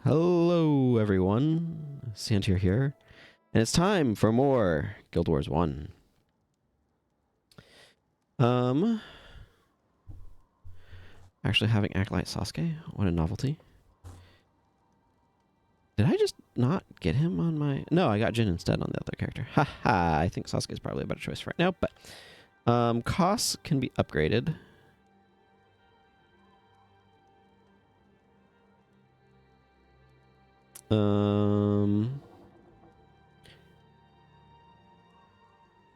Hello everyone, Santier here, and it's time for more Guild Wars 1. Actually having Acolyte Sasuke, what a novelty. Did I just not get him on my... No, I got Jin instead on the other character. Haha, I think Sasuke is probably a better choice right now, but... costs can be upgraded.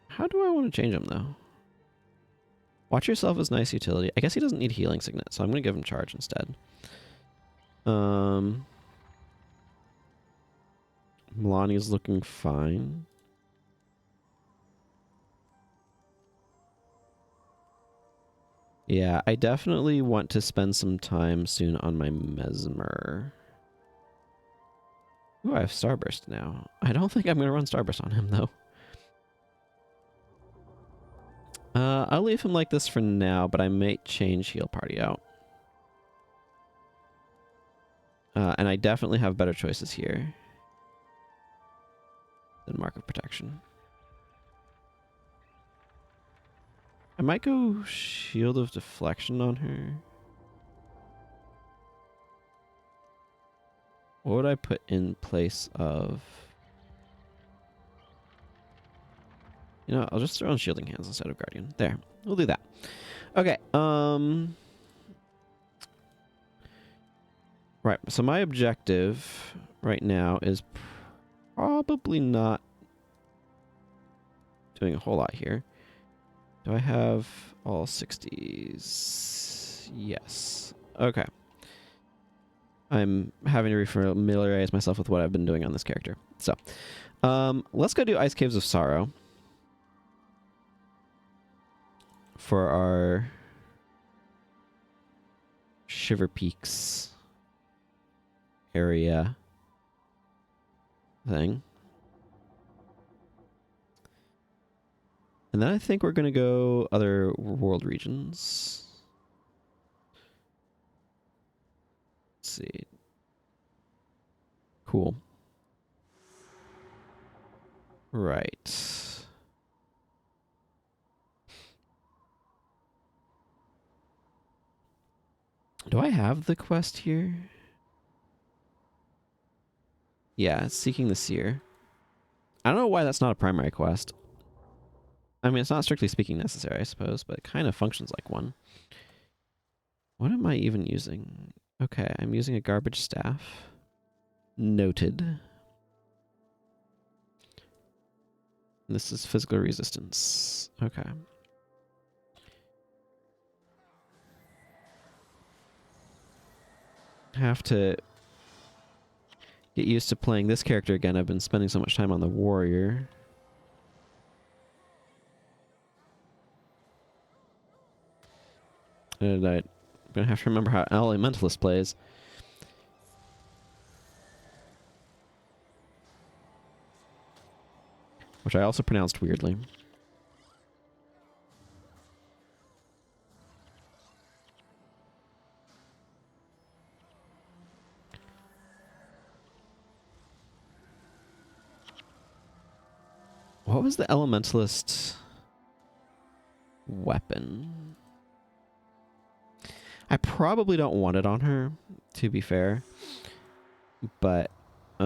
How do I want to change him, though? Watch yourself is nice utility. I guess he doesn't need healing signet, so I'm going to give him charge instead. Milani's looking fine. Yeah, I definitely want to spend some time soon on my Mesmer. Ooh, I have Starburst now. I don't think I'm going to run Starburst on him, though. I'll leave him like this for now, but I might change Heal Party out. And I definitely have better choices here than Mark of Protection. I might go Shield of Deflection on her. What would I put in place of... You know, I'll just throw on Shielding Hands instead of Guardian. There. We'll do that. Okay, Right, so my objective right now is probably not doing a whole lot here. Do I have all 60s? Yes. Okay. I'm having to familiarize myself with what I've been doing on this character. So, let's go do Ice Caves of Sorrow for our Shiver Peaks area thing. And then I think we're going to go other world regions. Let's see. Cool. Right. Do I have the quest here? Yeah, it's Seeking the Seer. I don't know why that's not a primary quest. I mean, it's not strictly speaking necessary, I suppose, but it kind of functions like one. What am I even using? Okay, I'm using a garbage staff. Noted. This is physical resistance. Okay. Have to get used to playing this character again. I've been spending so much time on the warrior. And I'm gonna have to remember how Elementalist plays. Which I also pronounced weirdly. What was the Elementalist weapon? I probably don't want it on her, to be fair. But, I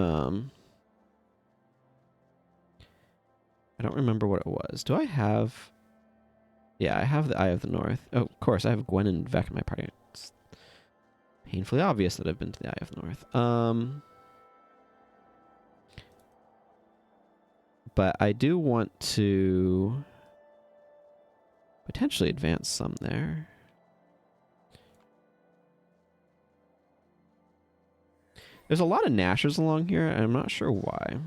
don't remember what it was. Do I have... Yeah, I have the Eye of the North. Oh, of course, I have Gwen and Vec in my party. It's painfully obvious that I've been to the Eye of the North. But I do want to potentially advance some there. There's a lot of Nashers along here, and I'm not sure why.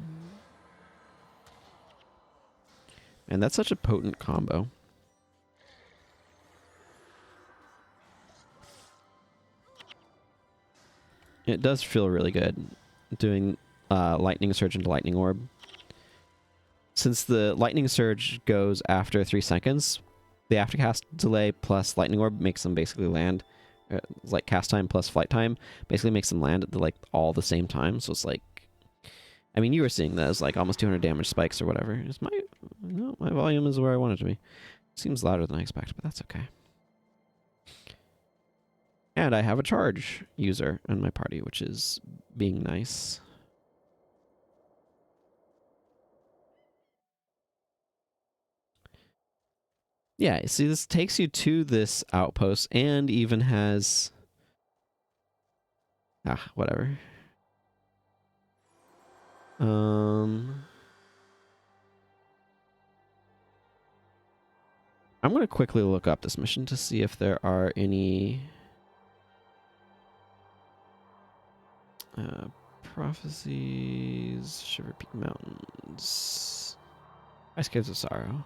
And that's such a potent combo. It does feel really good doing Lightning Surge into Lightning Orb. Since the Lightning Surge goes after 3 seconds, the aftercast delay plus Lightning Orb makes them basically land like cast time plus flight time, basically makes them land at all the same time. So it's like, I mean, you were seeing that as like almost 200 damage spikes or whatever. It's my volume is where I want it to be. Seems louder than I expected, but that's okay. And I have a charge user in my party, which is being nice. Yeah, see, this takes you to this outpost and even has... whatever. I'm going to quickly look up this mission to see if there are any... prophecies... Shiver Peak Mountains... Ice Caves of Sorrow.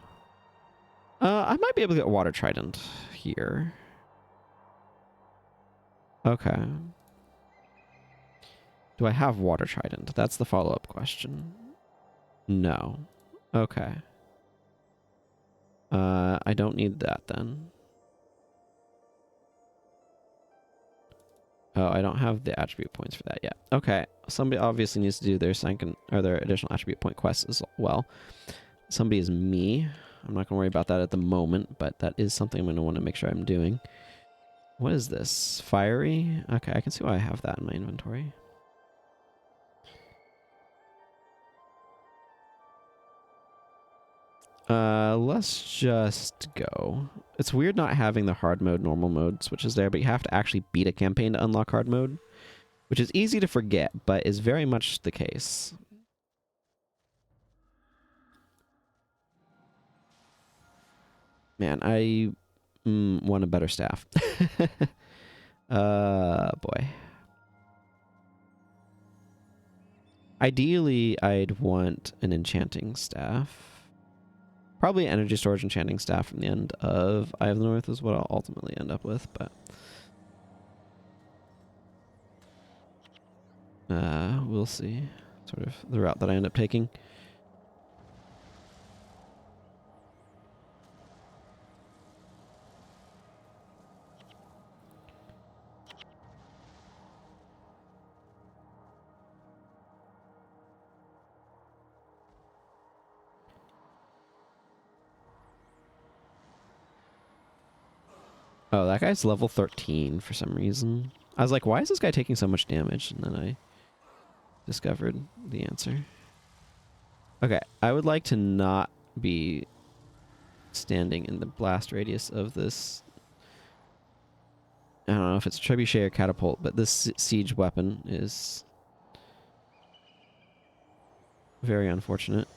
I might be able to get Water Trident here. Okay. Do I have Water Trident? That's the follow-up question. No. Okay. I don't need that then. Oh, I don't have the attribute points for that yet. Okay. Somebody obviously needs to do their second or their additional attribute point quests as well. Somebody is me. I'm not going to worry about that at the moment, but that is something I'm going to want to make sure I'm doing. What is this? Fiery? Okay, I can see why I have that in my inventory. Let's just go. It's weird not having the hard mode, normal mode switches there, but you have to actually beat a campaign to unlock hard mode, which is easy to forget, but is very much the case. Man, I want a better staff. Boy. Ideally, I'd want an enchanting staff. Probably energy storage enchanting staff from the end of Eye of the North is what I'll ultimately end up with, but... we'll see. Sort of the route that I end up taking. Oh, that guy's level 13 for some reason. I was like, why is this guy taking so much damage? And then I discovered the answer. Okay, I would like to not be standing in the blast radius of this. I don't know if it's a trebuchet or catapult, but this siege weapon is very unfortunate.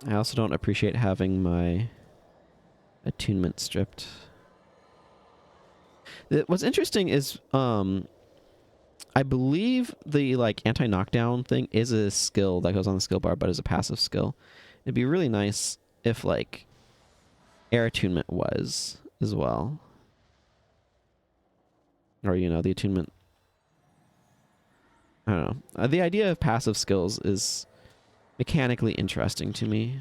I also don't appreciate having my attunement stripped. What's interesting is, I believe the anti-knockdown thing is a skill that goes on the skill bar, but is a passive skill. It'd be really nice if air attunement was as well, or the attunement. I don't know. The idea of passive skills is mechanically interesting to me.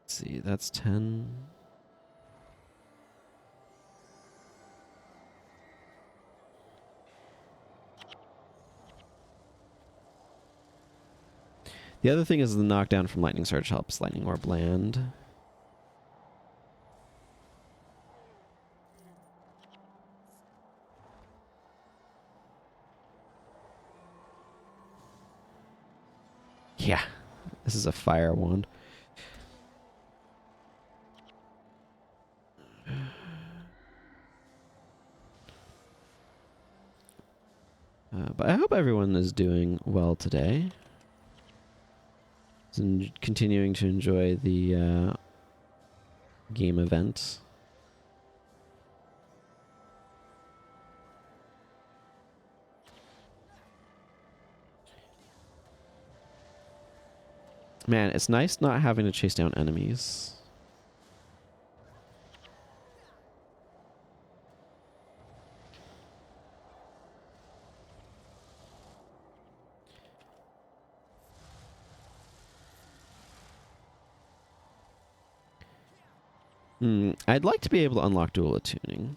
Let's see, that's 10. The other thing is the knockdown from Lightning Surge helps Lightning Orb land. Yeah, this is a fire wand. But I hope everyone is doing well today. And continuing to enjoy the game event. Man, it's nice not having to chase down enemies. I'd like to be able to unlock dual attuning.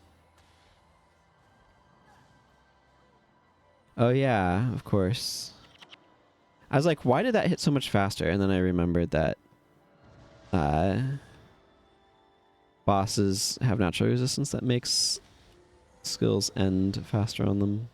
Oh yeah, of course. I was like, why did that hit so much faster? And then I remembered that bosses have natural resistance that makes skills end faster on them.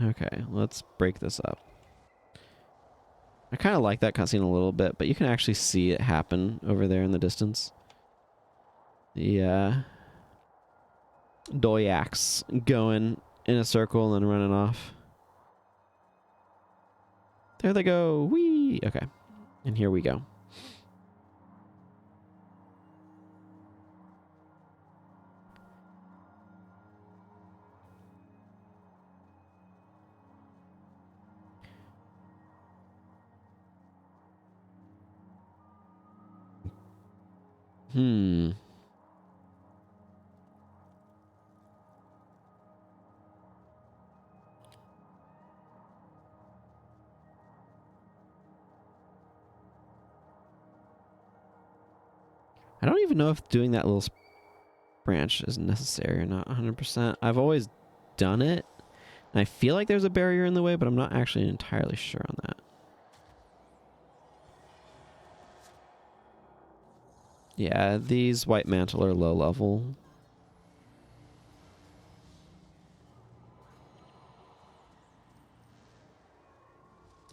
Okay, let's break this up. I kind of like that cutscene a little bit, but you can actually see it happen over there in the distance. The Doyaks going in a circle and then running off. There they go. Whee! Okay. And here we go. I don't even know if doing that little branch is necessary or not 100%. I've always done it, and I feel like there's a barrier in the way, but I'm not actually entirely sure on that. Yeah, these white mantle are low level.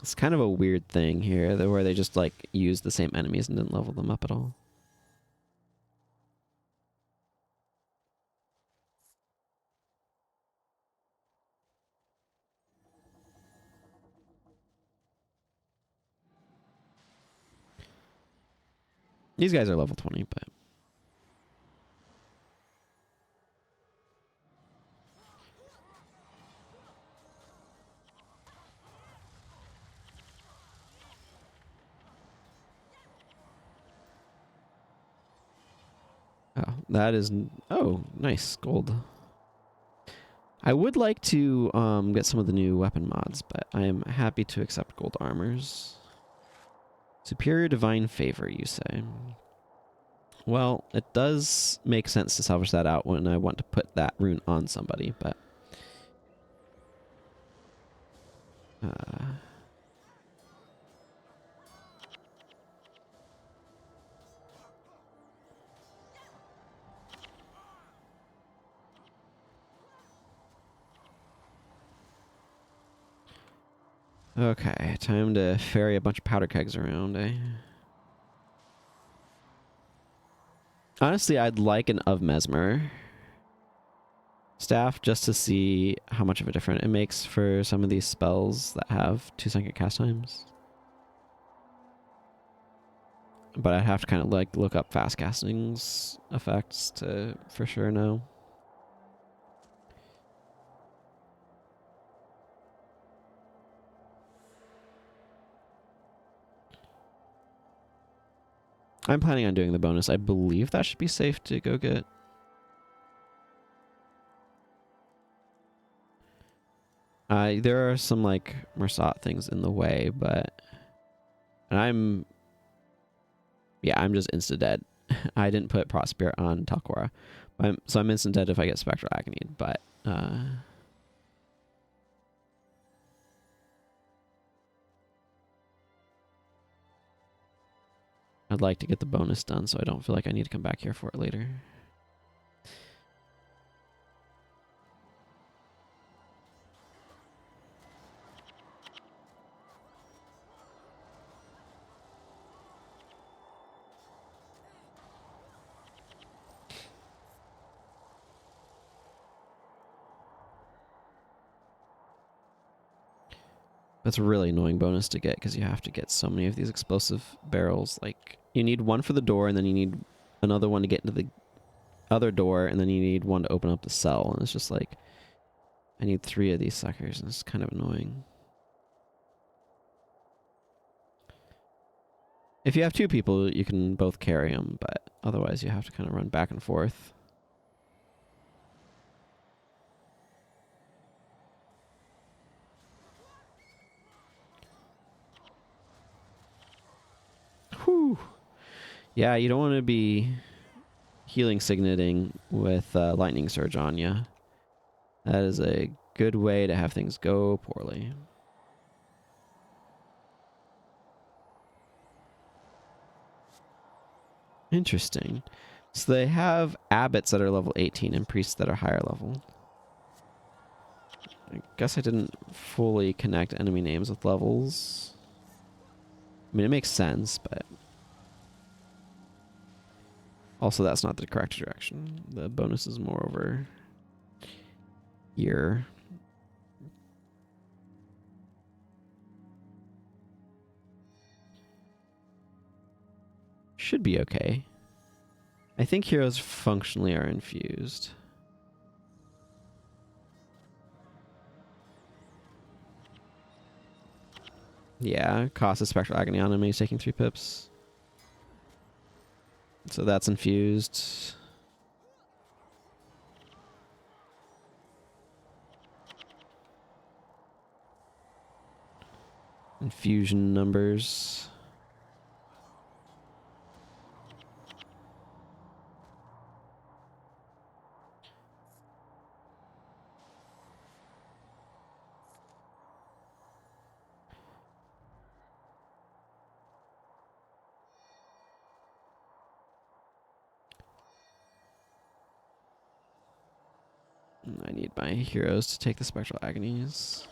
It's kind of a weird thing here, where they just like use the same enemies and didn't level them up at all. These guys are level 20, but... Oh, that is... Oh, nice. Gold. I would like to get some of the new weapon mods, but I am happy to accept gold armors. Superior Divine Favor, you say? Well, it does make sense to salvage that out when I want to put that rune on somebody, but... Okay, time to ferry a bunch of powder kegs around, eh? Honestly, I'd like an of Mesmer staff just to see how much of a difference it makes for some of these spells that have 2-second cast times. But I'd have to kind of like look up fast casting's effects to for sure know. I'm planning on doing the bonus. I believe that should be safe to go get. There are some like Mersat things in the way, but... And I'm just insta-dead. I didn't put Prosper on Talquora. So I'm instant-dead if I get Spectral Agony, but... I'd like to get the bonus done so I don't feel like I need to come back here for it later. That's a really annoying bonus to get because you have to get so many of these explosive barrels. Like, you need one for the door, and then you need another one to get into the other door, and then you need one to open up the cell. And it's just like, I need 3 of these suckers, and it's kind of annoying. If you have 2 people, you can both carry them, but otherwise you have to kind of run back and forth. Whew. Yeah, you don't want to be healing signating with lightning surge on you. That is a good way to have things go poorly. Interesting. So they have abbots that are level 18 and priests that are higher level. I guess I didn't fully connect enemy names with levels. I mean, it makes sense, but also that's not the correct direction. The bonus is more over here. Should be okay. I think heroes functionally are infused. Yeah, cost of Spectral Agony on enemies taking 3 pips. So that's infused. Infusion numbers. I need my heroes to take the Spectral Agonies.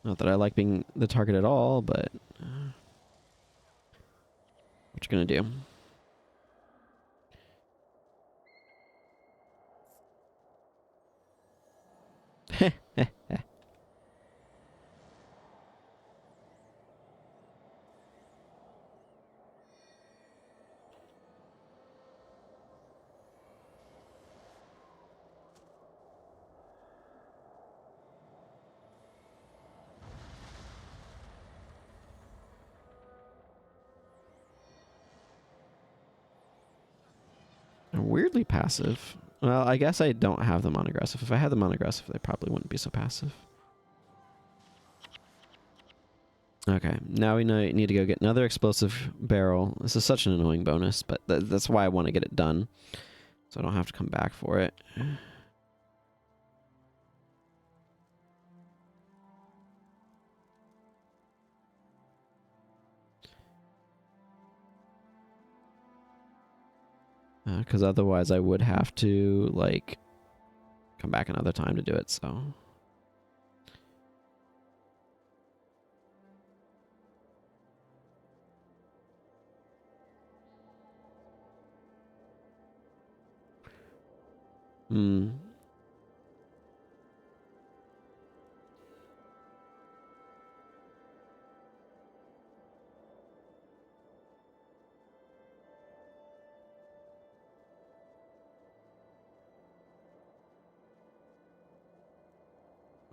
Not that I like being the target at all, but what you gonna do? Weirdly passive. Well, I guess I don't have them on aggressive. If I had them on aggressive, they probably wouldn't be so passive. Okay, now we need to go get another explosive barrel. This is such an annoying bonus, but that's why I want to get it done. So I don't have to come back for it. Because otherwise I would have to, like, come back another time to do it, so... Hmm.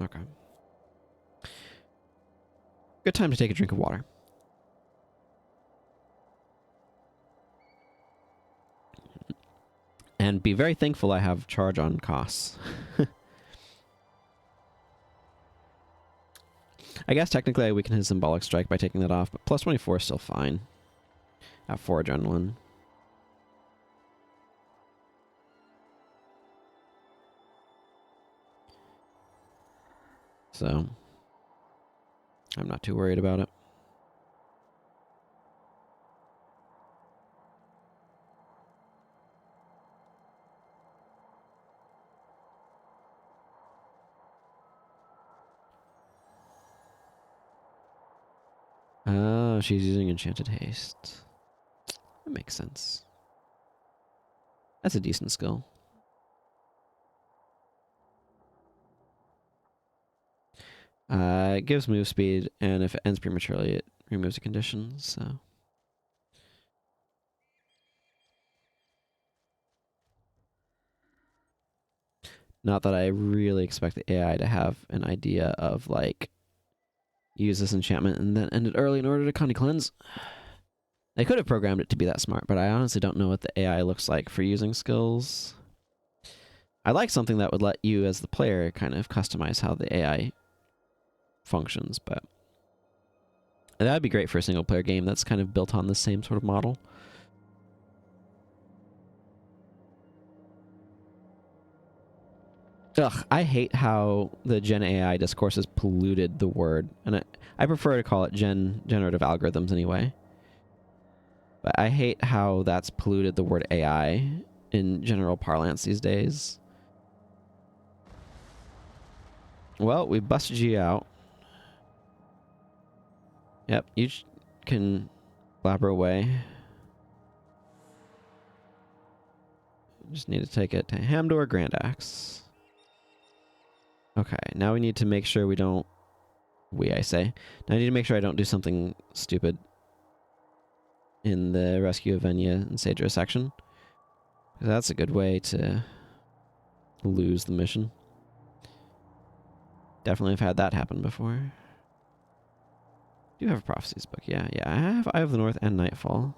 Okay. Good time to take a drink of water. And be very thankful I have charge on costs. I guess technically we can hit Symbolic Strike by taking that off, but plus 24 is still fine. At 4 adrenaline. So, I'm not too worried about it. Oh, she's using Enchanted Haste. That makes sense. That's a decent skill. It gives move speed, and if it ends prematurely, it removes a condition, so... Not that I really expect the AI to have an idea of, like, use this enchantment and then end it early in order to Connie cleanse. They could have programmed it to be that smart, but I honestly don't know what the AI looks like for using skills. I like something that would let you, as the player, kind of customize how the AI functions, but that'd be great for a single-player game that's kind of built on the same sort of model. Ugh, I hate how the Gen AI discourse has polluted the word, and I prefer to call it generative algorithms anyway. But I hate how that's polluted the word AI in general parlance these days. Well, we busted you out. Yep, you can blabber away. Just need to take it to Hamdor Grand Axe. Okay, now we need to make sure we don't... I say. Now I need to make sure I don't do something stupid in the rescue of Venya and Sadra section. That's a good way to lose the mission. Definitely have had that happen before. Do have a prophecies book, yeah. I have Eye of the North and Nightfall.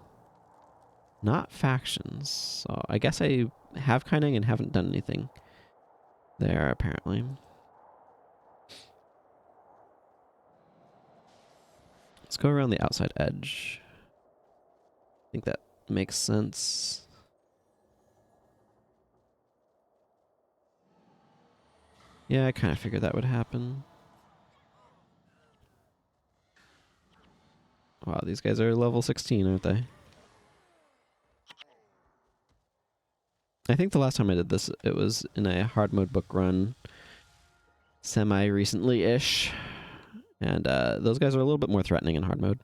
Not factions. So I guess I have Kaining and haven't done anything there, apparently. Let's go around the outside edge. I think that makes sense. Yeah, I kind of figured that would happen. Wow, these guys are level 16, aren't they? I think the last time I did this, it was in a hard mode book run semi-recently-ish. And those guys are a little bit more threatening in hard mode.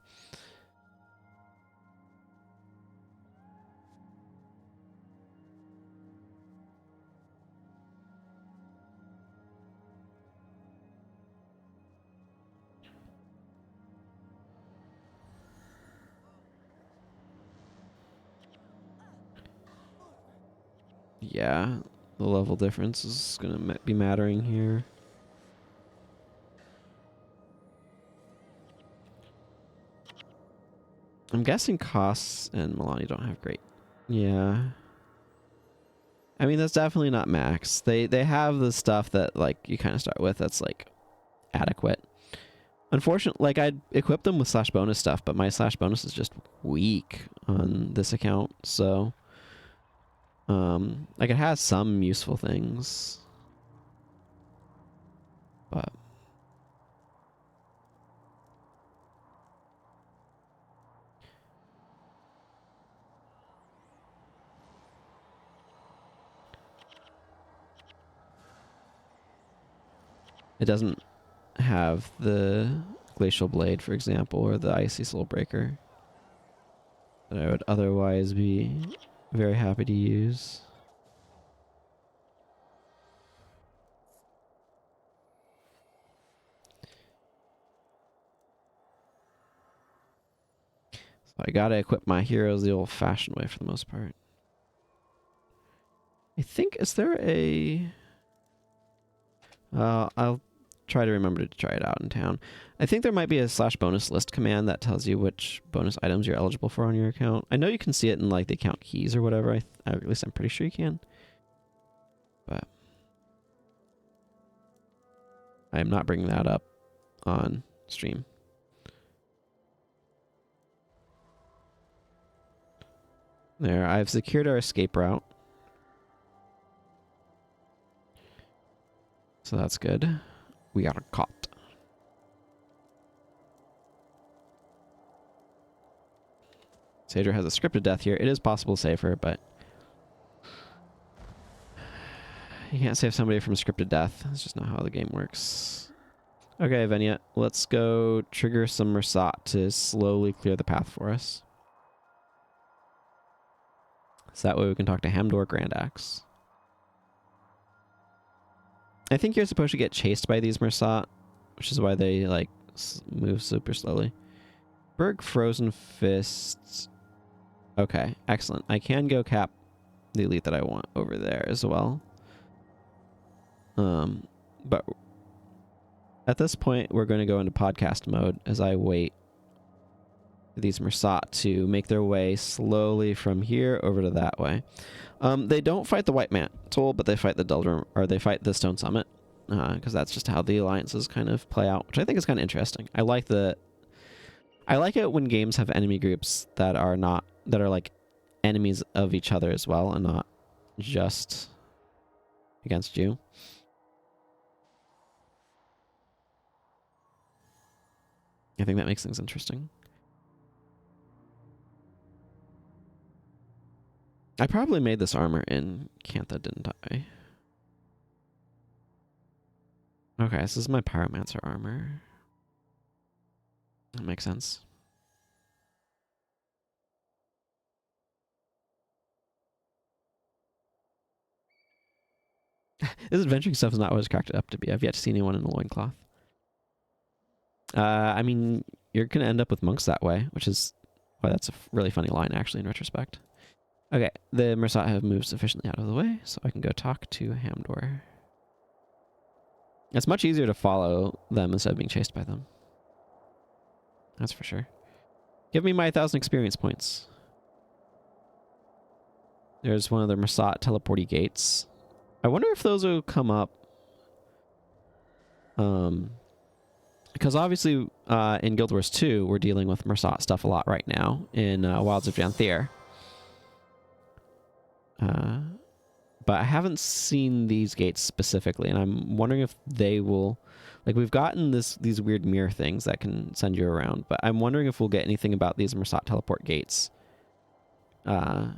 Yeah, the level difference is going to be mattering here. I'm guessing Koss and Milani don't have great... Yeah. I mean, that's definitely not max. They have the stuff that, like, you kind of start with that's, like, adequate. Unfortunately, like, I'd equip them with slash bonus stuff, but my slash bonus is just weak on this account, so... like, it has some useful things. But... it doesn't have the Glacial Blade, for example, or the Icy Soul Breaker that I would otherwise be very happy to use. So I gotta equip my heroes the old-fashioned way for the most part. I think, is there a... I'll try to remember to try it out in town. I think there might be a slash bonus list command that tells you which bonus items you're eligible for on your account. I know you can see it in, like, the account keys or whatever. At least I'm pretty sure you can. But I am not bringing that up on stream. There, I've secured our escape route. So that's good. We are caught. Sadra has a scripted death here. It is possible to save her, but you can't save somebody from scripted death. That's just not how the game works. Okay, Venya, let's go trigger some Mersat to slowly clear the path for us. So that way we can talk to Hamdor Grand Axe. I think you're supposed to get chased by these Mersat which is why they like move super slowly. Berg Frozen Fists. Okay, excellent. I can go cap the elite that I want over there as well. But at this point, we're going to go into podcast mode as I wait for these Mersat to make their way slowly from here over to that way. They don't fight the White Mantle, but they fight the Doldrum, or they fight the Stone Summit, because that's just how the alliances kind of play out, which I think is kind of interesting. I like it when games have enemy groups that are like enemies of each other as well, and not just against you. I think that makes things interesting. I probably made this armor in Cantha, didn't I? Okay, this is my Pyromancer armor. That makes sense. This adventuring stuff is not what it's cracked it up to be. I've yet to see anyone in a loincloth. I mean, you're going to end up with monks that way, which is why that's a really funny line, actually, in retrospect. Okay, the Mersat have moved sufficiently out of the way, so I can go talk to Hamdor. It's much easier to follow them instead of being chased by them. That's for sure. Give me my 1,000 experience points. There's one of the Mersat teleporty gates. I wonder if those will come up. Because obviously in Guild Wars 2, we're dealing with Mersat stuff a lot right now in Wilds of Janthier. But I haven't seen these gates specifically, and I'm wondering if they will... Like, we've gotten these weird mirror things that can send you around, but I'm wondering if we'll get anything about these Mersat teleport gates. That's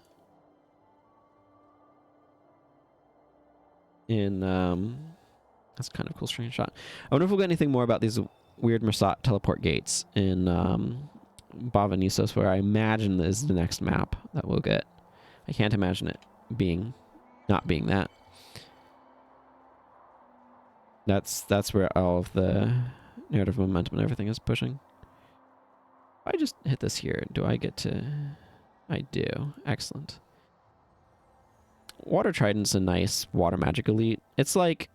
kind of a cool screenshot. I wonder if we'll get anything more about these weird Mersat teleport gates in Bavanisos, where I imagine is the next map that we'll get. I can't imagine it not being that. That's where all of the narrative momentum and everything is pushing. If I just hit this here, do I get to... I do. Excellent. Water Trident's a nice water magic elite. It's like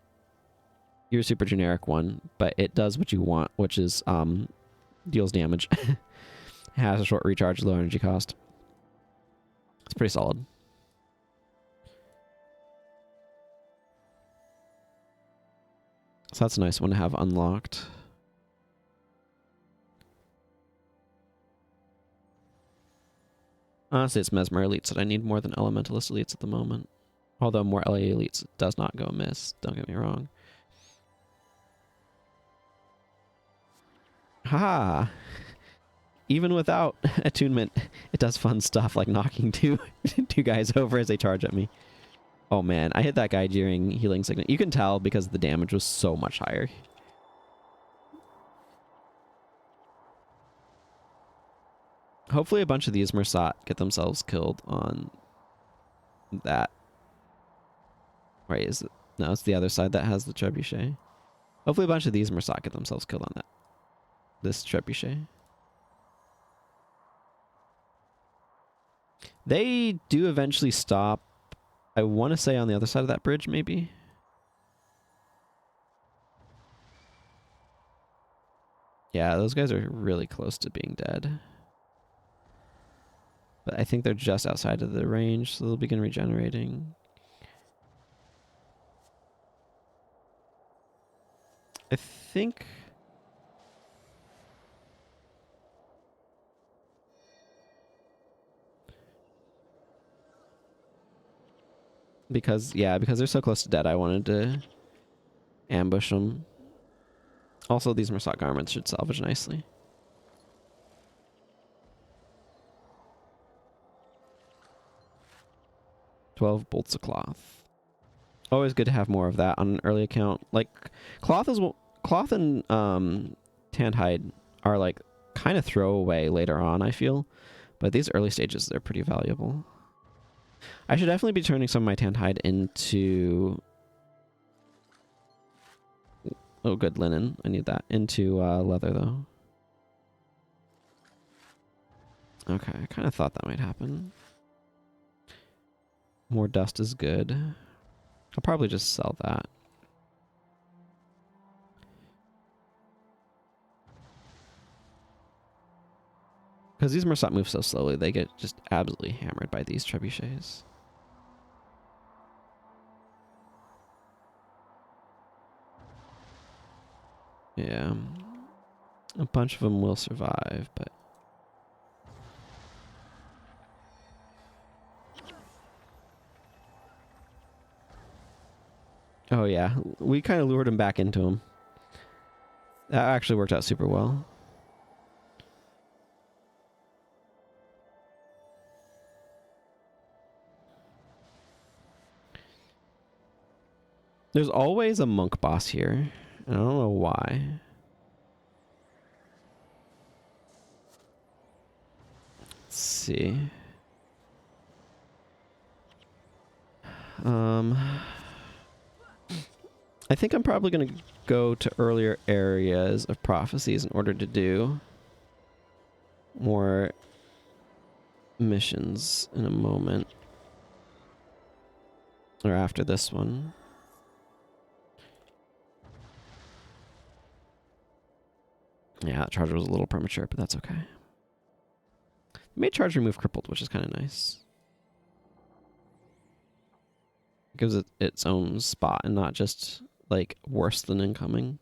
your super generic one, but it does what you want, which is deals damage. Has a short recharge, low energy cost. It's pretty solid. So that's a nice one to have unlocked. Honestly, it's Mesmer elites that I need more than Elementalist elites at the moment. Although more LA elites does not go amiss, don't get me wrong. Haha! Even without attunement, it does fun stuff like knocking two guys over as they charge at me. Oh man, I hit that guy during healing signal. You can tell because the damage was so much higher. Hopefully a bunch of these Mersat get themselves killed on that. Right, is it? No, it's the other side that has the trebuchet. Hopefully a bunch of these Mersat get themselves killed on that. This trebuchet. They do eventually stop. I want to say on the other side of that bridge, maybe. Yeah, those guys are really close to being dead. But I think they're just outside of the range, so they'll begin regenerating. I think... because they're so close to dead, I wanted to ambush them. Also, these Mersat garments should salvage nicely. $12 bolts of cloth. Always good to have more of that on an early account. Like, cloth and tanned hide are like kind of throwaway later on, I feel. But these early stages, they're pretty valuable. I should definitely be turning some of my tanned hide into Oh, good linen. I need that. Into leather, though. Okay, I kind of thought that might happen. More dust is good. I'll probably just sell that. Because these Mersat move so slowly, they get just absolutely hammered by these trebuchets. Yeah. A bunch of them will survive, but... Oh yeah, we kind of lured him back into him. That actually worked out super well. There's always a monk boss here. I don't know why. Let's see. I think I'm probably going to go to earlier areas of prophecies in order to do more missions in a moment. Or after this one. Yeah, that charger was a little premature, but that's okay. It made charge remove crippled, which is kind of nice. It gives it its own spot and not just, like, worse than incoming.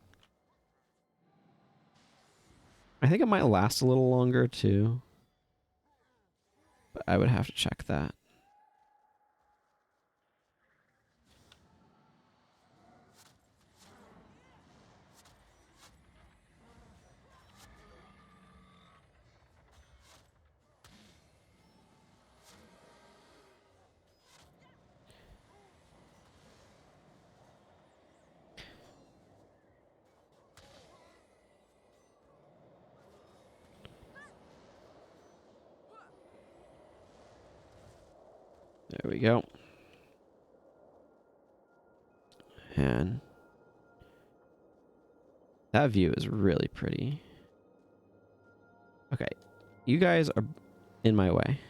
I think it might last a little longer, too. But I would have to check that. There we go. And that view is really pretty. Okay, you guys are in my way.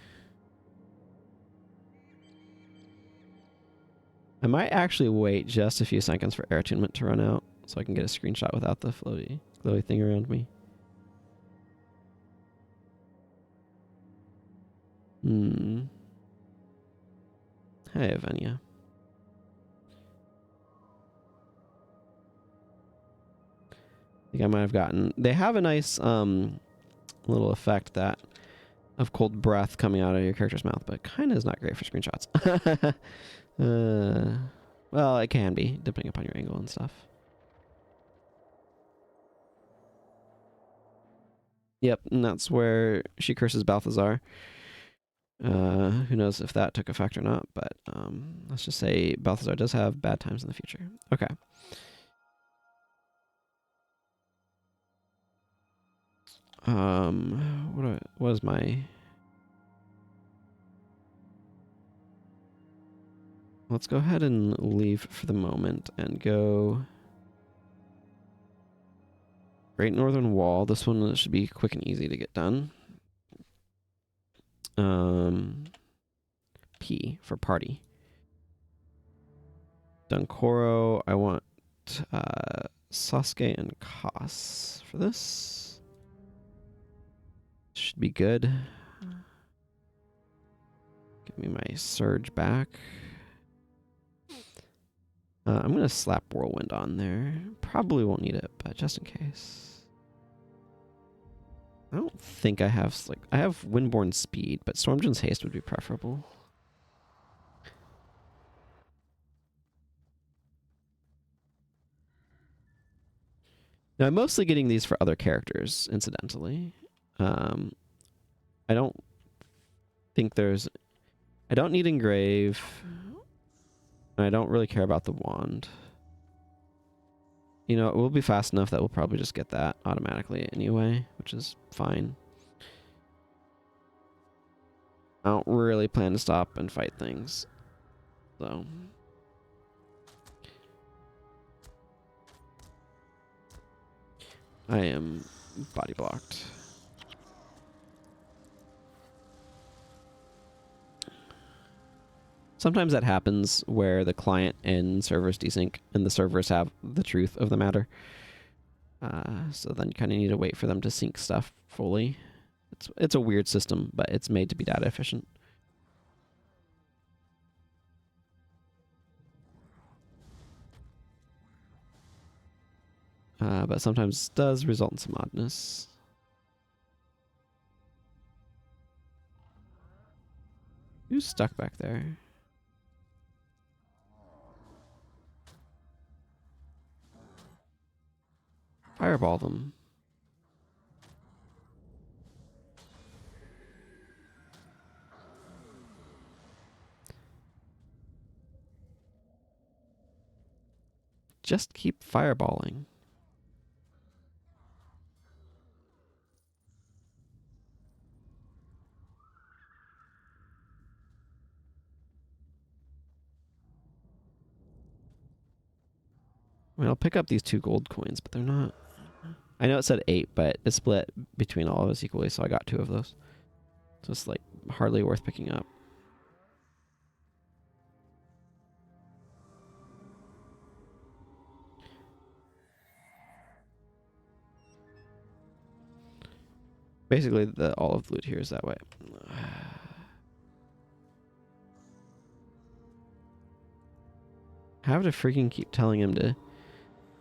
I might actually wait just a few seconds for air attunement to run out so I can get a screenshot without the floaty, glowy thing around me. Hey, Venya. I think I might have gotten... They have a nice little effect that of cold breath coming out of your character's mouth, but kind of is not great for screenshots. Well, it can be, depending upon your angle and stuff. Yep, and that's where she curses Balthazar. Who knows if that took effect or not, but let's just say Balthazar does have bad times in the future. Okay. What was my... Let's go ahead and leave for the moment and go... Great Northern Wall. This one should be quick and easy to get done. P for party. Dunkoro. I want Sasuke and Kas for this. Should be good. Give me my surge back. I'm going to slap Whirlwind on there. Probably won't need it, but just in case. I don't think I have... like I have Windborne Speed, but Stormjin's Haste would be preferable. Now, I'm mostly getting these for other characters, incidentally. I don't think there's... I don't need Engrave. And I don't really care about the wand. You know, it will be fast enough that we'll probably just get that automatically anyway, which is fine. I don't really plan to stop and fight things. So... I am body blocked. Sometimes that happens where the client and servers desync and the servers have the truth of the matter. So then you kind of need to wait for them to sync stuff fully. It's a weird system, but it's made to be data efficient. But sometimes does result in some oddness. Who's stuck back there? Fireball them. Just keep fireballing. I mean, I'll pick up these 2 gold coins, but they're not... I know it said 8, but it's split between all of us equally, so I got 2 of those. So it's like hardly worth picking up. Basically, all of the loot here is that way. I have to freaking keep telling him to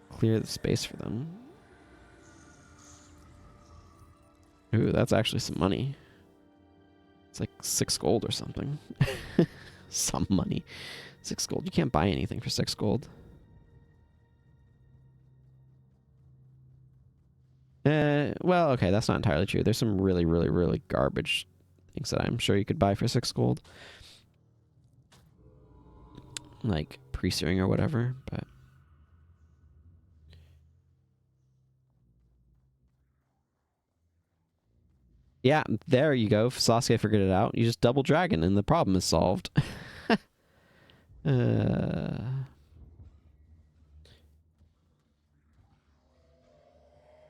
clear the space for them. Ooh, that's actually some money. It's like 6 gold or something. Some money. 6 gold. You can't buy anything for 6 gold. Well, okay, that's not entirely true. There's some really, really, really garbage things that I'm sure you could buy for 6 gold. Like pre-searing or whatever, but... Yeah, there you go. Sasuke figured it out. You just double dragon and the problem is solved.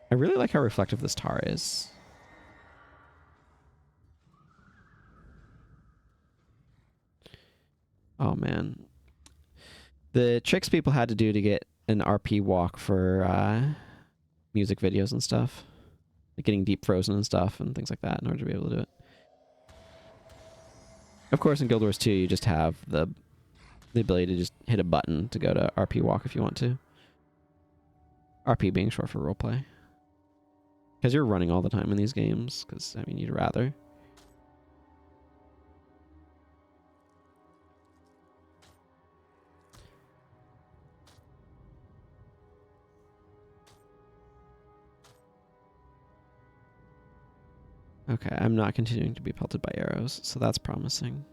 I really like how reflective this tar is. Oh, man. The tricks people had to do to get an RP walk for music videos and stuff. Like getting deep frozen and stuff and things like that in order to be able to do it. Of course, in Guild Wars 2, you just have the ability to just hit a button to go to RP walk if you want to. RP being short for roleplay. Because you're running all the time in these games, because, I mean, you'd rather. Okay, I'm not continuing to be pelted by arrows, so that's promising.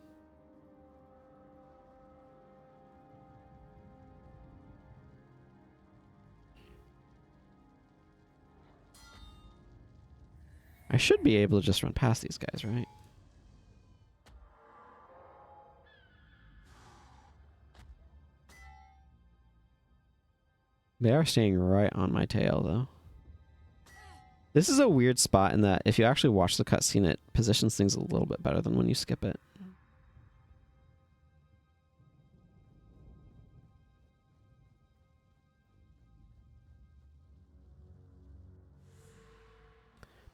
I should be able to just run past these guys, right? They are staying right on my tail, though. This is a weird spot in that if you actually watch the cutscene, it positions things a little bit better than when you skip it.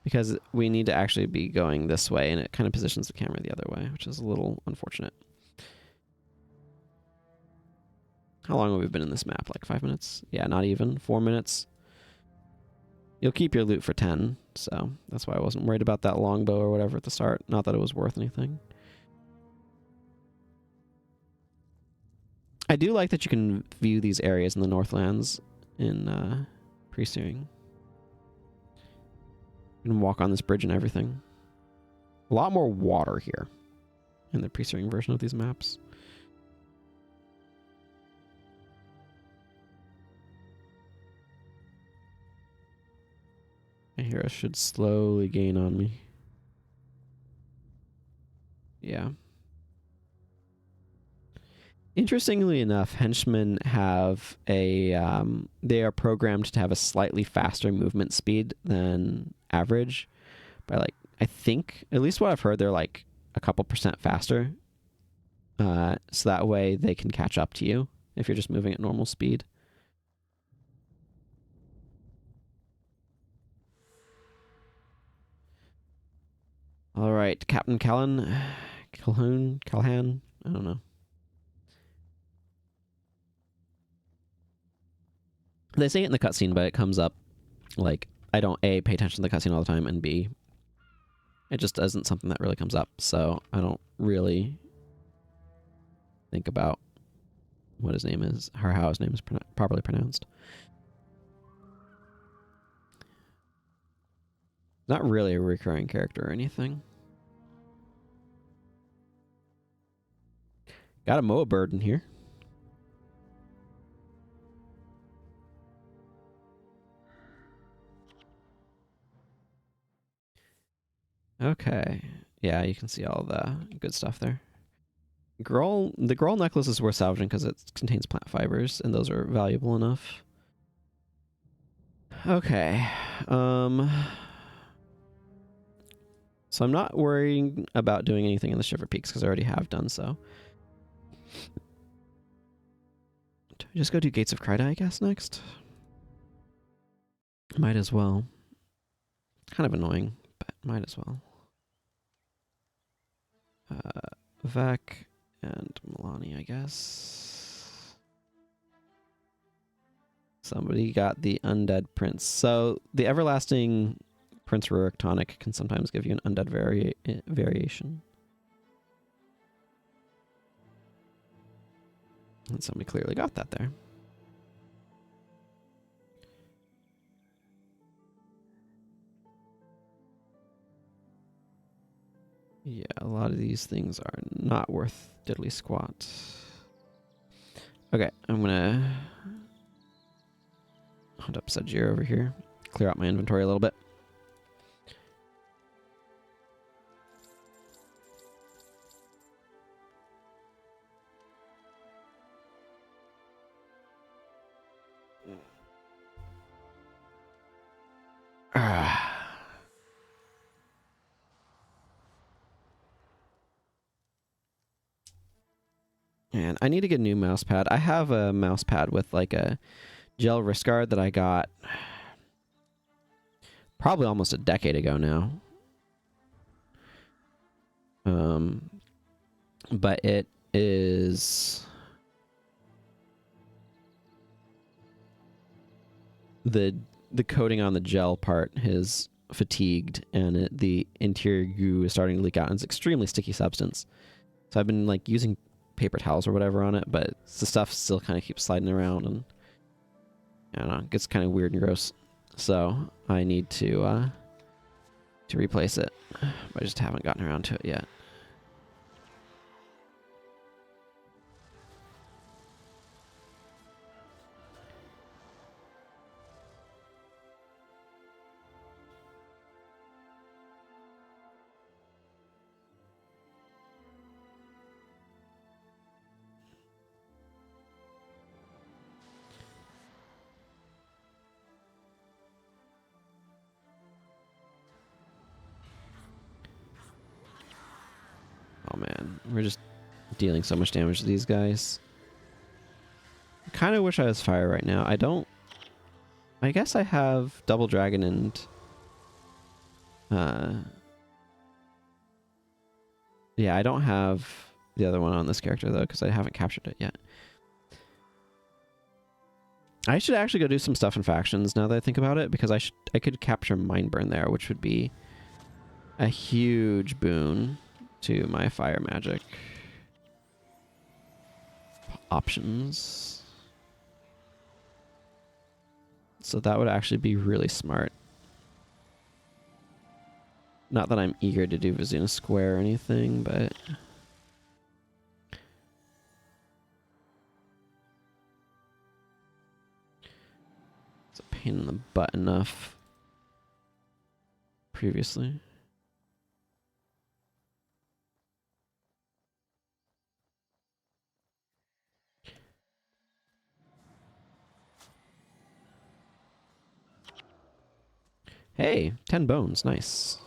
Because we need to actually be going this way, and it kind of positions the camera the other way, which is a little unfortunate. How long have we been in this map? Like 5 minutes? Yeah, not even. 4 minutes. You'll keep your loot for 10, so that's why I wasn't worried about that longbow or whatever at the start. Not that it was worth anything. I do like that you can view these areas in the Northlands in pre-steering. You can walk on this bridge and everything. A lot more water here in the pre-steering version of these maps. My hero should slowly gain on me. Yeah. Interestingly enough, henchmen have they are programmed to have a slightly faster movement speed than average. By like, I think, at least what I've heard, they're like a couple percent faster. So that way they can catch up to you if you're just moving at normal speed. All right, Captain Calhan, I don't know. They say it in the cutscene, but it comes up like I don't A, pay attention to the cutscene all the time, and B, it just isn't something that really comes up. So I don't really think about what his name is or how his name is properly pronounced. Not really a recurring character or anything. Got a Moa bird in here. Okay. Yeah, you can see all the good stuff there. The Groll necklace is worth salvaging because it contains plant fibers, and those are valuable enough. Okay. So I'm not worrying about doing anything in the Shiver Peaks because I already have done so. Do I just go do Gates of Kryda, I guess, next? Might as well. Kind of annoying, but might as well. Vec and Milani, I guess. Somebody got the Undead Prince. So the Everlasting Prince Rurik tonic can sometimes give you an undead variation. And somebody clearly got that there. Yeah, a lot of these things are not worth diddly squat. Okay, I'm gonna hunt up Sajir over here. Clear out my inventory a little bit. And I need to get a new mouse pad. I have a mouse pad with like a gel wrist guard that I got probably almost a decade ago now. But it is the coating on the gel part has fatigued, and the interior goo is starting to leak out, and it's extremely sticky substance. So I've been like using paper towels or whatever on it, but the stuff still kind of keeps sliding around, and I don't know, it gets kind of weird and gross. So I need to replace it. I just haven't gotten around to it yet. Oh man, we're just dealing so much damage to these guys. I kind of wish I was fire right now. I don't. I guess I have Double Dragon and yeah, I don't have the other one on this character though because I haven't captured it yet. I should actually go do some stuff in factions now that I think about it, because I could capture Mindburn there, which would be a huge boon to my fire magic options. So that would actually be really smart. Not that I'm eager to do Vizuna Square or anything, but it's a pain in the butt enough previously. Hey, 10 bones. Nice.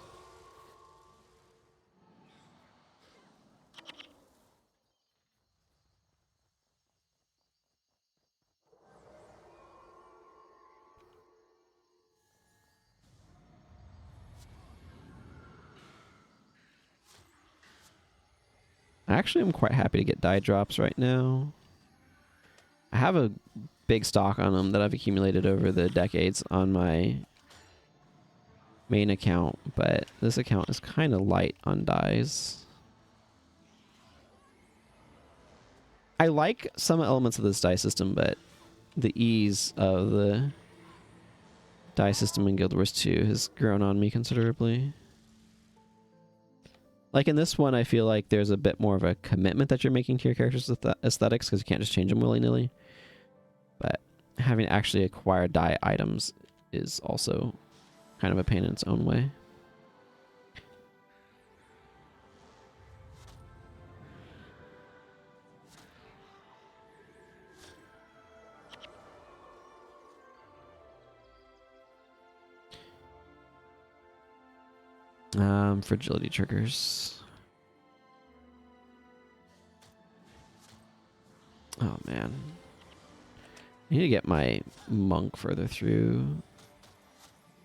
Actually, I'm quite happy to get die drops right now. I have a big stock on them that I've accumulated over the decades on my main account, but this account is kind of light on dies. I like some elements of this die system, but the ease of the die system in Guild Wars 2 has grown on me considerably. Like in this one, I feel like there's a bit more of a commitment that you're making to your character's aesthetics because you can't just change them willy-nilly. But having to actually acquire die items is also kind of a pain in its own way. Fragility triggers. Oh man. I need to get my monk further through.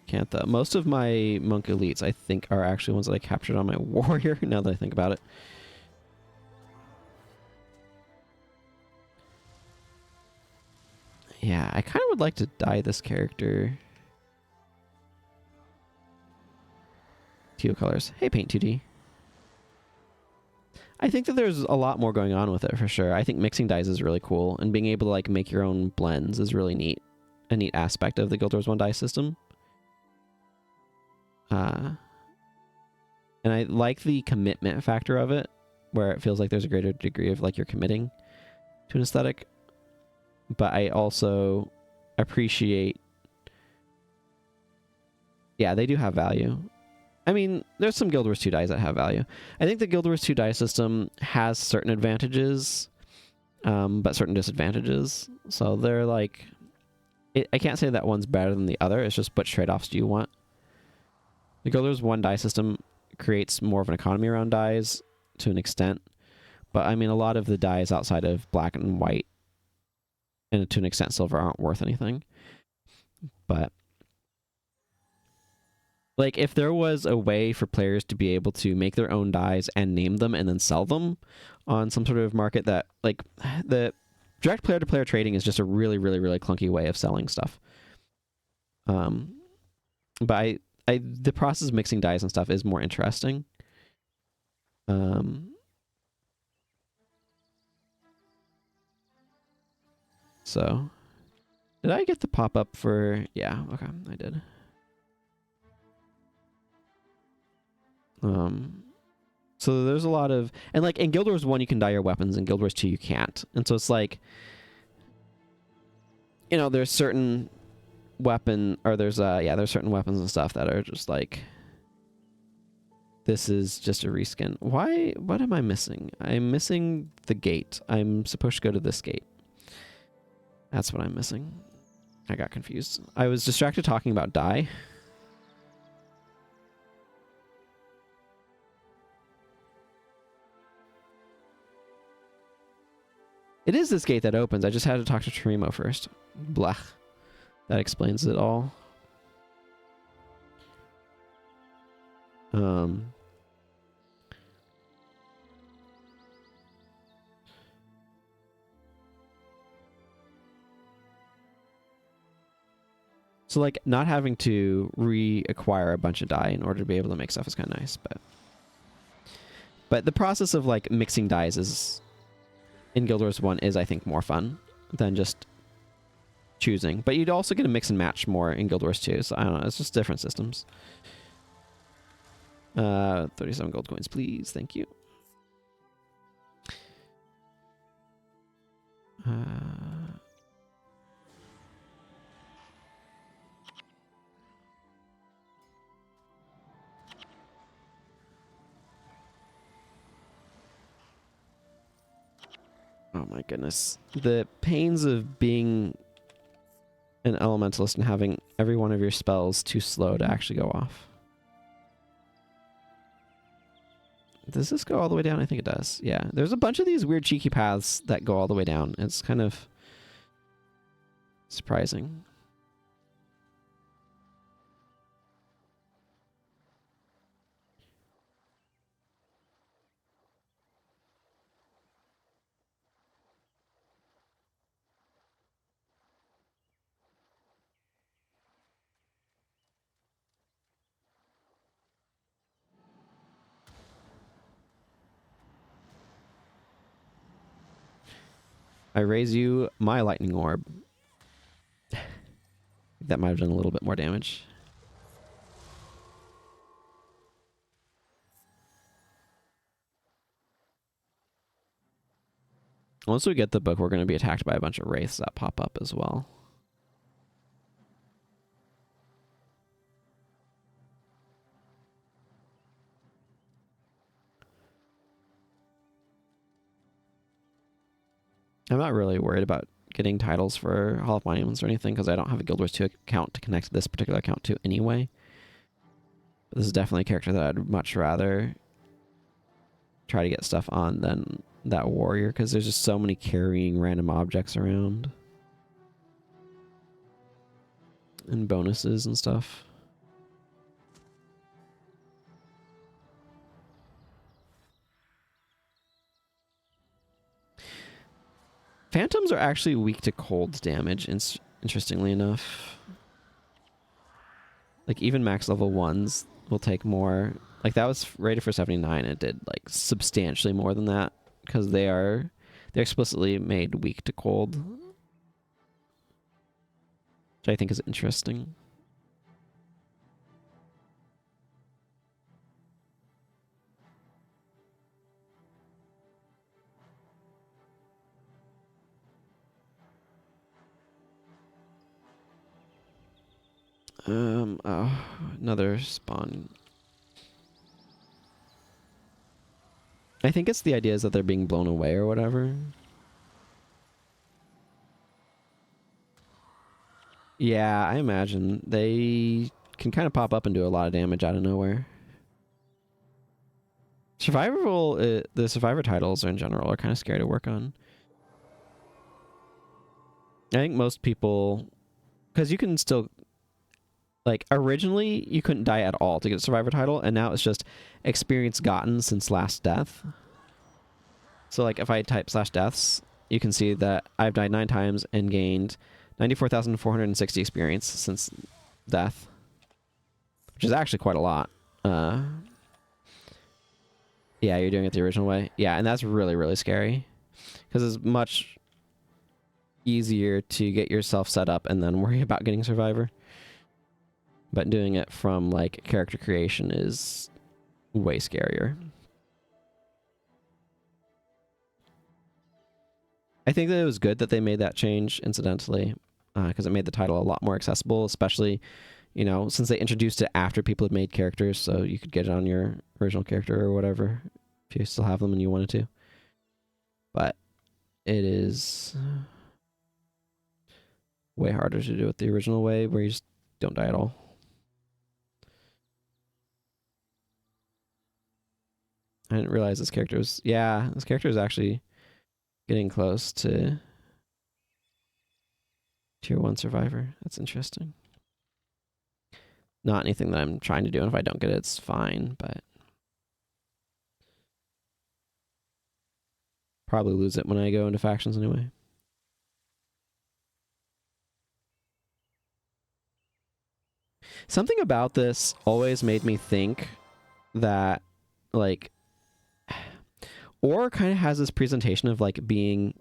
Can't though. Most of my monk elites, I think, are actually ones that I captured on my warrior, now that I think about it. Yeah, I kind of would like to dye this character. Teal colors. Hey, Paint 2D. I think that there's a lot more going on with it for sure. I think mixing dyes is really cool, and being able to like make your own blends is really neat. A neat aspect of the Guild Wars 1 dye system. And I like the commitment factor of it, where it feels like there's a greater degree of like you're committing to an aesthetic. But I also appreciate, yeah, they do have value. I mean, there's some Guild Wars 2 dies that have value. I think the Guild Wars 2 die system has certain advantages, but certain disadvantages. So they're like, I can't say that one's better than the other. It's just which trade-offs do you want? The Guild Wars 1 die system creates more of an economy around dies to an extent. But I mean, a lot of the dies outside of black and white, and to an extent silver, aren't worth anything. But like, if there was a way for players to be able to make their own dies and name them and then sell them on some sort of market that, like, the direct player-to-player trading is just a really, really, really clunky way of selling stuff. But the process of mixing dies and stuff is more interesting. So, did I get the pop-up for... Yeah, okay, I did. So there's a lot of... And like in Guild Wars 1 you can dye your weapons, in Guild Wars 2 you can't. And so it's like... You know, there's certain weapon... Or there's certain weapons and stuff that are just like... This is just a reskin. Why? What am I missing? I'm missing the gate. I'm supposed to go to this gate. That's what I'm missing. I got confused. I was distracted talking about dye. It is this gate that opens. I just had to talk to Trimo first. Blah. That explains it all. So like not having to reacquire a bunch of dye in order to be able to make stuff is kind of nice, but the process of like mixing dyes is in Guild Wars 1 is I think more fun than just choosing. But you'd also get to mix and match more in Guild Wars 2, so I don't know, it's just different systems. 37 gold coins, please. Thank you. Oh my goodness. The pains of being an elementalist and having every one of your spells too slow to actually go off. Does this go all the way down? I think it does. Yeah. There's a bunch of these weird cheeky paths that go all the way down. It's kind of surprising. I raise you my lightning orb. That might have done a little bit more damage. Once we get the book, we're going to be attacked by a bunch of wraiths that pop up as well. I'm not really worried about getting titles for Hall of Monuments or anything because I don't have a Guild Wars 2 account to connect this particular account to anyway. But this is definitely a character that I'd much rather try to get stuff on than that warrior because there's just so many carrying random objects around. And bonuses and stuff. Phantoms are actually weak to cold damage, interestingly enough. Like, even max level 1s will take more. Like, that was rated for 79, and it did, like, substantially more than that. Because they're explicitly made weak to cold. Which I think is interesting. Oh, another spawn. I think it's the idea is that they're being blown away or whatever. Yeah, I imagine. They can kind of pop up and do a lot of damage out of nowhere. The Survivor titles in general are kind of scary to work on. I think most people... Because you can still... Like, originally, you couldn't die at all to get a Survivor title, and now it's just experience gotten since last death. So, like, if I type /deaths, you can see that I've died 9 times and gained 94,460 experience since death. Which is actually quite a lot. Yeah, you're doing it the original way. Yeah, and that's really, really scary. Because it's much easier to get yourself set up and then worry about getting Survivor. But doing it from, like, character creation is way scarier. I think that it was good that they made that change, incidentally, because it made the title a lot more accessible, especially, you know, since they introduced it after people had made characters, so you could get it on your original character or whatever, if you still have them and you wanted to. But it is way harder to do it the original way, where you just don't die at all. I didn't realize this character was... Yeah, this character is actually getting close to Tier 1 Survivor. That's interesting. Not anything that I'm trying to do, and if I don't get it, it's fine, but... Probably lose it when I go into factions anyway. Something about this always made me think that, like... Or kind of has this presentation of, like, being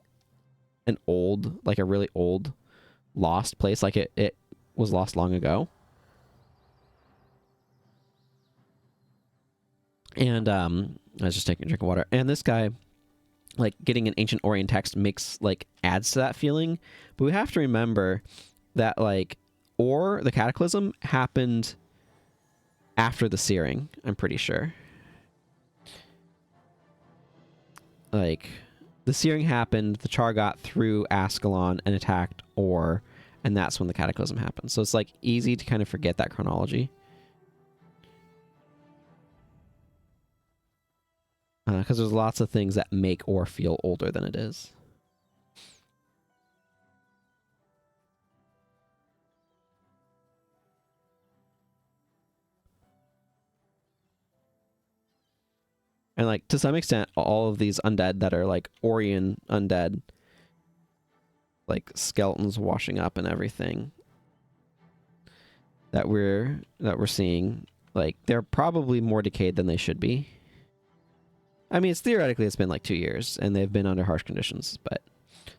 an old, like a really old, lost place. Like, it was lost long ago. And, I was just taking a drink of water. And this guy, like, getting an ancient Orient text makes, like, adds to that feeling. But we have to remember that, like, the Cataclysm happened after the Searing, I'm pretty sure. Like, the Searing happened, the Char got through Ascalon and attacked Or, and that's when the cataclysm happens. So it's like easy to kind of forget that chronology. Because there's lots of things that make ore feel older than it is. And like to some extent, all of these undead that are like Orion undead, like skeletons washing up and everything that we're seeing, like they're probably more decayed than they should be. I mean, it's been like 2 years and they've been under harsh conditions, but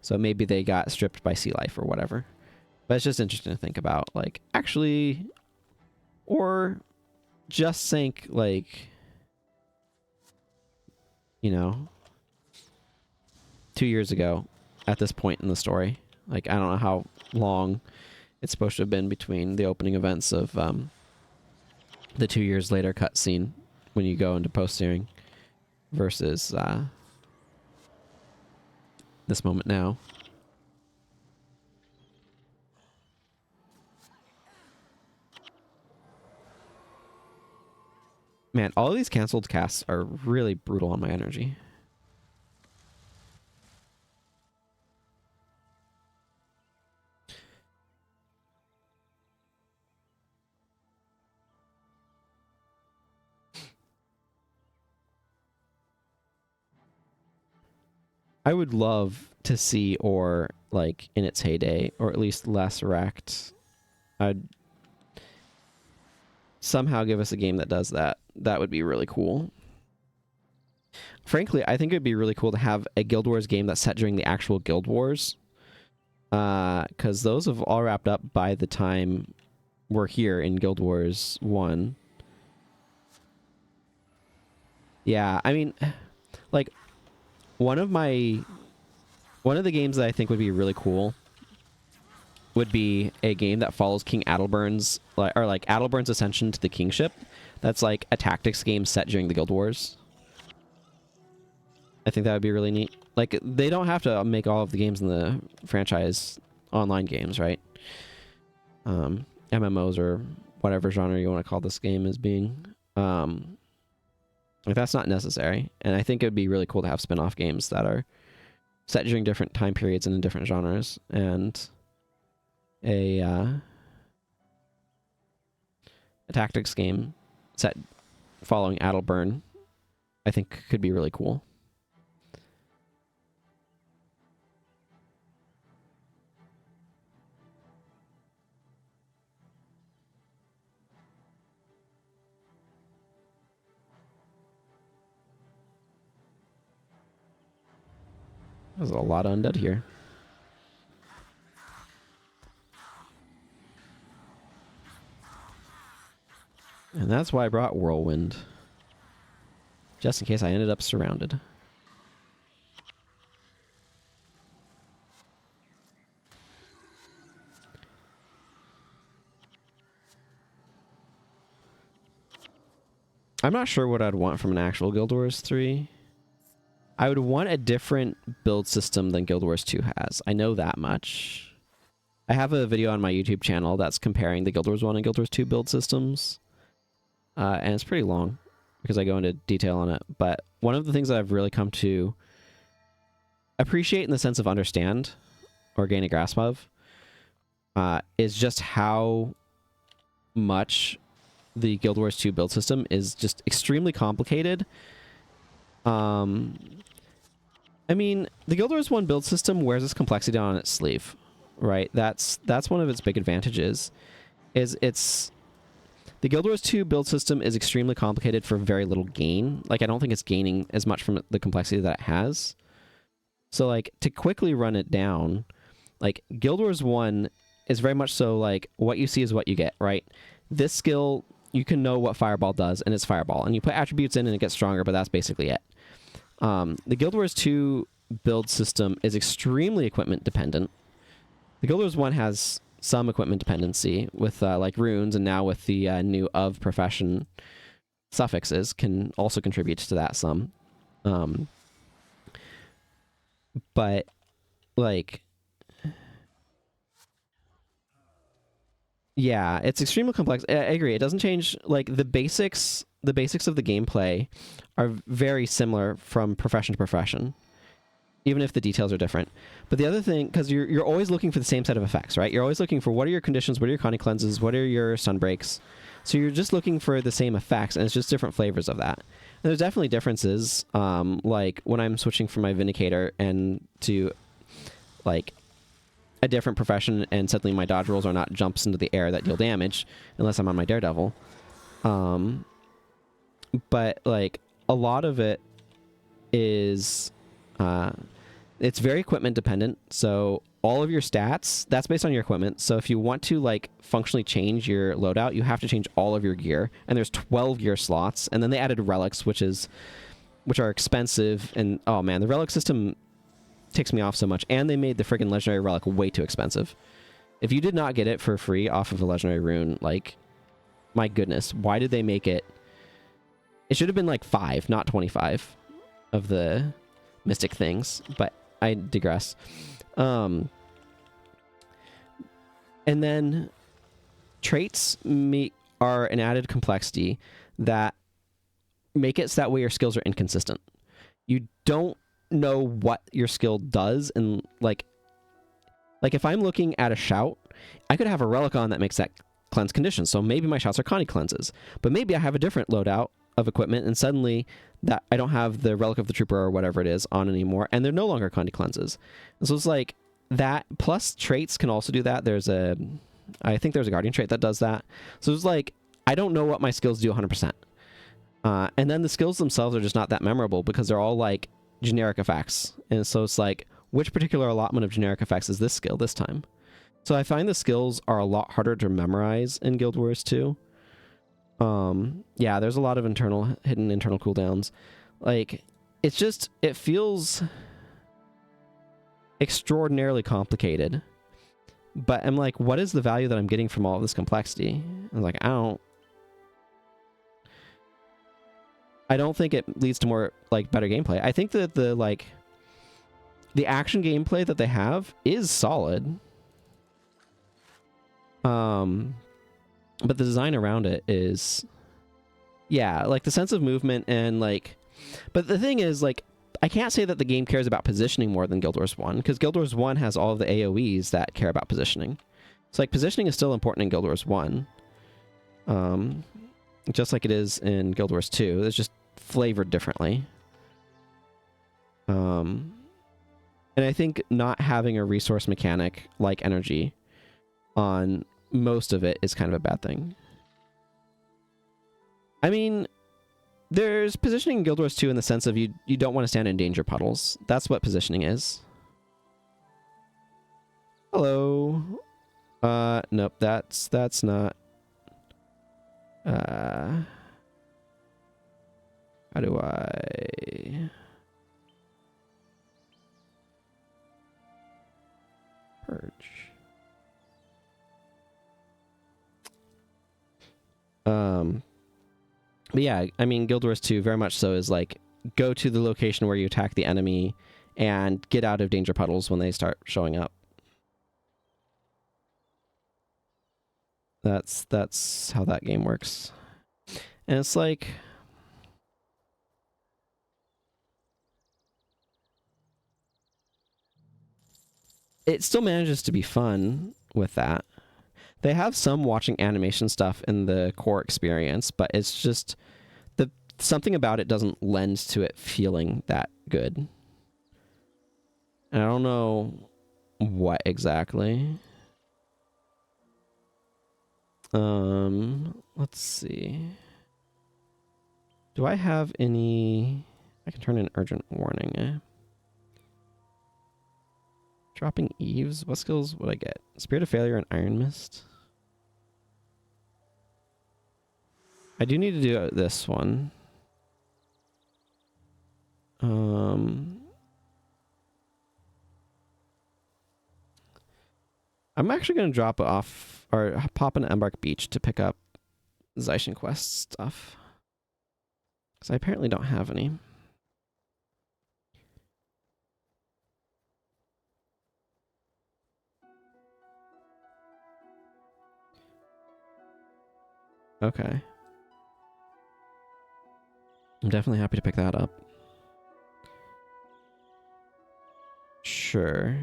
so maybe they got stripped by sea life or whatever. But it's just interesting to think about, like actually, or just think like, you know, 2 years ago at this point in the story. Like, I don't know how long it's supposed to have been between the opening events of the 2 years later cutscene when you go into post-steering versus this moment now. Man, all of these canceled casts are really brutal on my energy. I would love to see ore like in its heyday, or at least less wrecked. I'd somehow give us a game that does that. That would be really cool. Frankly, I think it'd be really cool to have a Guild Wars game that's set during the actual Guild Wars. Because those have all wrapped up by the time we're here in Guild Wars 1. Yeah, I mean, like, one of the games that I think would be really cool would be a game that follows King Adalbern's, or like Adalbern's ascension to the kingship. That's like a tactics game set during the Guild Wars. I think that would be really neat. Like, they don't have to make all of the games in the franchise online games, right? MMOs or whatever genre you want to call this game as being. Like, that's not necessary. And I think it would be really cool to have spin-off games that are set during different time periods and in different genres. And a tactics game set following Adalbern, I think could be really cool. There's a lot of undead here. And that's why I brought Whirlwind. Just in case I ended up surrounded. I'm not sure what I'd want from an actual Guild Wars 3. I would want a different build system than Guild Wars 2 has. I know that much. I have a video on my YouTube channel that's comparing the Guild Wars 1 and Guild Wars 2 build systems. And it's pretty long because I go into detail on it. But one of the things that I've really come to appreciate in the sense of understand or gain a grasp of is just how much the Guild Wars 2 build system is just extremely complicated. I mean, the Guild Wars 1 build system wears this complexity on its sleeve, right? That's one of its big advantages. The Guild Wars 2 build system is extremely complicated for very little gain. Like, I don't think it's gaining as much from the complexity that it has. So, like, to quickly run it down, like, Guild Wars 1 is very much so, like, what you see is what you get, right? This skill, you can know what Fireball does, and it's Fireball. And you put attributes in and it gets stronger, but that's basically it. The Guild Wars 2 build system is extremely equipment dependent. The Guild Wars 1 has some equipment dependency with like runes, and now with the new of profession suffixes can also contribute to that some. But like Yeah, it's extremely complex. I agree. It doesn't change, like, the basics. The basics of the gameplay are very similar from profession to profession, even if the details are different. But the other thing, because you're always looking for the same set of effects, right? You're always looking for what are your conditions, what are your connie cleanses, what are your sun breaks. So you're just looking for the same effects, and it's just different flavors of that. And there's definitely differences, like when I'm switching from my Vindicator and to like a different profession, and suddenly my dodge rolls are not jumps into the air that deal damage, unless I'm on my Daredevil. But like a lot of it is it's very equipment dependent. So all of your stats, that's based on your equipment. So if you want to like functionally change your loadout, you have to change all of your gear. And there's 12 gear slots. And then they added relics, which are expensive. And oh man, the relic system ticks me off so much. And they made the friggin' legendary relic way too expensive. If you did not get it for free off of a legendary rune, like, my goodness, why did they make it? It should have been like 5, not 25 of the mystic things, but I digress. And then traits are an added complexity that make it so that way your skills are inconsistent. You don't know what your skill does, and like if I'm looking at a shout, I could have a relic on that makes that cleanse conditions. So maybe my shouts are connie cleanses, but maybe I have a different loadout of equipment, and suddenly that I don't have the relic of the trooper or whatever it is on anymore, and they're no longer connie cleanses. And so it's like that, plus traits can also do that. I think there's a guardian trait that does that. So it's like I don't know what my skills do 100%. And then the skills themselves are just not that memorable because they're all like generic effects. And so it's like, which particular allotment of generic effects is this skill this time? So I find the skills are a lot harder to memorize in Guild Wars 2. Yeah, there's a lot of hidden internal cooldowns. Like, it feels extraordinarily complicated. But I'm like, what is the value that I'm getting from all of this complexity? I'm like, I don't think it leads to more like better gameplay. I think that the action gameplay that they have is solid. But the design around it is, yeah, like the sense of movement and like, but the thing is, like, I can't say that the game cares about positioning more than Guild Wars 1, because Guild Wars 1 has all of the AoEs that care about positioning. So like positioning is still important in Guild Wars 1. Just like it is in Guild Wars 2. It's just flavored differently. And I think not having a resource mechanic like energy on most of it is kind of a bad thing. I mean, there's positioning in Guild Wars 2 in the sense of you don't want to stand in danger puddles. That's what positioning is. Hello. Nope, that's not. How do I purge? But yeah, I mean, Guild Wars 2 very much so is like, go to the location where you attack the enemy and get out of danger puddles when they start showing up. That's how that game works. And it's like, it still manages to be fun with that. They have some watching animation stuff in the core experience, but it's just something about it doesn't lend to it feeling that good. And I don't know what exactly. Let's see. Do I have any? I can turn in urgent warning. Dropping Eves. What skills would I get? Spirit of Failure and Iron Mist. I do need to do this one. I'm actually going to drop off or pop into Embark Beach to pick up Zaishin Quest stuff. Because I apparently don't have any. Okay. I'm definitely happy to pick that up. Sure.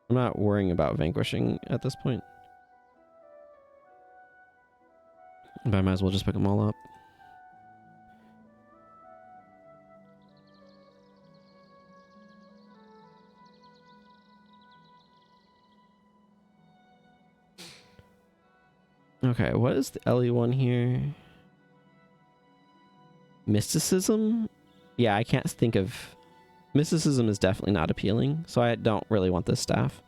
I'm not worrying about vanquishing at this point. But I might as well just pick them all up. Okay, what is the LE one here? Mysticism? Yeah, I can't think of... Mysticism is definitely not appealing, so I don't really want this staff.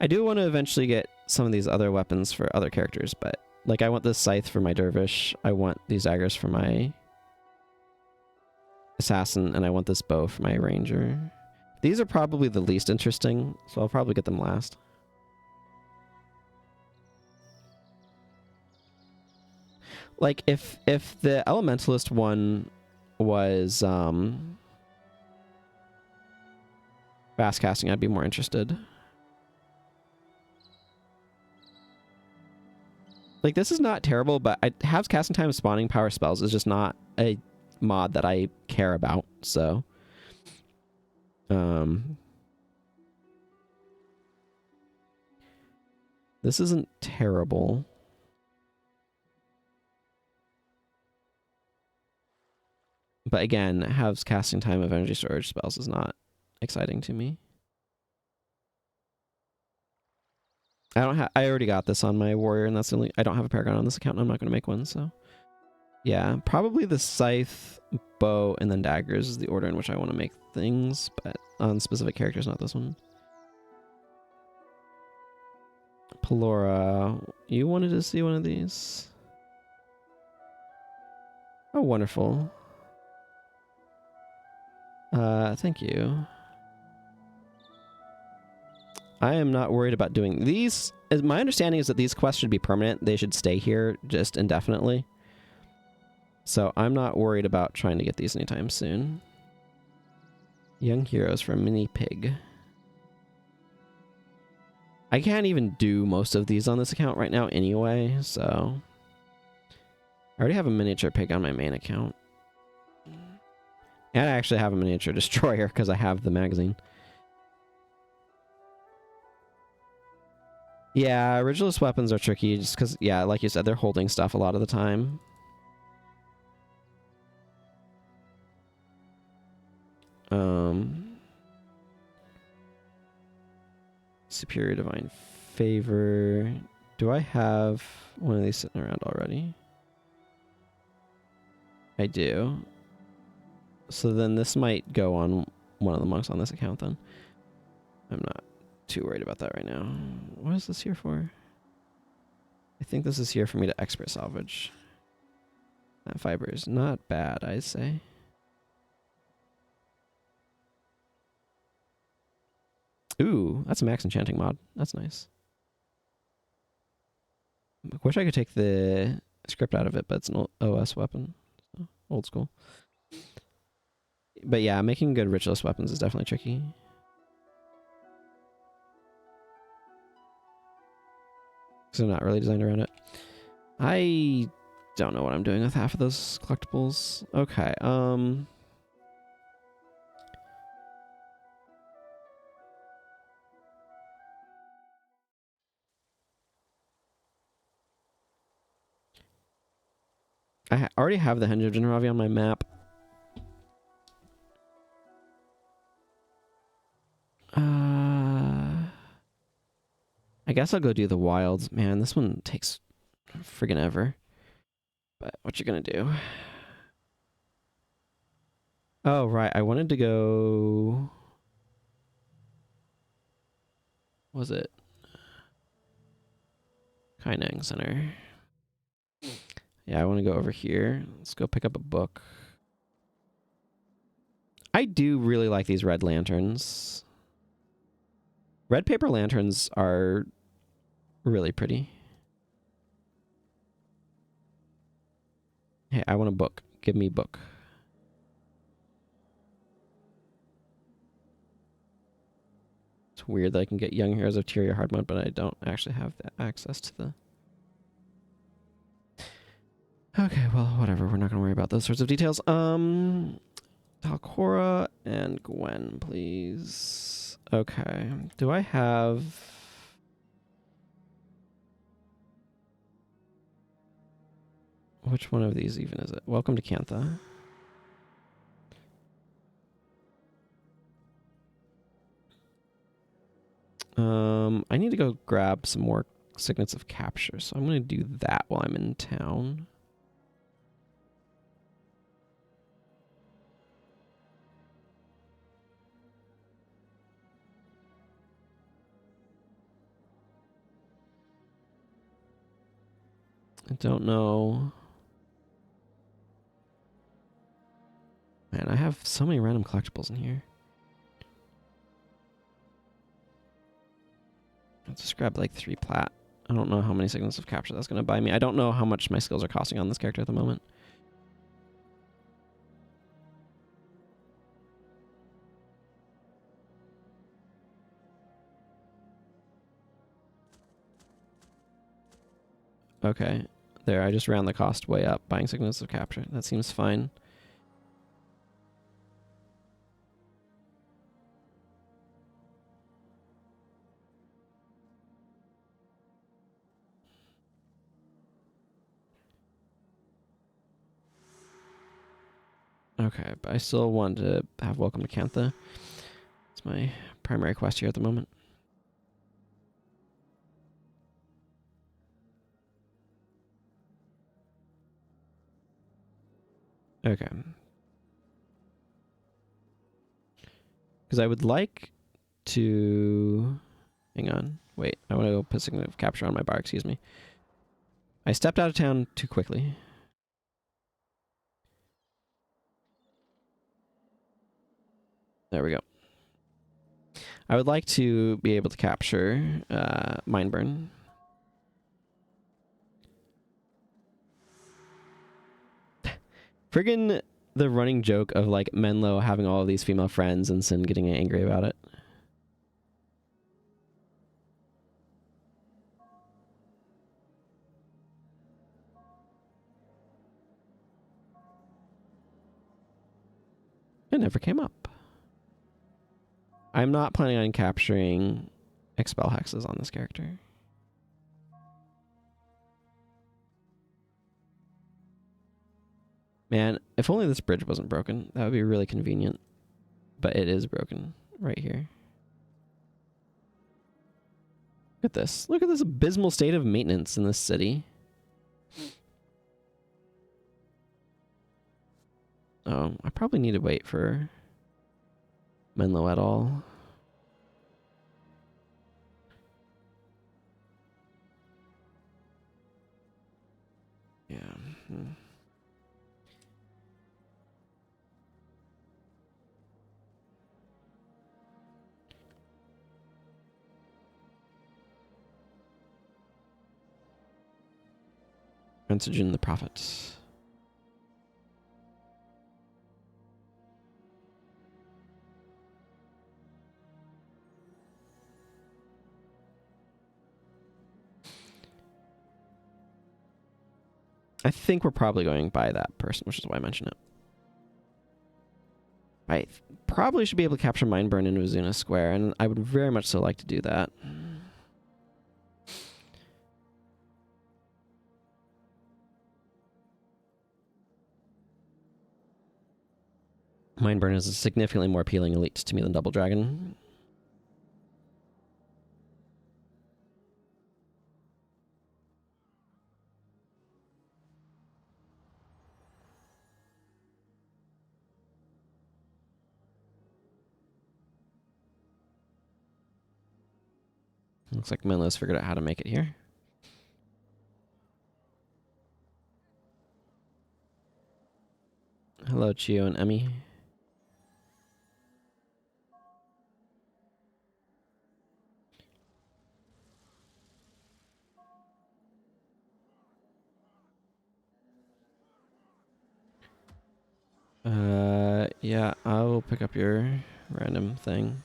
I do want to eventually get some of these other weapons for other characters, but... Like, I want this scythe for my dervish, I want these daggers for my assassin, and I want this bow for my ranger. These are probably the least interesting, so I'll probably get them last. Like, if the elementalist one was fast casting, I'd be more interested. Like, this is not terrible, but I have casting time spawning power spells is just not a mod that I care about, so this isn't terrible. But again, Hav's casting time of energy storage spells is not exciting to me. I already got this on my warrior, and that's the only... I don't have a paragon on this account, and I'm not going to make one, so... Yeah, probably the scythe, bow, and then daggers is the order in which I want to make things, but on specific characters, not this one. Pelora, you wanted to see one of these? Oh, wonderful. Thank you. I am not worried about doing these. My understanding is that these quests should be permanent. They should stay here just indefinitely. So I'm not worried about trying to get these anytime soon. Young heroes for Mini Pig. I can't even do most of these on this account right now anyway, so... I already have a miniature pig on my main account. And I actually have a miniature destroyer because I have the magazine. Yeah, originalist weapons are tricky just because, yeah, like you said, they're holding stuff a lot of the time. Superior Divine Favor. Do I have one of these sitting around already? I do. So then this might go on one of the monks on this account then. I'm not too worried about that right now. What is this here for? I think this is here for me to expert salvage. That fiber is not bad, I'd say. Ooh, that's a max enchanting mod. That's nice. I wish I could take the script out of it, but it's an OS weapon. So, old school. But yeah, making good ritualist weapons is definitely tricky. Because they're not really designed around it. I don't know what I'm doing with half of those collectibles. Okay, I already have the Henge of Generavi on my map. I guess I'll go do the wilds. Man, this one takes friggin' ever. But what you gonna do? Oh, right. I wanted to go... Was it? Kaineng Center. Yeah, I want to go over here. Let's go pick up a book. I do really like these red lanterns. Red paper lanterns are really pretty. Hey, I want a book. Give me a book. It's weird that I can get Young Heroes of Tyria hard mode, but I don't actually have the access to the... Okay, well, whatever. We're not going to worry about those sorts of details. Talcora and Gwen, please. Okay. Do I have... Which one of these even is it? Welcome to Cantha. I need to go grab some more signets of capture, so I'm going to do that while I'm in town. I don't know. Man, I have so many random collectibles in here. I'll just grab like 3 plat. I don't know how many signals of capture that's going to buy me. I don't know how much my skills are costing on this character at the moment. Okay. There, I just ran the cost way up buying signals of capture. That seems fine. Okay, but I still want to have Welcome to Cantha. It's my primary quest here at the moment. Okay. Because I would like to... Hang on. Wait, I want to go put signal of capture on my bar, excuse me. I stepped out of town too quickly. There we go. I would like to be able to capture Mindburn. Friggin' the running joke of like Menlo having all of these female friends and Sin getting angry about it. It never came up. I'm not planning on capturing expel hexes on this character. Man, if only this bridge wasn't broken, that would be really convenient. But it is broken right here. Look at this. Look at this abysmal state of maintenance in this city. Oh, I probably need to wait for Menlo at all. Yeah. Ransogen the Prophet. I think we're probably going by that person, which is why I mentioned it. I probably should be able to capture Mindburn in Uzuna Square, and I would very much so like to do that. Mindburn is a significantly more appealing elite to me than Double Dragon. Looks like Menlo's figured out how to make it here. Hello, Chio and Emmy. Yeah, I will pick up your random thing.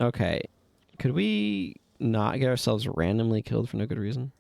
Okay. Could we not get ourselves randomly killed for no good reason?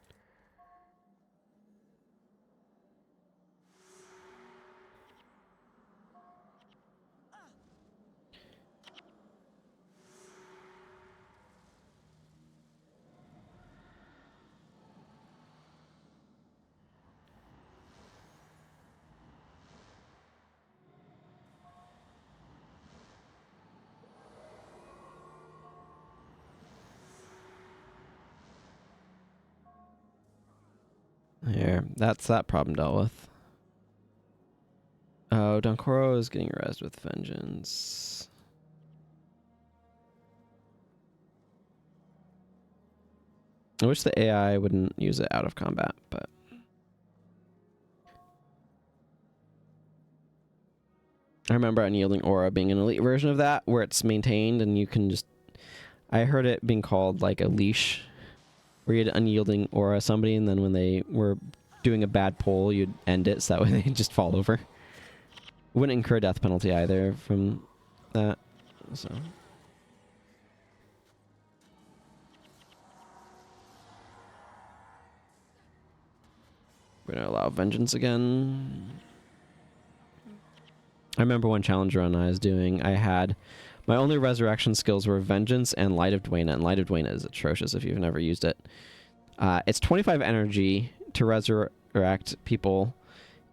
There. That's that problem dealt with. Oh, Donkoro is getting rezzed with vengeance. I wish the AI wouldn't use it out of combat, but... I remember Unyielding Aura being an elite version of that, where it's maintained and you can just... I heard it being called like a leash, where you had Unyielding Aura somebody, and then when they were doing a bad pull, you'd end it, so that way they'd just fall over. Wouldn't incur a death penalty either from that, so... We're gonna allow vengeance again. I remember one challenge run I was doing, I had... My only resurrection skills were Vengeance and Light of Dwayna, and Light of Dwayna is atrocious if you've never used it. It's 25 energy to resurrect people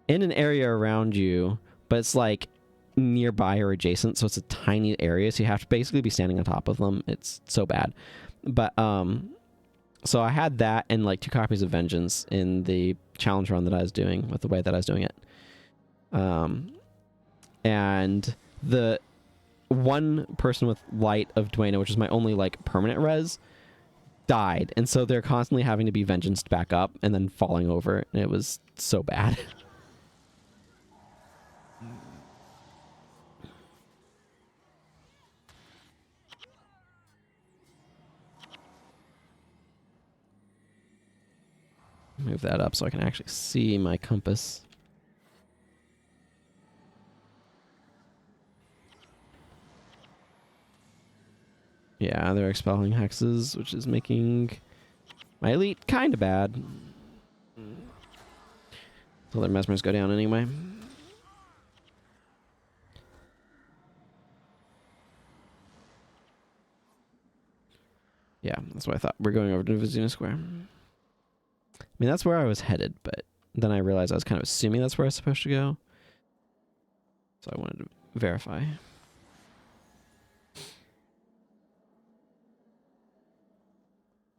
in an area around you, but it's like nearby or adjacent, so it's a tiny area, so you have to basically be standing on top of them. It's so bad. But, so I had that and like 2 copies of Vengeance in the challenge run that I was doing with the way that I was doing it. And the one person with Light of Dwayna, which is my only like permanent res, died, and so they're constantly having to be vengeanced back up and then falling over, and it was so bad. Move that up so I can actually see my compass. Yeah, they're expelling hexes, which is making my elite kind of bad. So their mesmers go down anyway. Yeah, that's what I thought. We're going over to Vizina Square. I mean, that's where I was headed, but then I realized I was kind of assuming that's where I was supposed to go. So I wanted to verify.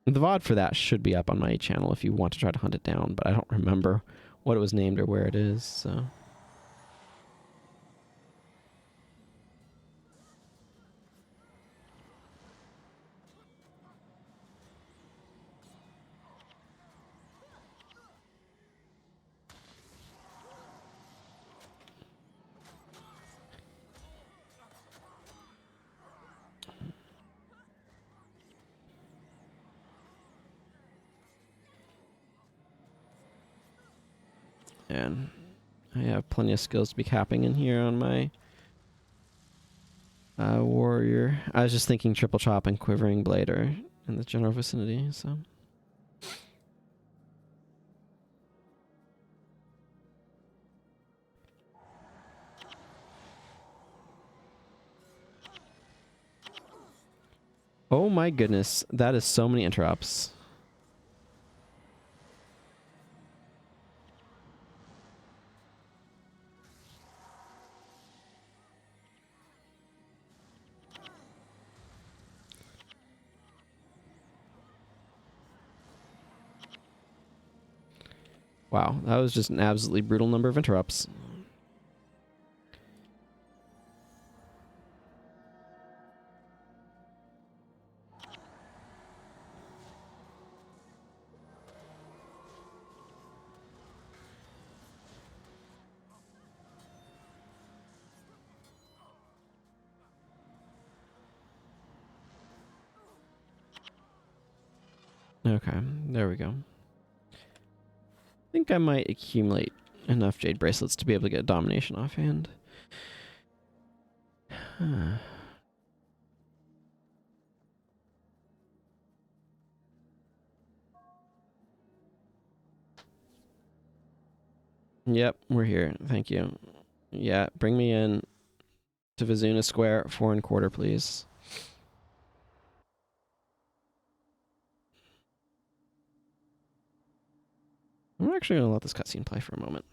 The VOD for that should be up on my channel if you want to try to hunt it down, but I don't remember what it was named or where it is, so... And I have plenty of skills to be capping in here on my warrior. I was just thinking triple chop and quivering blade are in the general vicinity, so... Oh my goodness, that is so many interrupts. Wow, that was just an absolutely brutal number of interrupts. Okay, there we go. I think I might accumulate enough jade bracelets to be able to get domination offhand. Yep, we're here. Thank you. Yeah, bring me in to Vizuna Square, 4 1/4, please. I'm actually going to let this cutscene play for a moment.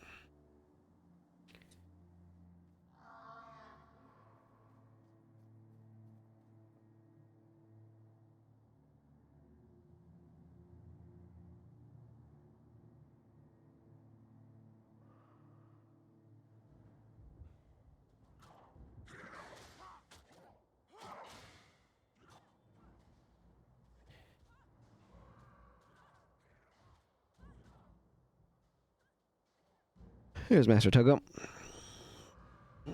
Here's Master Togo.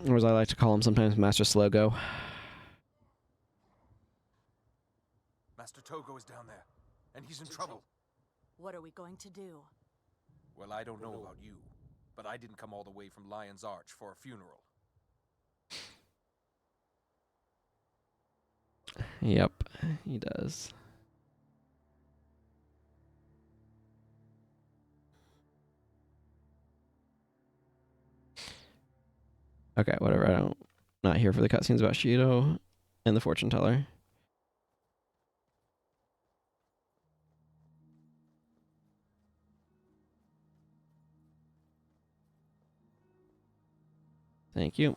Or as I like to call him sometimes, Master Slogo. Master Togo is down there, and he's in trouble. What are we going to do? Well, I don't know about you, but I didn't come all the way from Lion's Arch for a funeral. Yep, he does. Okay, whatever. Not here for the cutscenes about Shido and the fortune teller. Thank you.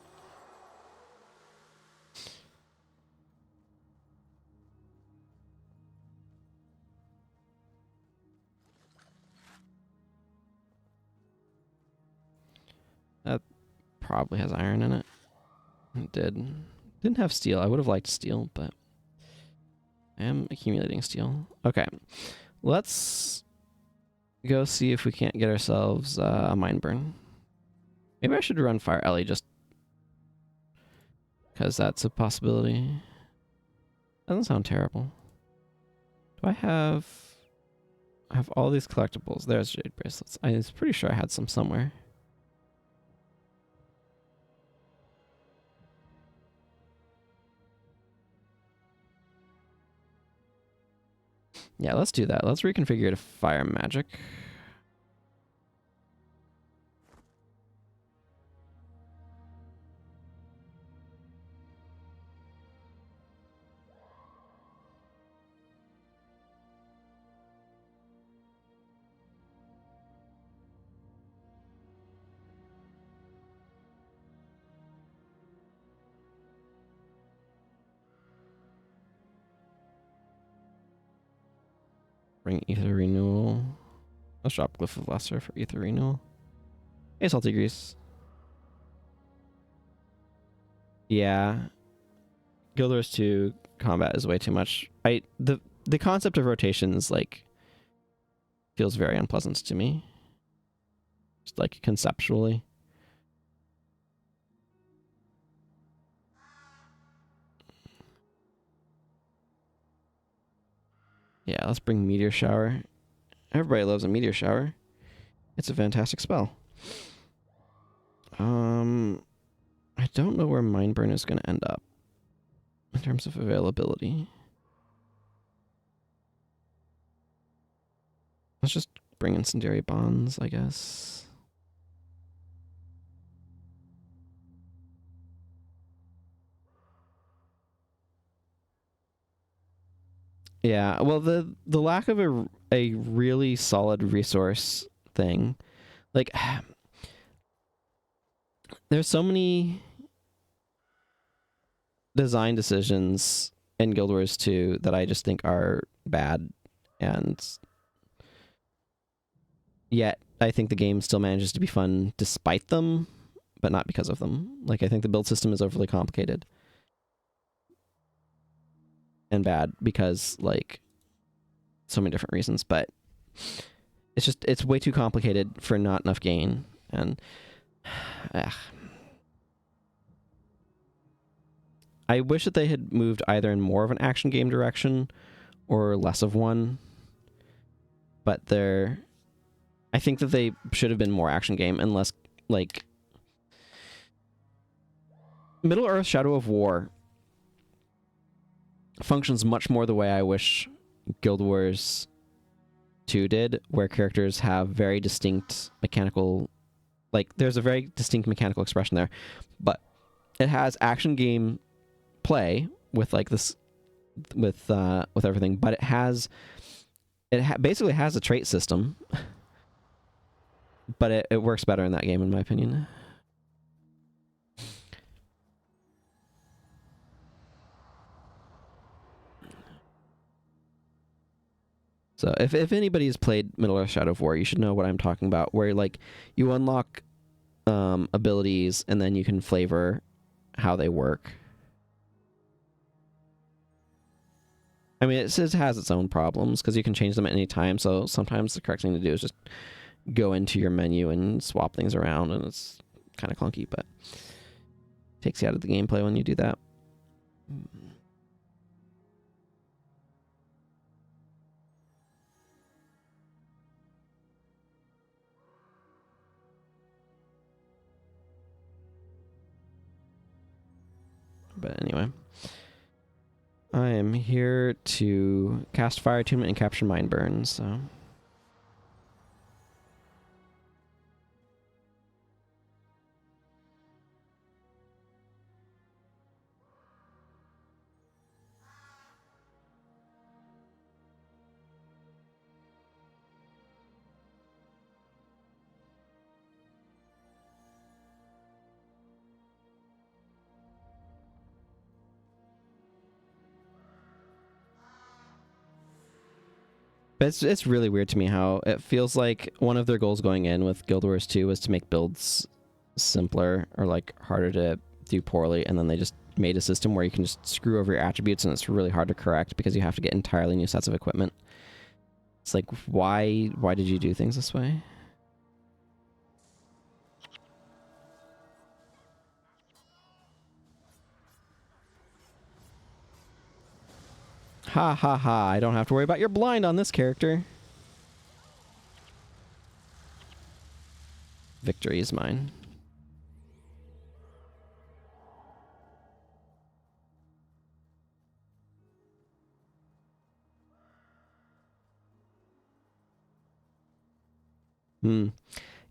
That probably has iron in it. It did. Didn't have steel. I would have liked steel, but I am accumulating steel. Okay. Let's go see if we can't get ourselves a mine burn. Maybe I should run Fire Ellie just because that's a possibility. Doesn't sound terrible. Do I have all these collectibles? There's jade bracelets. I was pretty sure I had some somewhere. Yeah, let's do that. Let's reconfigure it to fire magic. Bring ether renewal. Let's drop Glyph of Lesser for ether renewal. Hey, Salty Grease. Yeah. Guild Wars 2 combat is way too much. The concept of rotations like feels very unpleasant to me. Just like conceptually. Yeah, let's bring Meteor Shower. Everybody loves a Meteor Shower. It's a fantastic spell. I don't know where Mindburn is going to end up in terms of availability. Let's just bring Incendiary Bonds, I guess. Yeah, well, the lack of a really solid resource thing, like, there's so many design decisions in Guild Wars 2 that I just think are bad, and yet I think the game still manages to be fun despite them, but not because of them. Like, I think the build system is overly complicated and bad because, like, so many different reasons, but it's way too complicated for not enough gain, and I wish that they had moved either in more of an action game direction or less of one, but I think that they should have been more action game and less, like, Middle-earth Shadow of War functions much more the way I wish Guild Wars 2 did, where characters have very distinct mechanical, like, there's a very distinct mechanical expression there, but it has action game play with, like, this, with everything, but it basically has a trait system, but it works better in that game, in my opinion. So if anybody has played Middle-earth Shadow of War, you should know what I'm talking about, where, like, you unlock abilities and then you can flavor how they work. I mean, it has its own problems because you can change them at any time, so sometimes the correct thing to do is just go into your menu and swap things around, and it's kind of clunky, but takes you out of the gameplay when you do that. But anyway, I am here to cast Fire Attunement and capture Mind Burn, so... But it's really weird to me how it feels like one of their goals going in with Guild Wars 2 was to make builds simpler or like harder to do poorly, and then they just made a system where you can just screw over your attributes and it's really hard to correct because you have to get entirely new sets of equipment. It's like, why did you do things this way? Ha ha ha, I don't have to worry about your blind on this character. Victory is mine.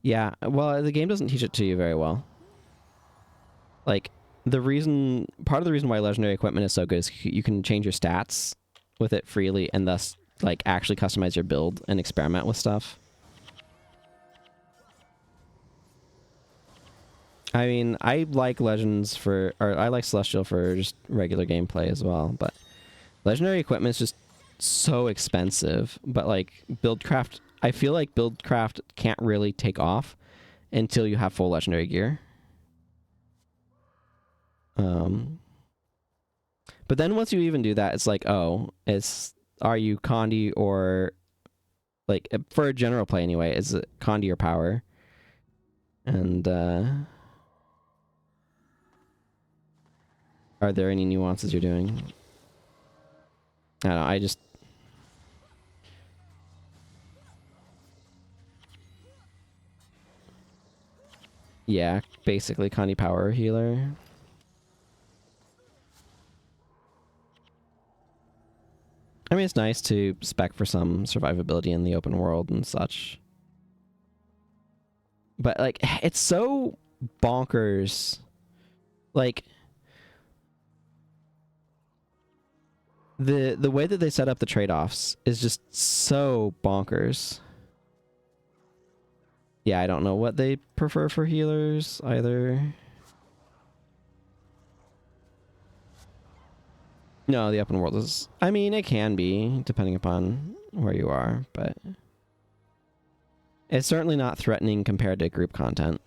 Yeah, well, the game doesn't teach it to you very well. Like, part of the reason why legendary equipment is so good is you can change your stats with it freely and thus, like, actually customize your build and experiment with stuff. I mean, I like I like Celestial for just regular gameplay as well, but legendary equipment is just so expensive. But, like, Buildcraft, I feel like Buildcraft can't really take off until you have full legendary gear. But then once you even do that, it's like, oh, are you Condi or, like, for a general play anyway, is it Condi or Power? And, are there any nuances you're doing? I don't know, I just... Yeah, basically Condi Power healer. I mean, it's nice to spec for some survivability in the open world and such. But, like, it's so bonkers. Like, the way that they set up the trade-offs is just so bonkers. Yeah, I don't know what they prefer for healers either. No, the open world is... I mean, it can be, depending upon where you are, but... It's certainly not threatening compared to group content.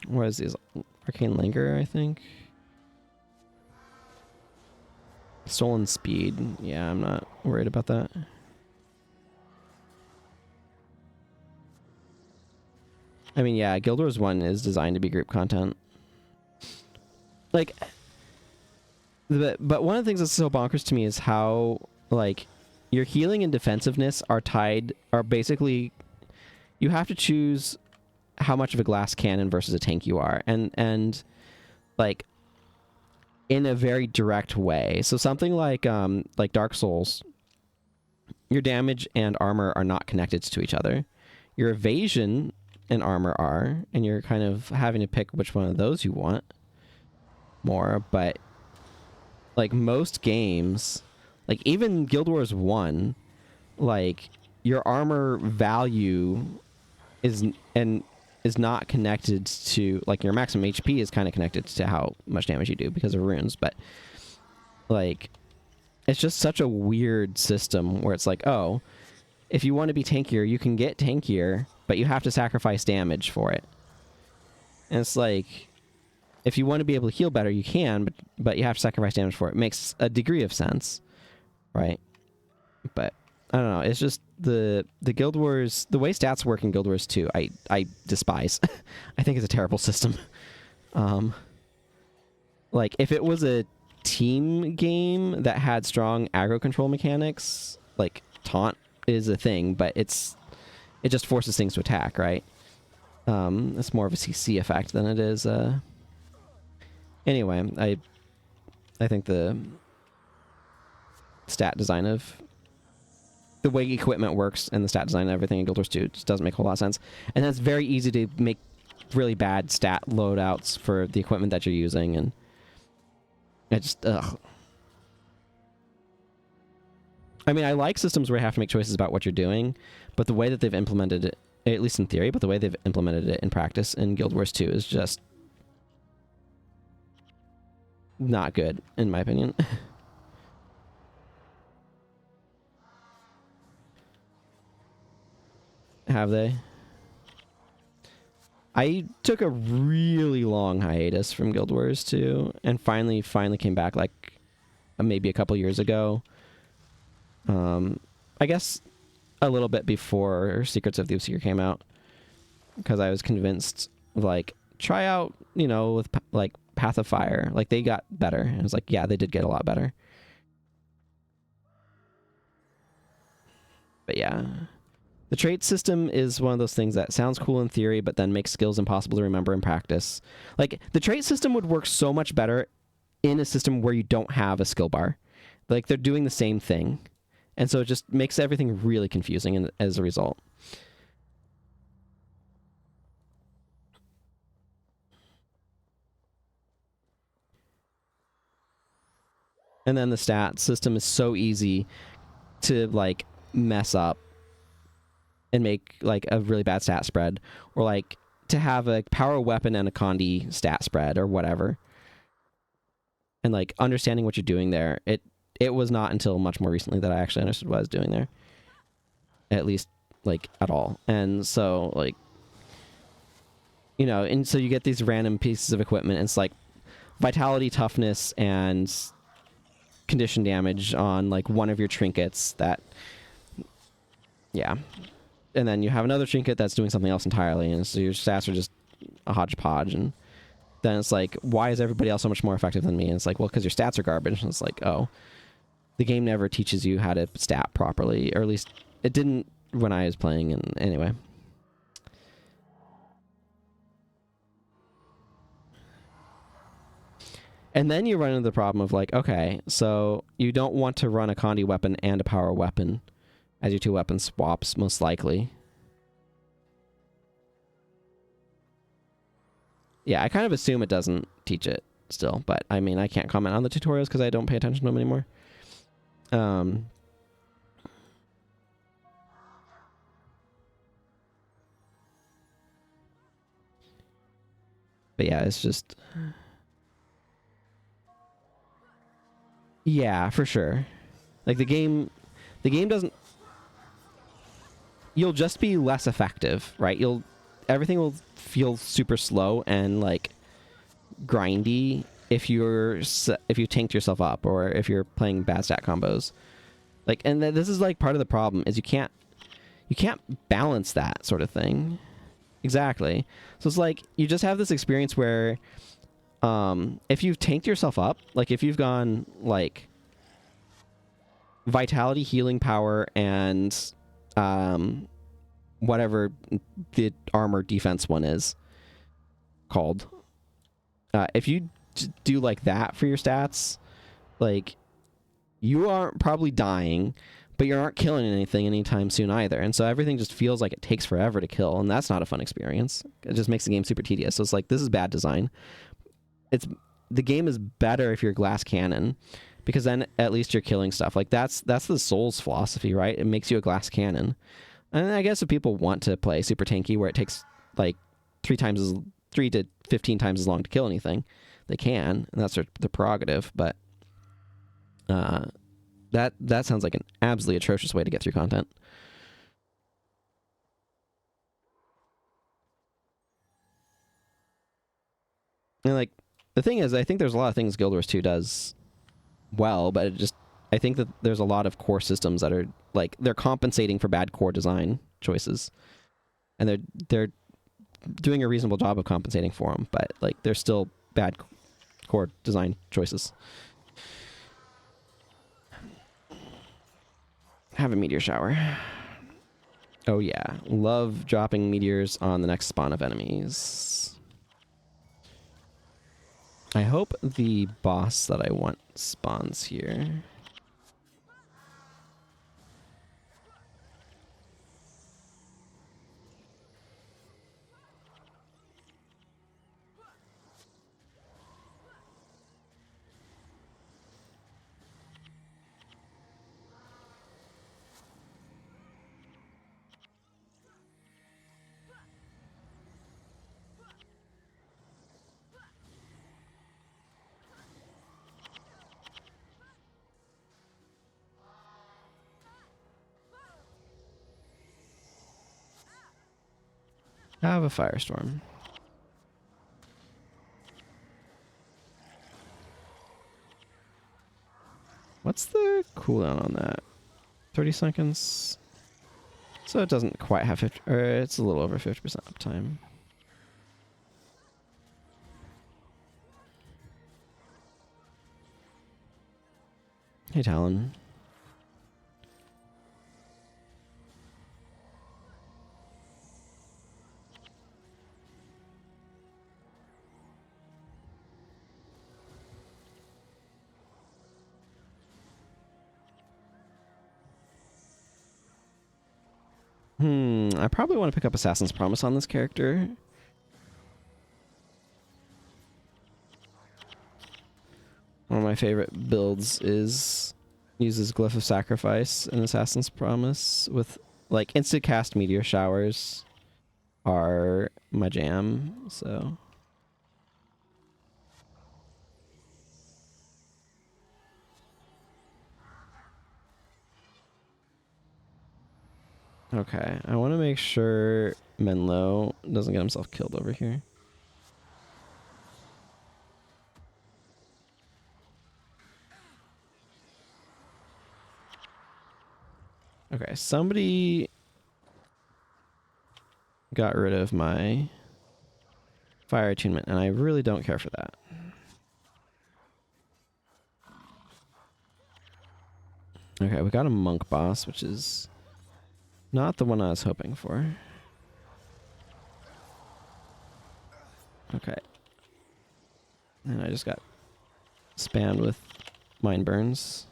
What is this? Arcane Linger, I think? Stolen Speed. Yeah, I'm not worried about that. I mean, yeah, Guild Wars 1 is designed to be group content. Like, but one of the things that's so bonkers to me is how, like, your healing and defensiveness are basically, you have to choose how much of a glass cannon versus a tank you are, and like, in a very direct way. So something like Dark Souls, your damage and armor are not connected to each other. Your evasion and armor are, and you're kind of having to pick which one of those you want more. But like most games, like even Guild Wars 1, like your armor value is not connected to, like, your maximum HP is kind of connected to how much damage you do because of runes, but like it's just such a weird system where it's like, oh, if you want to be tankier, you can get tankier, but you have to sacrifice damage for it. And it's like, if you want to be able to heal better, you can, but you have to sacrifice damage for it. It makes a degree of sense, right? But I don't know. It's just the Guild Wars, the way stats work in Guild Wars 2, I despise. I think it's a terrible system. Like if it was a team game that had strong aggro control mechanics, like taunt is a thing, but it just forces things to attack, right? It's more of a CC effect than it is. Anyway, I think the stat design of the way equipment works and the stat design and everything in Guild Wars 2 just doesn't make a whole lot of sense. And that's very easy to make really bad stat loadouts for the equipment that you're using, and it just, ugh. I mean, I like systems where you have to make choices about what you're doing, but the way that they've implemented it, at least in theory, but the way they've implemented it in practice in Guild Wars 2 is just not good, in my opinion. Have they? I took a really long hiatus from Guild Wars 2 and finally came back like maybe a couple years ago. I guess a little bit before Secrets of the Obscure came out, because I was convinced, like, try out, you know, with like Path of Fire. Like, they got better. And I was like, yeah, they did get a lot better. But yeah. The trait system is one of those things that sounds cool in theory, but then makes skills impossible to remember in practice. Like, the trait system would work so much better in a system where you don't have a skill bar. Like, they're doing the same thing. And so it just makes everything really confusing as a result. And then the stat system is so easy to, like, mess up and make, like, a really bad stat spread. Or, like, to have a power weapon and a Condi stat spread or whatever. And, like, understanding what you're doing there, it was not until much more recently that I actually understood what I was doing there. At least, like, at all. And so, like, you know, and so you get these random pieces of equipment, and it's like vitality, toughness, and condition damage on, like, one of your trinkets that, yeah. And then you have another trinket that's doing something else entirely, and so your stats are just a hodgepodge, and then it's like, why is everybody else so much more effective than me? And it's like, well, because your stats are garbage. And it's like, oh, the game never teaches you how to stat properly, or at least it didn't when I was playing. And anyway. And then you run into the problem of, like, okay, so you don't want to run a Condi weapon and a power weapon as your two weapon swaps, most likely. Yeah, I kind of assume it doesn't teach it still, but I mean, I can't comment on the tutorials because I don't pay attention to them anymore. But yeah, it's just... Yeah, for sure. Like, the game doesn't... You'll just be less effective, right? Everything will feel super slow and, like, grindy if you tanked yourself up, or if you're playing bad stat combos. Like, and this is, like, part of the problem is you can't balance that sort of thing. Exactly. So it's like you just have this experience where if you've tanked yourself up, like if you've gone, like, vitality, healing power, and whatever the armor defense one is called, if you do like that for your stats, like, you aren't probably dying, but you aren't killing anything anytime soon either. And so everything just feels like it takes forever to kill, and that's not a fun experience. It just makes the game super tedious. So it's like, this is bad design. The game is better if you're glass cannon, because then at least you're killing stuff. Like, that's the Souls philosophy, right? It makes you a glass cannon. And I guess if people want to play super tanky, where it takes, like, 3 to 15 times as long to kill anything, they can, and that's their prerogative. But that sounds like an absolutely atrocious way to get through content. And, like, The thing is, I think there's a lot of things Guild Wars 2 does well, but I think that there's a lot of core systems that are like they're compensating for bad core design choices, and they're doing a reasonable job of compensating for them, but like they're still bad core design choices. Have a meteor shower. Oh yeah, love dropping meteors on the next spawn of enemies. I hope the boss that I want spawns here. Have a firestorm. What's the cooldown on that? 30 seconds. So it doesn't quite have 50, or it's a little over 50% uptime. Hey, Talon. I probably want to pick up Assassin's Promise on this character. One of my favorite builds uses Glyph of Sacrifice in Assassin's Promise with like instant cast meteor showers are my jam, so. Okay, I want to make sure Menlo doesn't get himself killed over here. Okay, somebody got rid of my fire attunement, and I really don't care for that. Okay, we got a monk boss, which is not the one I was hoping for. Okay. And I just got spammed with mind burns.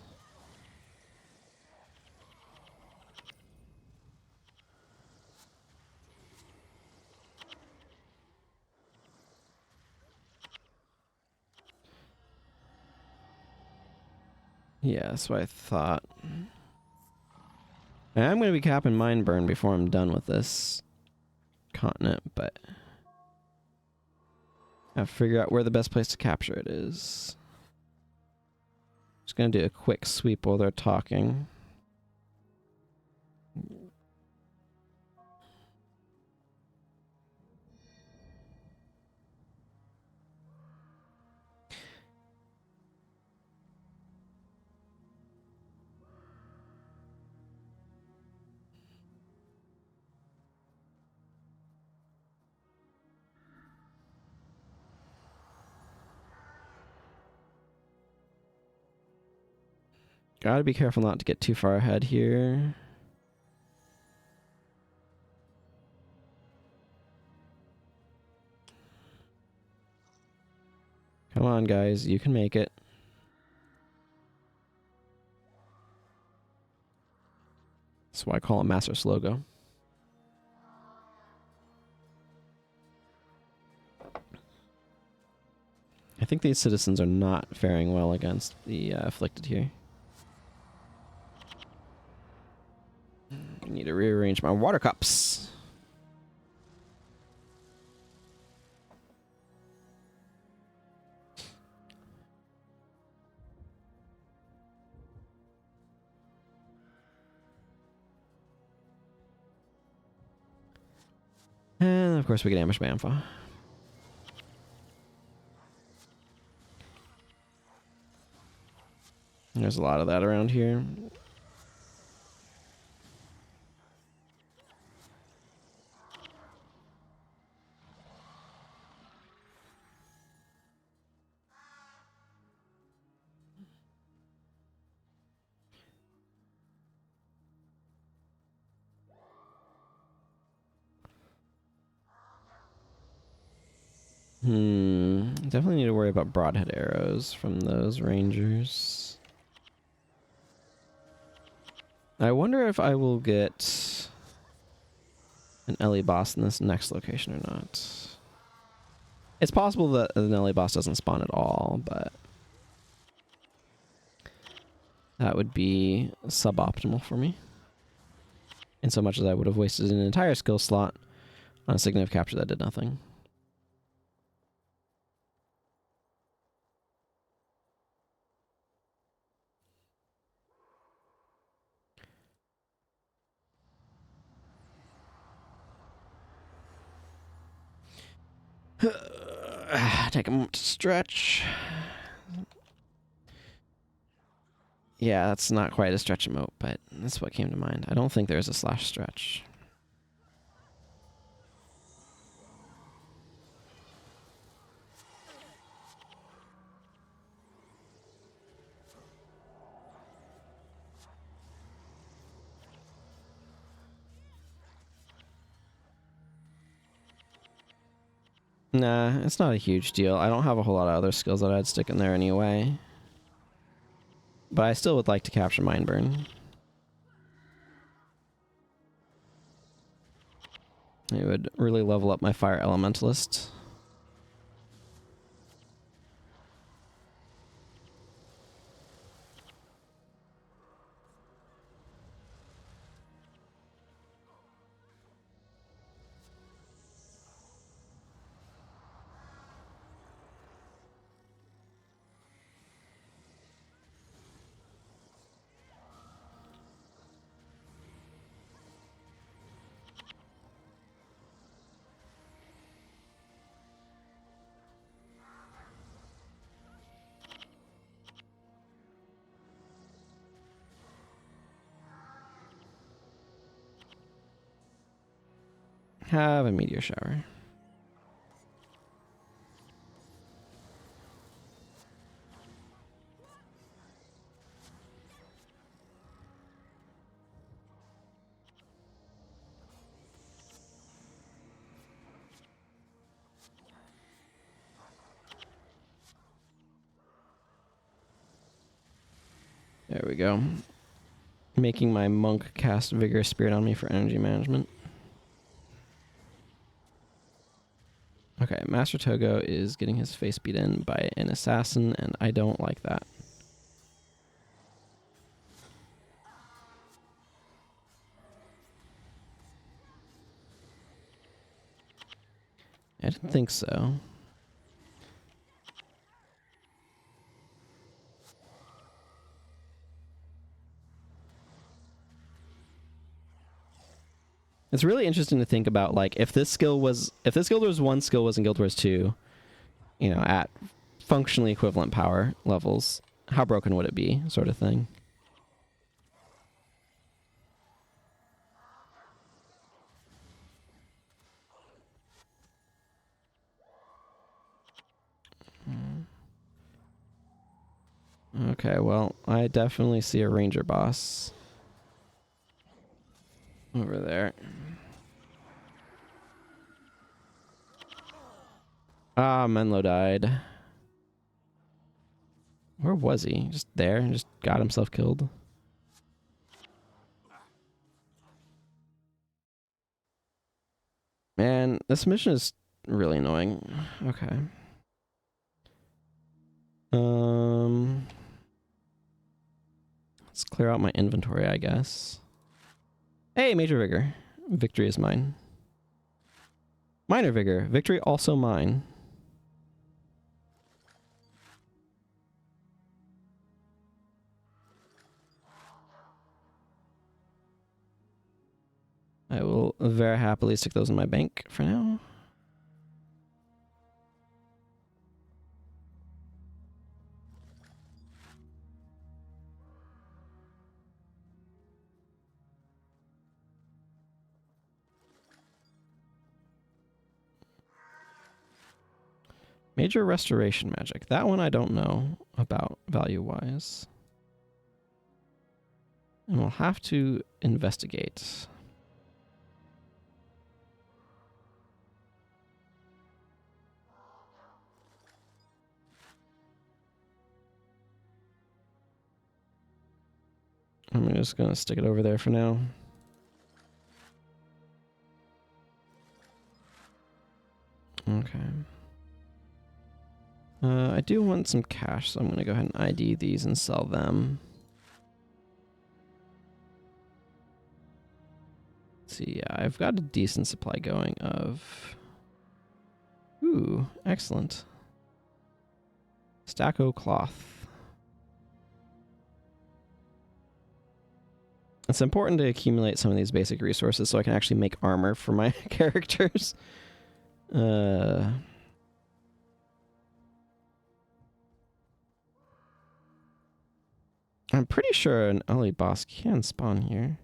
Yeah, that's what I thought. And I'm going to be capping mind burn before I'm done with this continent, but I have to figure out where the best place to capture it is. Just going to do a quick sweep while they're talking. Gotta be careful not to get too far ahead here. Come on, guys. You can make it. That's why I call it Master Slogo. I think these citizens are not faring well against the afflicted here. I need to rearrange my water cups. And of course we get ambushed by Ampha. There's a lot of that around here. Definitely need to worry about broadhead arrows from those rangers. I wonder if I will get an Ellie boss in this next location or not. It's possible that an Ellie boss doesn't spawn at all, but that would be suboptimal for me. In so much as I would have wasted an entire skill slot on a signative capture that did nothing. Take a moment to stretch. Yeah, that's not quite a stretch emote, but that's what came to mind. I don't think there's a slash stretch. Nah, it's not a huge deal. I don't have a whole lot of other skills that I'd stick in there anyway. But I still would like to capture Mindburn. It would really level up my Fire Elementalist. Have a meteor shower. There we go. Making my monk cast Vigorous Spirit on me for energy management. Okay, Master Togo is getting his face beat in by an assassin, and I don't like that. I didn't think so. It's really interesting to think about, like, if this Guild Wars 1 skill was in Guild Wars 2, you know, at functionally equivalent power levels, how broken would it be, sort of thing. Okay, well, I definitely see a ranger boss over there. Ah, Menlo died. Where was he? Just there and just got himself killed. Man, this mission is really annoying. Okay. Let's clear out my inventory, I guess. Hey, Major Vigor. Victory is mine. Minor Vigor. Victory also mine. I will very happily stick those in my bank for now. Major restoration magic. That one I don't know about value-wise. And we'll have to investigate. I'm just going to stick it over there for now. Okay. I do want some cash, so I'm going to go ahead and ID these and sell them. Let's see, yeah, I've got a decent supply going of... Ooh, excellent. Stacko cloth. It's important to accumulate some of these basic resources so I can actually make armor for my characters. I'm pretty sure an early boss can spawn here.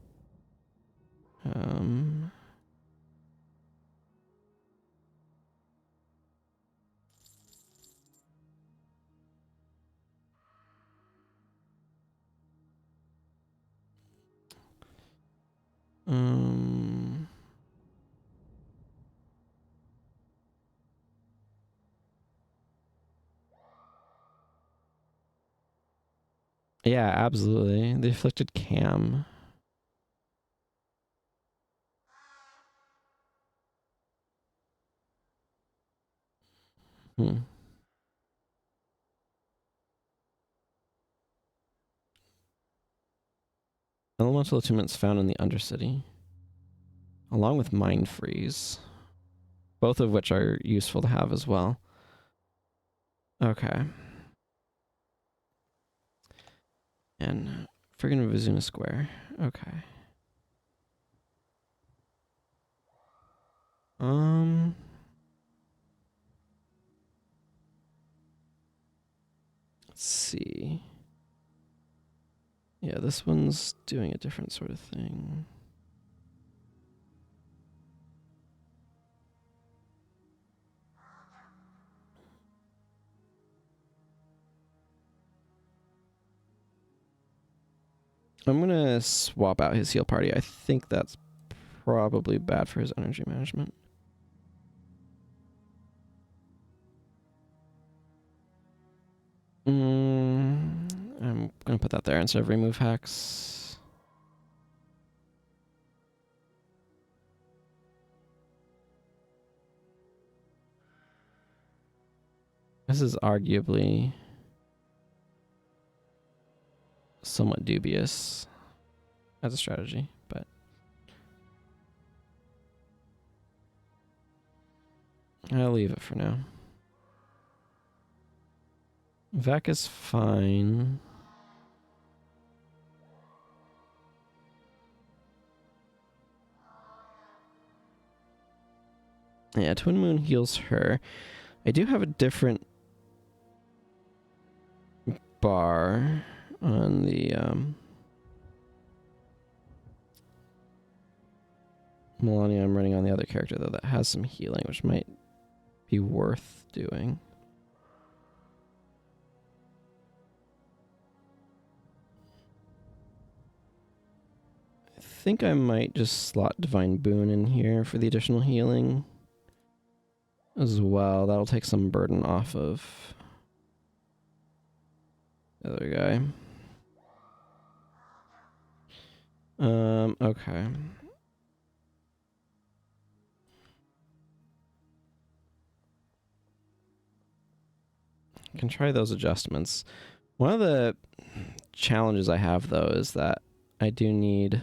Yeah, absolutely. The afflicted cam. Elemental attunements found in the Undercity, along with Mind Freeze, both of which are useful to have as well. Okay. And friggin' Vizuna Square. Okay. Let's see. Yeah, this one's doing a different sort of thing. I'm gonna swap out his heal party. I think that's probably bad for his energy management. I'm gonna put that there instead of remove hex. This is arguably somewhat dubious as a strategy, but I'll leave it for now. Vec is fine. Yeah, Twin Moon heals her. I do have a different bar on the Melania I'm running on the other character, though, that has some healing, which might be worth doing. I think I might just slot Divine Boon in here for the additional healing as well. That'll take some burden off of the other guy. Okay. I can try those adjustments. One of the challenges I have, though, is that I do need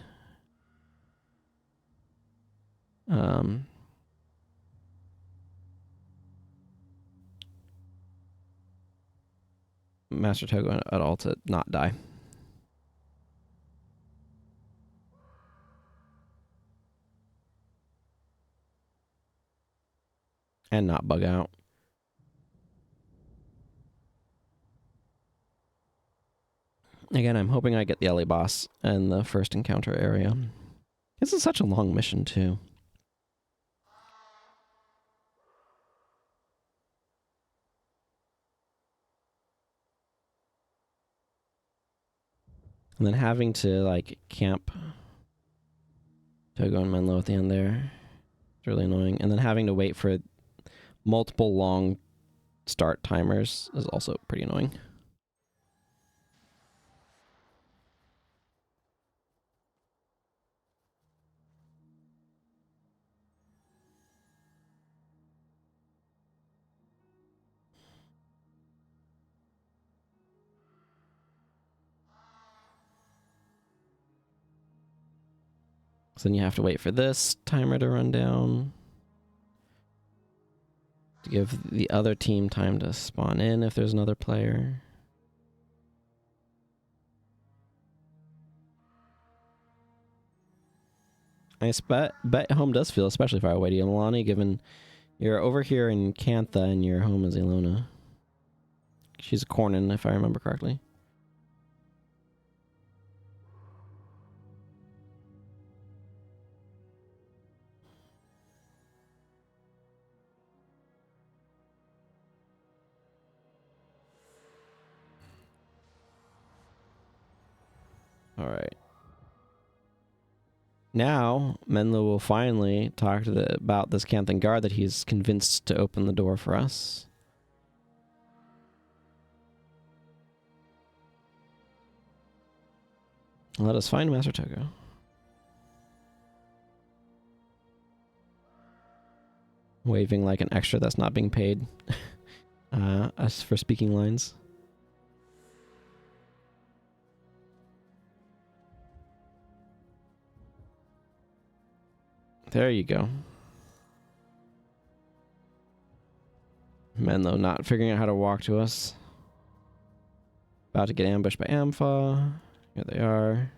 Master Togo at all to not die. And not bug out. Again, I'm hoping I get the LA boss in the first encounter area. This is such a long mission, too. And then having to, like, camp Togo and Menlo at the end there. It's really annoying. And then having to wait for multiple long start timers is also pretty annoying. So then you have to wait for this timer to run down to give the other team time to spawn in if there's another player. I bet home does feel especially far away to you, Milani, given you're over here in Cantha and your home is Ilona. She's a Cornin, if I remember correctly. All right. Now, Menlo will finally talk to about this Canthan guard that he's convinced to open the door for us. Let us find Master Togo. Waving like an extra that's not being paid us for speaking lines. There you go. Menlo not figuring out how to walk to us. About to get ambushed by Ampha. Here they are.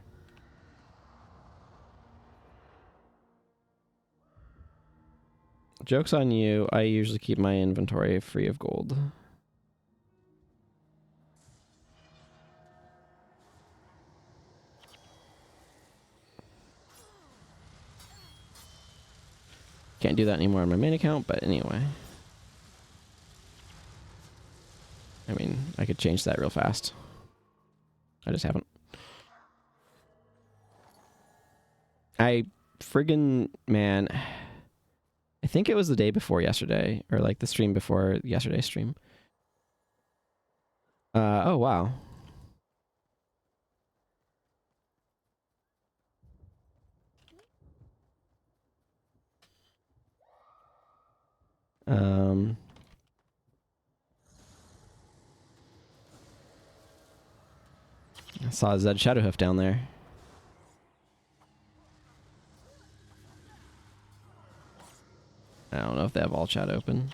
Joke's on you. I usually keep my inventory free of gold. Can't do that anymore on my main account, but anyway. I mean, I could change that real fast. I just haven't. I friggin' man. I think it was the day before yesterday, or like the stream before yesterday's stream. Oh wow. I saw Zed Shadowhoof down there. I don't know if they have all chat open.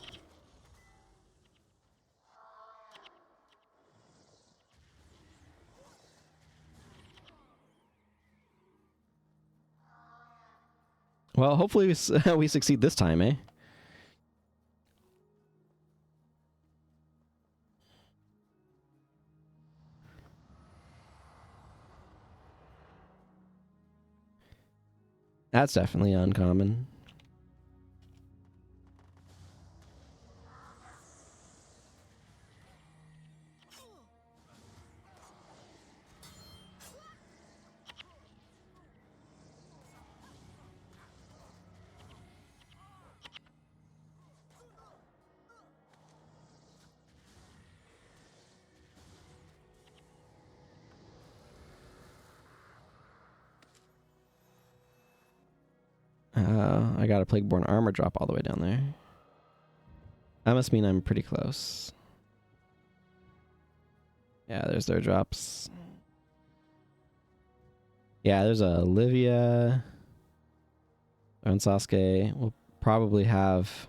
Well, hopefully we succeed this time, eh? That's definitely uncommon. I got a Plagueborn armor drop all the way down there. That must mean I'm pretty close. Yeah, there's their drops. Yeah, there's a Olivia. And Sasuke. We'll probably have...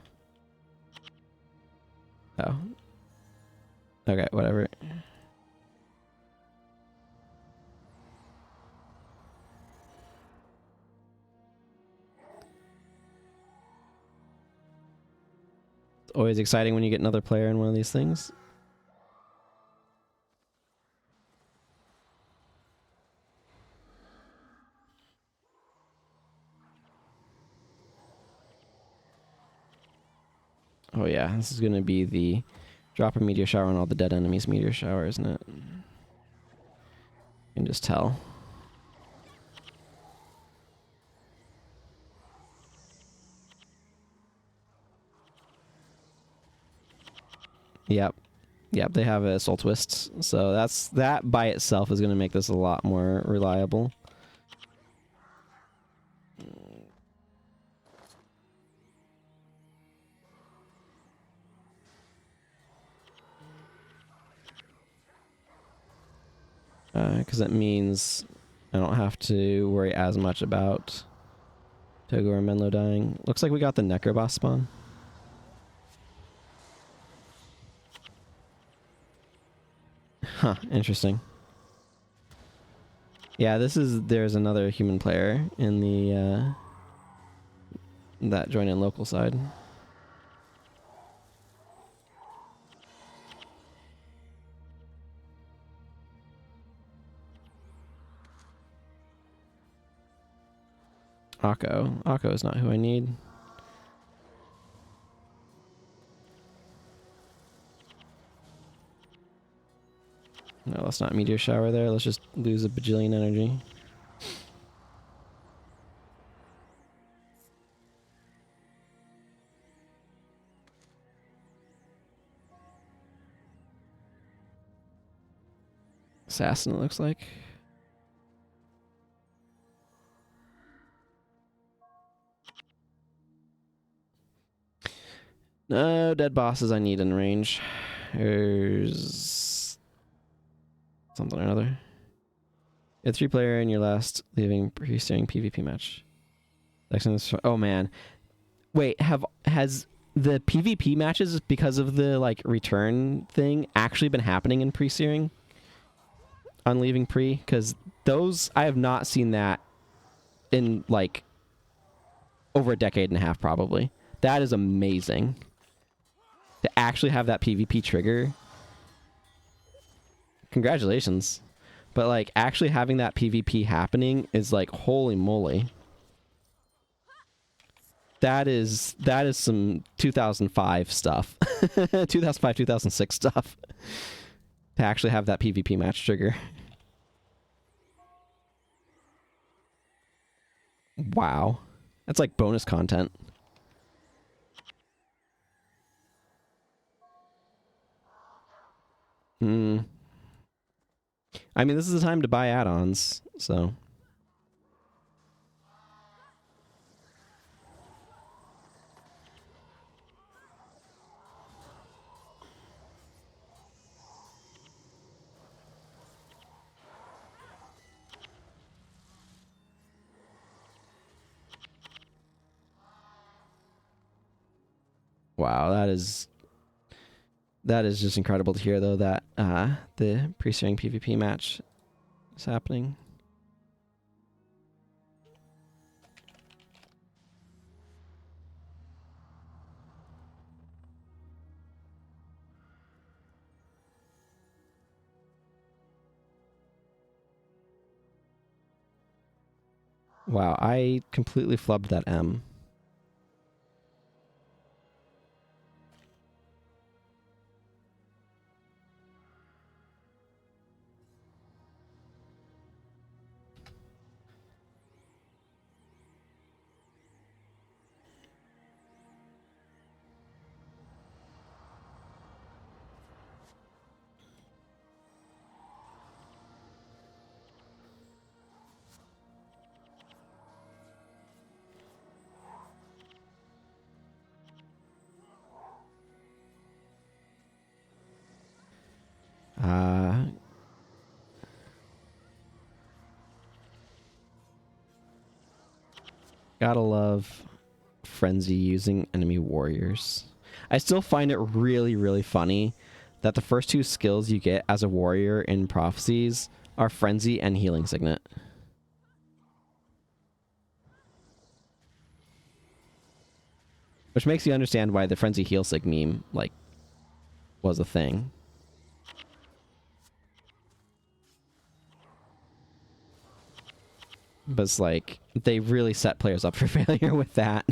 Oh. Okay, whatever. It's always exciting when you get another player in one of these things. Oh yeah, this is going to be the drop a meteor shower on all the dead enemies meteor shower, isn't it? You can just tell. Yep. Yep, they have a soul twist. So that by itself is going to make this a lot more reliable. Because it means I don't have to worry as much about Togo or Menlo dying. Looks like we got the Necroboss spawn. Huh, interesting. Yeah, there's another human player in the that join in local side. Akko. Akko is not who I need. No, let's not meteor shower there. Let's just lose a bajillion energy. Assassin, it looks like. No dead bosses I need in range. There's something or other. You're 3-player in your last leaving pre-steering PvP match. Oh man. Wait, has the PvP matches because of the like return thing actually been happening in pre-steering? On leaving pre? Because those, I have not seen that in like over a decade and a half probably. That is amazing. To actually have that PvP trigger. Congratulations. But like actually having that PvP happening is like holy moly. That is some 2005 stuff. 2005, 2006 stuff. To actually have that PvP match trigger. Wow. That's like bonus content. Hmm. I mean, this is the time to buy add-ons, so. Wow, that is just incredible to hear, though, that the pre-steering PvP match is happening. Wow, I completely flubbed that M. Gotta love Frenzy using enemy warriors. I still find it really, really funny that the first two skills you get as a warrior in Prophecies are Frenzy and Healing Signet. Which makes you understand why the Frenzy Heal Sig meme, like, was a thing. But it's like, they really set players up for failure with that.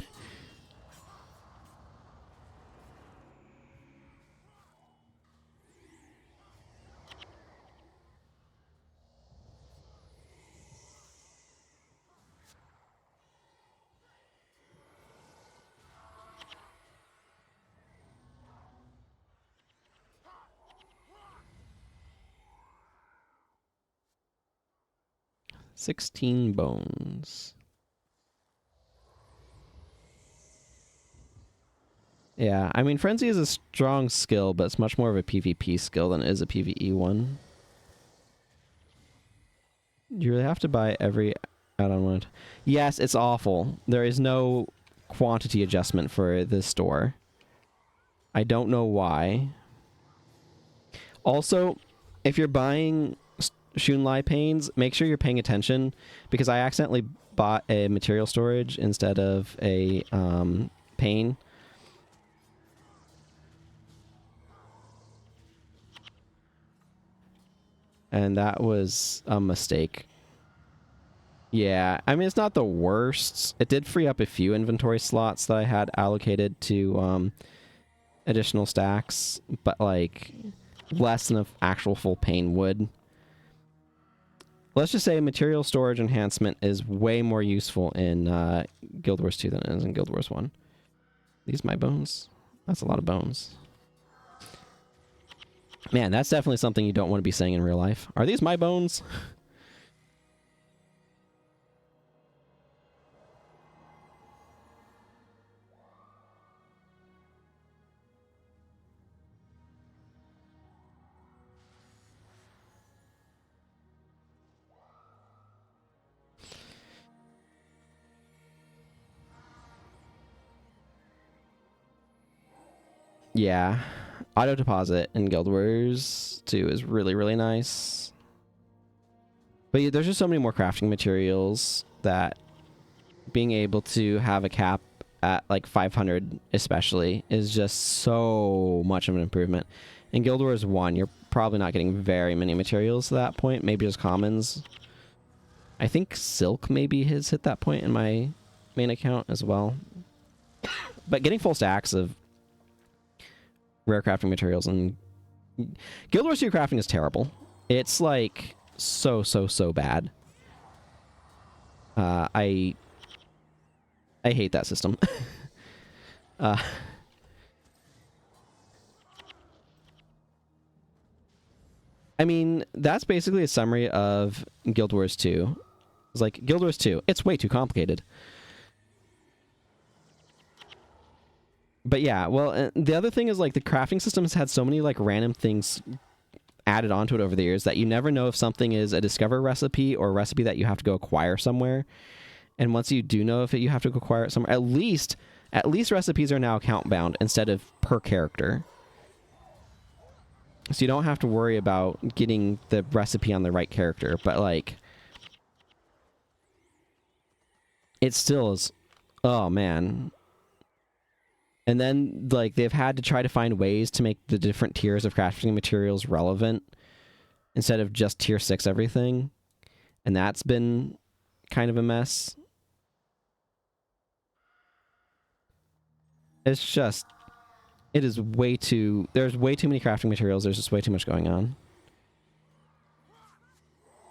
16 bones. Yeah, I mean, Frenzy is a strong skill, but it's much more of a PvP skill than it is a PvE one. You really have to buy every add-on one. Yes, it's awful. There is no quantity adjustment for this store. I don't know why. Also, if you're buying Shunlai panes, make sure you're paying attention, because I accidentally bought a material storage instead of a pane. And that was a mistake. Yeah, I mean, it's not the worst. It did free up a few inventory slots that I had allocated to additional stacks, but like less than an actual full pane would. Let's just say material storage enhancement is way more useful in Guild Wars 2 than it is in Guild Wars 1. These my bones? That's a lot of bones. Man, that's definitely something you don't want to be saying in real life. Are these my bones? Yeah. Auto deposit in Guild Wars 2 is really, really nice. But yeah, there's just so many more crafting materials that being able to have a cap at like 500 especially is just so much of an improvement. In Guild Wars 1, you're probably not getting very many materials to that point, maybe just commons. I think Silk maybe has hit that point in my main account as well. But getting full stacks of rare crafting materials and Guild Wars 2 crafting is terrible. It's like so bad. I hate that system. I mean, that's basically a summary of Guild Wars 2. It's like, Guild Wars 2, it's way too complicated. But yeah, well, the other thing is, like, the crafting system has had so many, like, random things added onto it over the years that you never know if something is a discover recipe or a recipe that you have to go acquire somewhere. And once you do know if you have to go acquire it somewhere, at least recipes are now account bound instead of per character. So you don't have to worry about getting the recipe on the right character, but like it still is, oh man. And then like they've had to try to find ways to make the different tiers of crafting materials relevant instead of just tier 6 everything. And that's been kind of a mess. It's just, it is way too, there's way too many crafting materials. There's just way too much going on.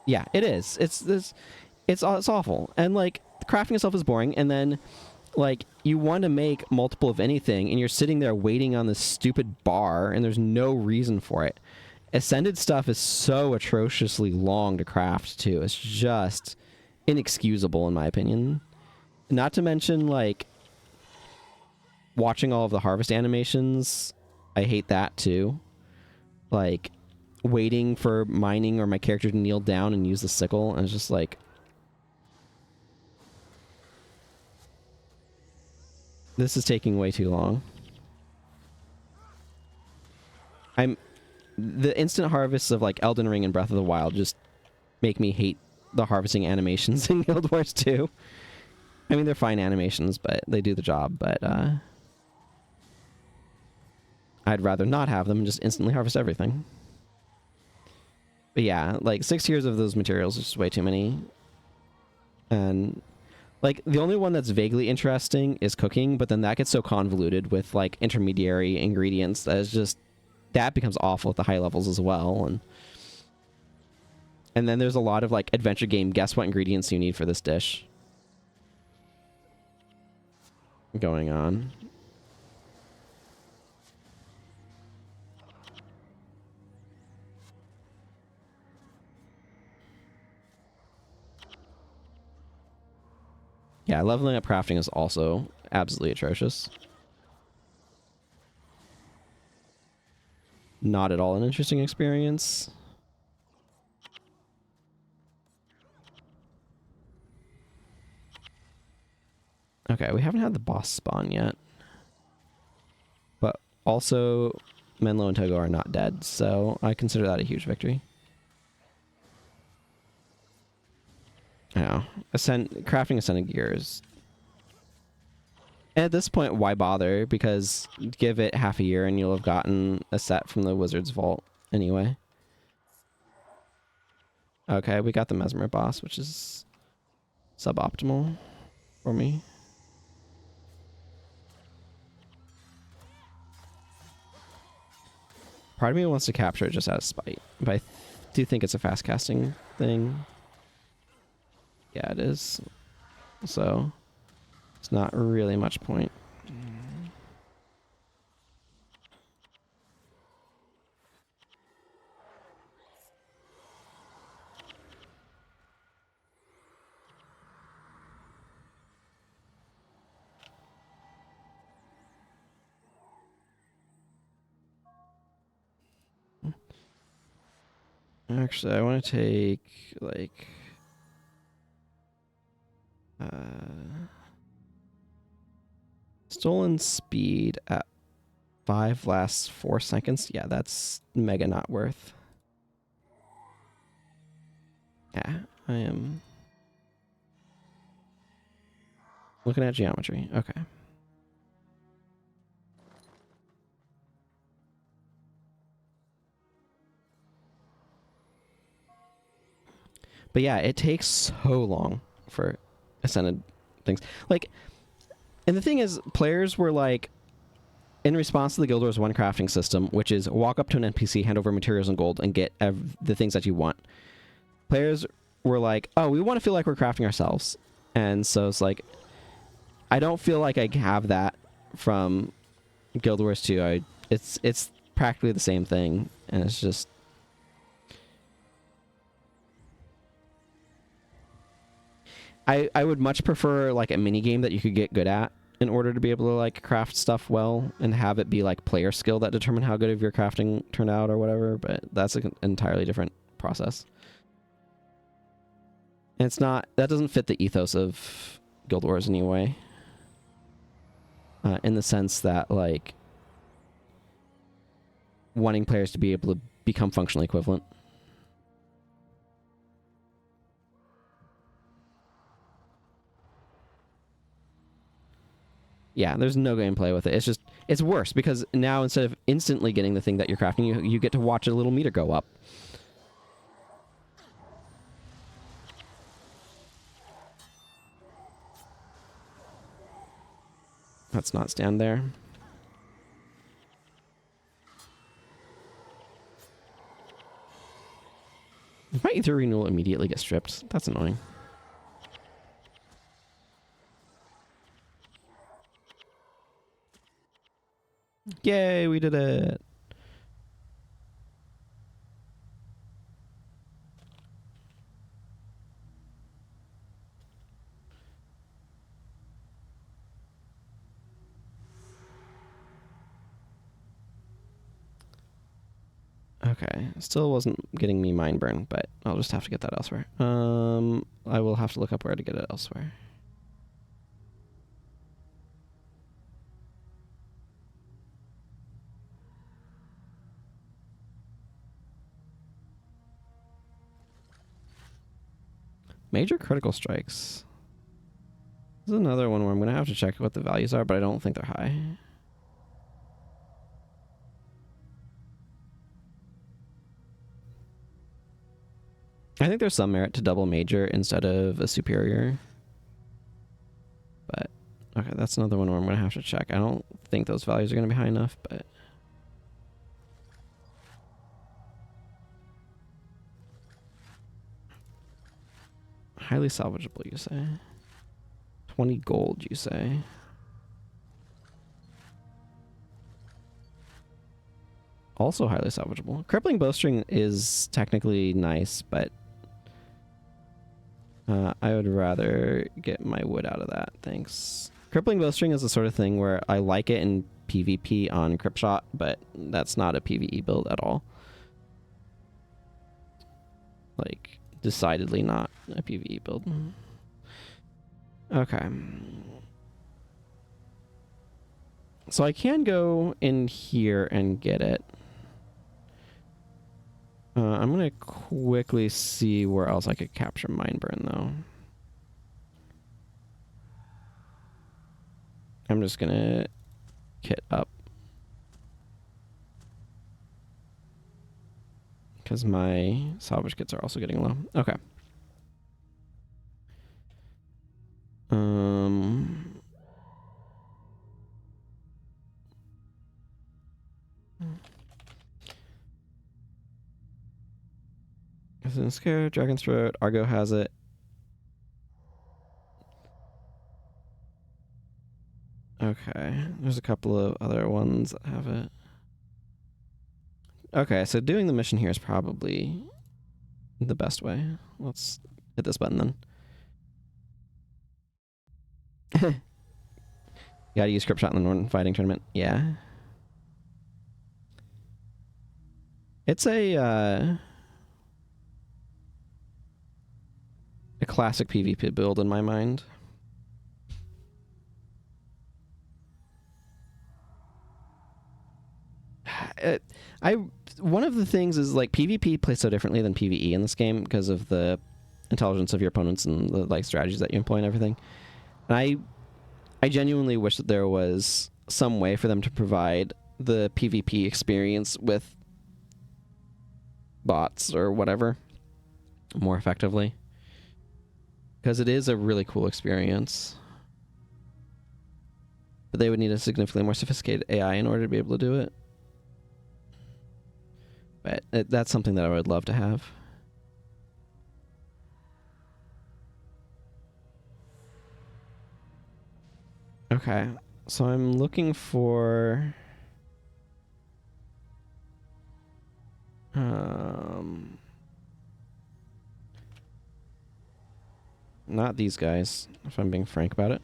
Yeah, it is. It's awful. And like the crafting itself is boring. And then like you want to make multiple of anything and you're sitting there waiting on this stupid bar and there's no reason for it. Ascended stuff is so atrociously long to craft too. It's just inexcusable in my opinion. Not to mention like watching all of the harvest animations. I hate that too. Like waiting for mining or my character to kneel down and use the sickle, and it's just like, this is taking way too long. The instant harvests of like Elden Ring and Breath of the Wild just make me hate the harvesting animations in Guild Wars 2. I mean, they're fine animations, but they do the job, but I'd rather not have them and just instantly harvest everything. But yeah, like 6 tiers of those materials is just way too many. And like the only one that's vaguely interesting is cooking, but then that gets so convoluted with like intermediary ingredients that is just, that becomes awful at the high levels as well. And then there's a lot of like adventure game guess what ingredients you need for this dish going on. Yeah, leveling up crafting is also absolutely atrocious. Not at all an interesting experience. Okay, we haven't had the boss spawn yet. But also, Menlo and Togo are not dead, so I consider that a huge victory. I know. Crafting Ascended Gear is... At this point, why bother? Because give it half a year and you'll have gotten a set from the Wizard's Vault anyway. Okay, we got the Mesmer boss, which is suboptimal for me. Part of me wants to capture it just out of spite, but I do think it's a fast casting thing. Yeah, it is. So, it's not really much point. Actually, I want to take, like... Stolen speed at 5 lasts 4 seconds. Yeah, that's mega not worth. Yeah, I am looking at geometry. Okay. But yeah, it takes so long for Ascended things. Like, and the thing is, players were like, in response to the Guild Wars 1 crafting system, which is walk up to an NPC, hand over materials and gold, and get the things that you want. Players were like, oh, we want to feel like we're crafting ourselves. And so it's like, I don't feel like I have that from Guild Wars 2. It's practically the same thing, and it's just... I would much prefer like a mini game that you could get good at in order to be able to like craft stuff well and have it be like player skill that determine how good of your crafting turned out or whatever, but that's an entirely different process. And it's not, that doesn't fit the ethos of Guild Wars anyway. In the sense that like wanting players to be able to become functionally equivalent. Yeah, there's no gameplay with it. It's just, it's worse because now instead of instantly getting the thing that you're crafting, you get to watch a little meter go up. Let's not stand there. My Ether Renewal immediately gets stripped. That's annoying. Yay, we did it. Okay, still wasn't getting me mind burn, but I'll just have to get that elsewhere. I will have to look up where to get it elsewhere. Major critical strikes. This is another one where I'm going to have to check what the values are, but I don't think they're high. I think there's some merit to double major instead of a superior. But, okay, that's another one where I'm going to have to check. I don't think those values are going to be high enough, but... Highly salvageable, you say? 20 gold, you say? Also highly salvageable. Crippling bowstring is technically nice, but I would rather get my wood out of that, thanks. Crippling bowstring is the sort of thing where I like it in PvP on Cryptshot, but that's not a PvE build at all. Like, decidedly not a PvE build. Okay. So I can go in here and get it. I'm going to quickly see where else I could capture mine burn, though. I'm just going to kit up. Because my salvage kits are also getting low. Okay. Is it in Scare? Dragon's Throat. Argo has it. Okay. There's a couple of other ones that have it. Okay, so doing the mission here is probably the best way. Let's hit this button then. Gotta use Cryptshot in the Norton Fighting Tournament. Yeah. It's a classic PvP build in my mind. One of the things is like PvP plays so differently than PvE in this game because of the intelligence of your opponents and the like strategies that you employ and everything. And I genuinely wish that there was some way for them to provide the PvP experience with bots or whatever more effectively, because it is a really cool experience. But they would need a significantly more sophisticated AI in order to be able to do it. But that's something that I would love to have. Okay, so I'm looking for... not these guys, if I'm being frank about it.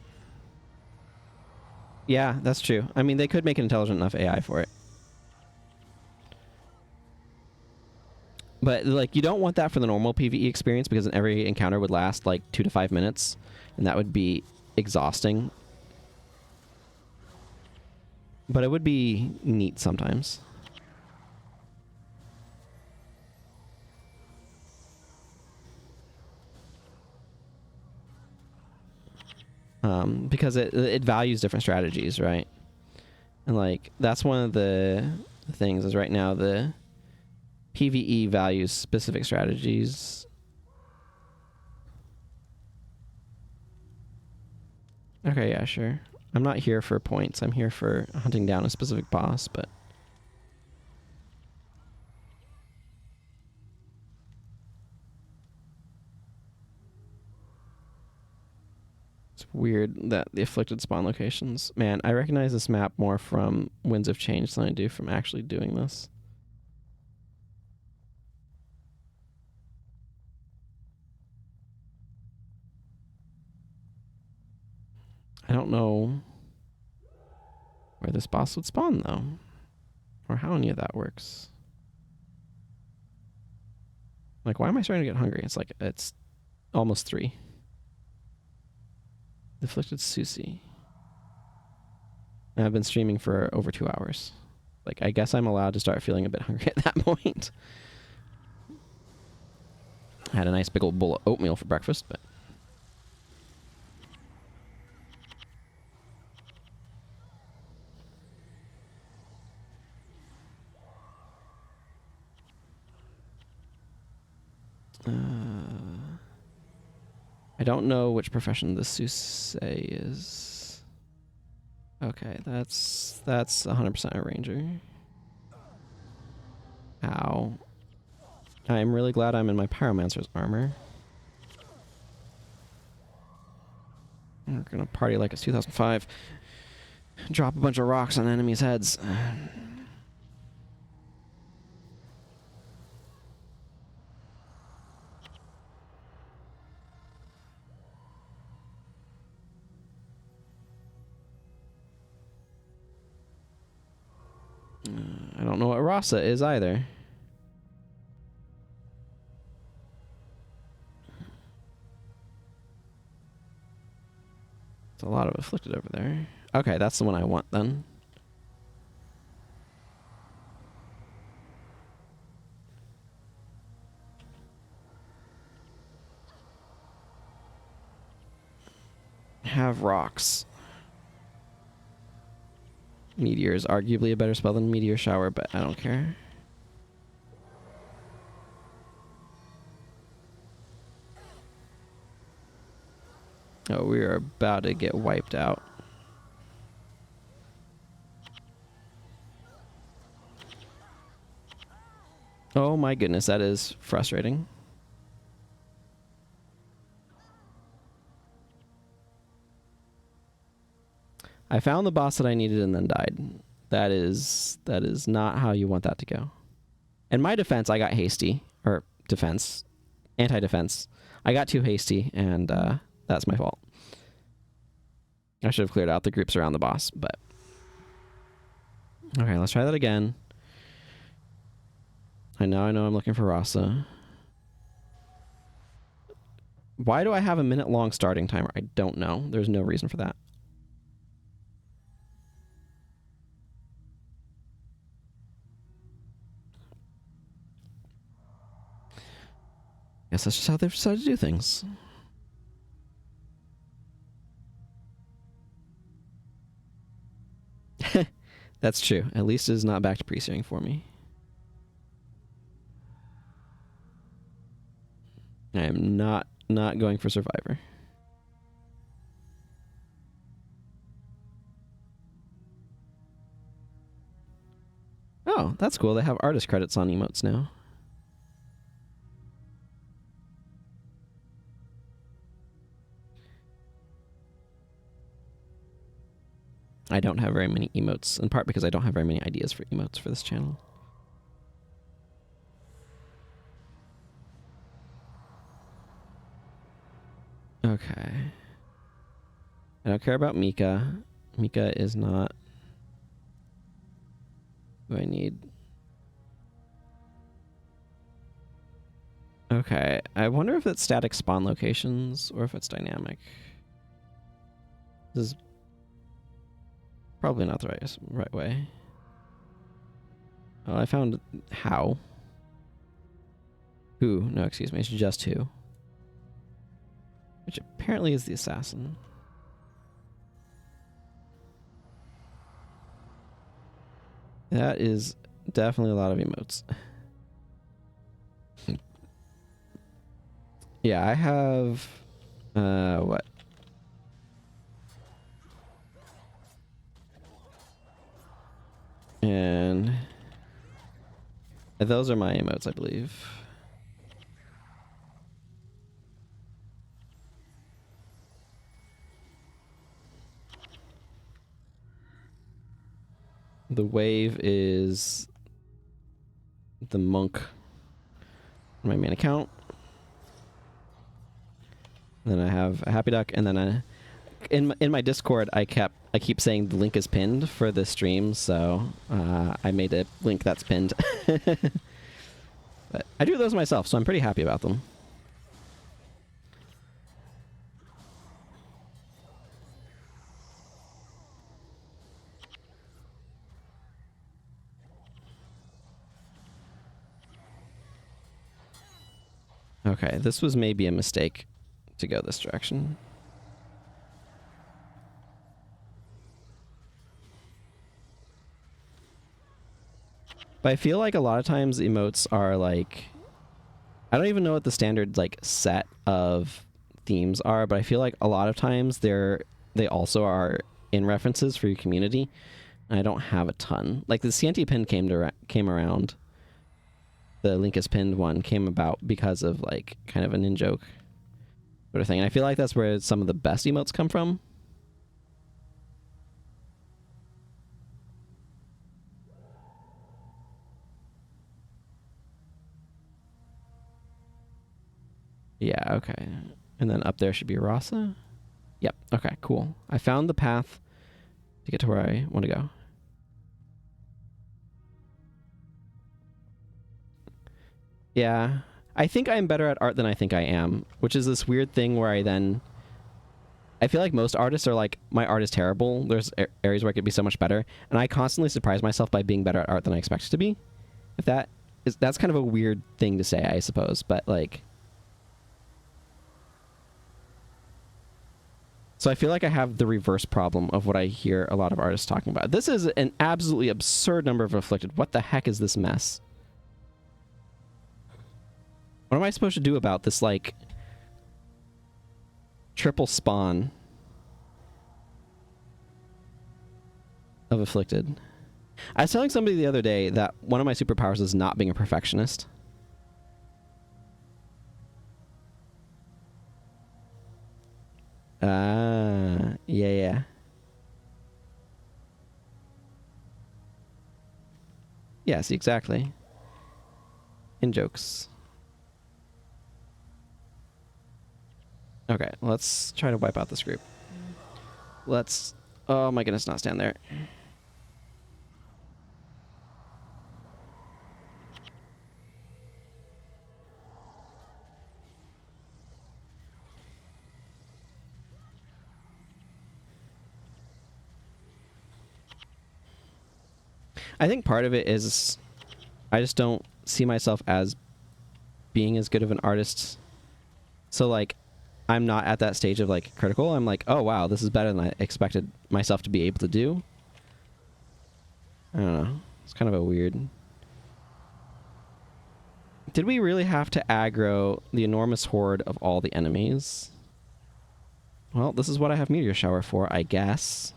Yeah, that's true. I mean, they could make an intelligent enough AI for it. But, like, you don't want that for the normal PvE experience because every encounter would last, like, 2 to 5 minutes. And that would be exhausting. But it would be neat sometimes. Because it values different strategies, right? And, like, that's one of the things is right now the PvE values specific strategies. Okay, yeah, sure. I'm not here for points. I'm here for hunting down a specific boss, but... it's weird that the afflicted spawn locations... Man, I recognize this map more from Winds of Change than I do from actually doing this. I don't know where this boss would spawn, though. Or how any of that works. Like, why am I starting to get hungry? It's like, it's almost 3. The Afflicted Susie. And I've been streaming for over 2 hours. Like, I guess I'm allowed to start feeling a bit hungry at that point. I had a nice big old bowl of oatmeal for breakfast, but... I don't know which profession the Suisse is. Okay, that's 100% a ranger. Ow. I'm really glad I'm in my pyromancer's armor. We're gonna party like it's 2005. Drop a bunch of rocks on enemies' heads. Rasa is either. There's a lot of afflicted over there. Okay, that's the one I want then. Have rocks. Meteor is arguably a better spell than Meteor Shower, but I don't care. Oh, we are about to get wiped out. Oh my goodness, that is frustrating. I found the boss that I needed and then died. That is not how you want that to go. In my defense, I got hasty. Or defense. Anti-defense. I got too hasty, and that's my fault. I should have cleared out the groups around the boss, but... Okay, let's try that again. I know I'm looking for Rasa. Why do I have a minute-long starting timer? I don't know. There's no reason for that. Guess that's just how they've decided to do things. That's true. At least it is not back to pre-searing for me. I am not going for Survivor. Oh, that's cool. They have artist credits on emotes now. I don't have very many emotes, in part because I don't have very many ideas for emotes for this channel. Okay. I don't care about Mika. Mika is not who I need. Okay. I wonder if it's static spawn locations or if it's dynamic. This is probably not the right way. Oh, I found how. Who? No, excuse me. It's just who. Which apparently is the assassin. That is definitely a lot of emotes. Yeah, I have... what? And... those are my emotes, I believe. The wave is the monk on my main account. Then I have a happy duck, and then in my Discord I keep saying the link is pinned for this stream, so I made a link that's pinned. But I do those myself, so I'm pretty happy about them. Okay, this was maybe a mistake to go this direction. But I feel like a lot of times emotes are like... I don't even know what the standard like set of themes are, but I feel like a lot of times they also are in references for your community. And I don't have a ton. Like the Scienti pin came around. The link is pinned one came about because of like kind of an in-joke sort of thing. And I feel like that's where some of the best emotes come from. Yeah, okay. And then up there should be Rasa. Yep, okay, cool. I found the path to get to where I want to go. Yeah. I think I'm better at art than I think I am, which is this weird thing where I feel like most artists are like, my art is terrible. There's areas where I could be so much better. And I constantly surprise myself by being better at art than I expect to be. That's kind of a weird thing to say, I suppose. But like, so I feel like I have the reverse problem of what I hear a lot of artists talking about. This is an absolutely absurd number of afflicted. What the heck is this mess? What am I supposed to do about this, like, triple spawn of afflicted? I was telling somebody the other day that one of my superpowers is not being a perfectionist. Yeah. Yes, exactly. In jokes. Okay, let's try to wipe out this group. Let's... Oh my goodness, not stand there. I think part of it is I just don't see myself as being as good of an artist. So, like, I'm not at that stage of, like, critical. I'm like, oh, wow, this is better than I expected myself to be able to do. I don't know. It's kind of a weird... Did we really have to aggro the enormous horde of all the enemies? Well, this is what I have Meteor Shower for, I guess.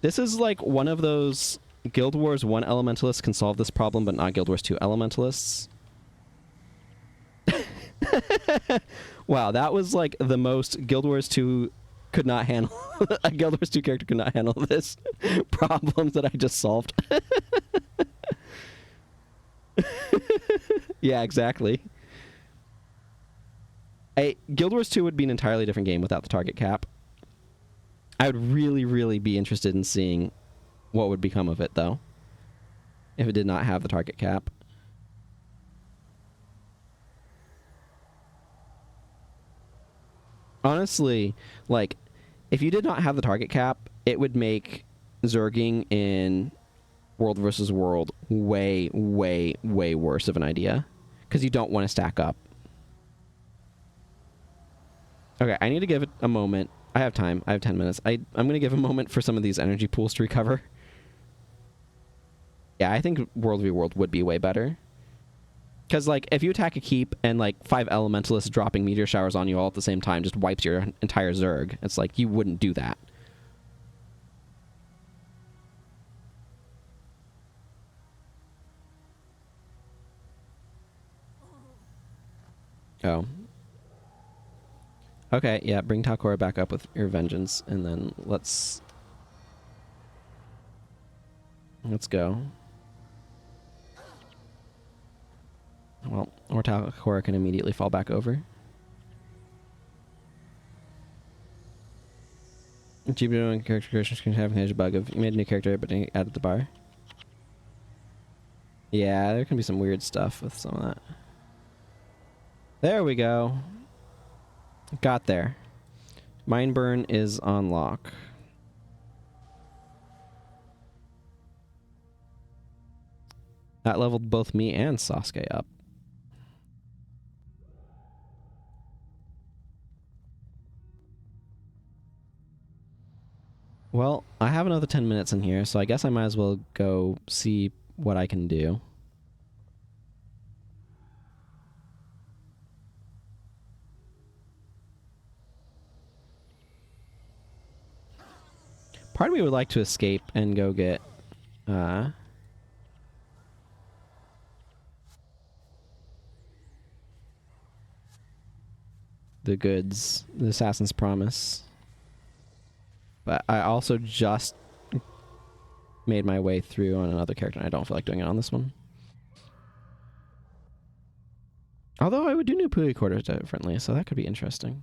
This is like one of those Guild Wars 1 Elementalists can solve this problem, but not Guild Wars 2 Elementalists. Wow, that was like the most Guild Wars 2 could not handle. A Guild Wars 2 character could not handle this problem that I just solved. Yeah, exactly. Guild Wars 2 would be an entirely different game without the target cap. I would really, really be interested in seeing what would become of it, though, if it did not have the target cap. Honestly, like, if you did not have the target cap, it would make Zerging in World versus World way, way, way worse of an idea, because you don't want to stack up. Okay, I need to give it a moment. I have time. I have 10 minutes. I'm going to give a moment for some of these energy pools to recover. Yeah, I think World v World would be way better. Because, like, if you attack a keep and, like, 5 elementalists dropping meteor showers on you all at the same time just wipes your entire Zerg, it's like, you wouldn't do that. Oh. Okay, yeah, bring Talcora back up with your vengeance, and then let's go. Well, or Talcora can immediately fall back over. Cheap doing character creations can have a bug of you made a new character but didn't add the bar. Yeah, there can be some weird stuff with some of that. There we go. Got there. Mind Burn is on lock. That leveled both me and Sasuke up. Well, I have another 10 minutes in here, so I guess I might as well go see what I can do. Part of me would like to escape and go get the goods, the Assassin's Promise. But I also just made my way through on another character, and I don't feel like doing it on this one. Although I would do new Pui quarters differently, so that could be interesting.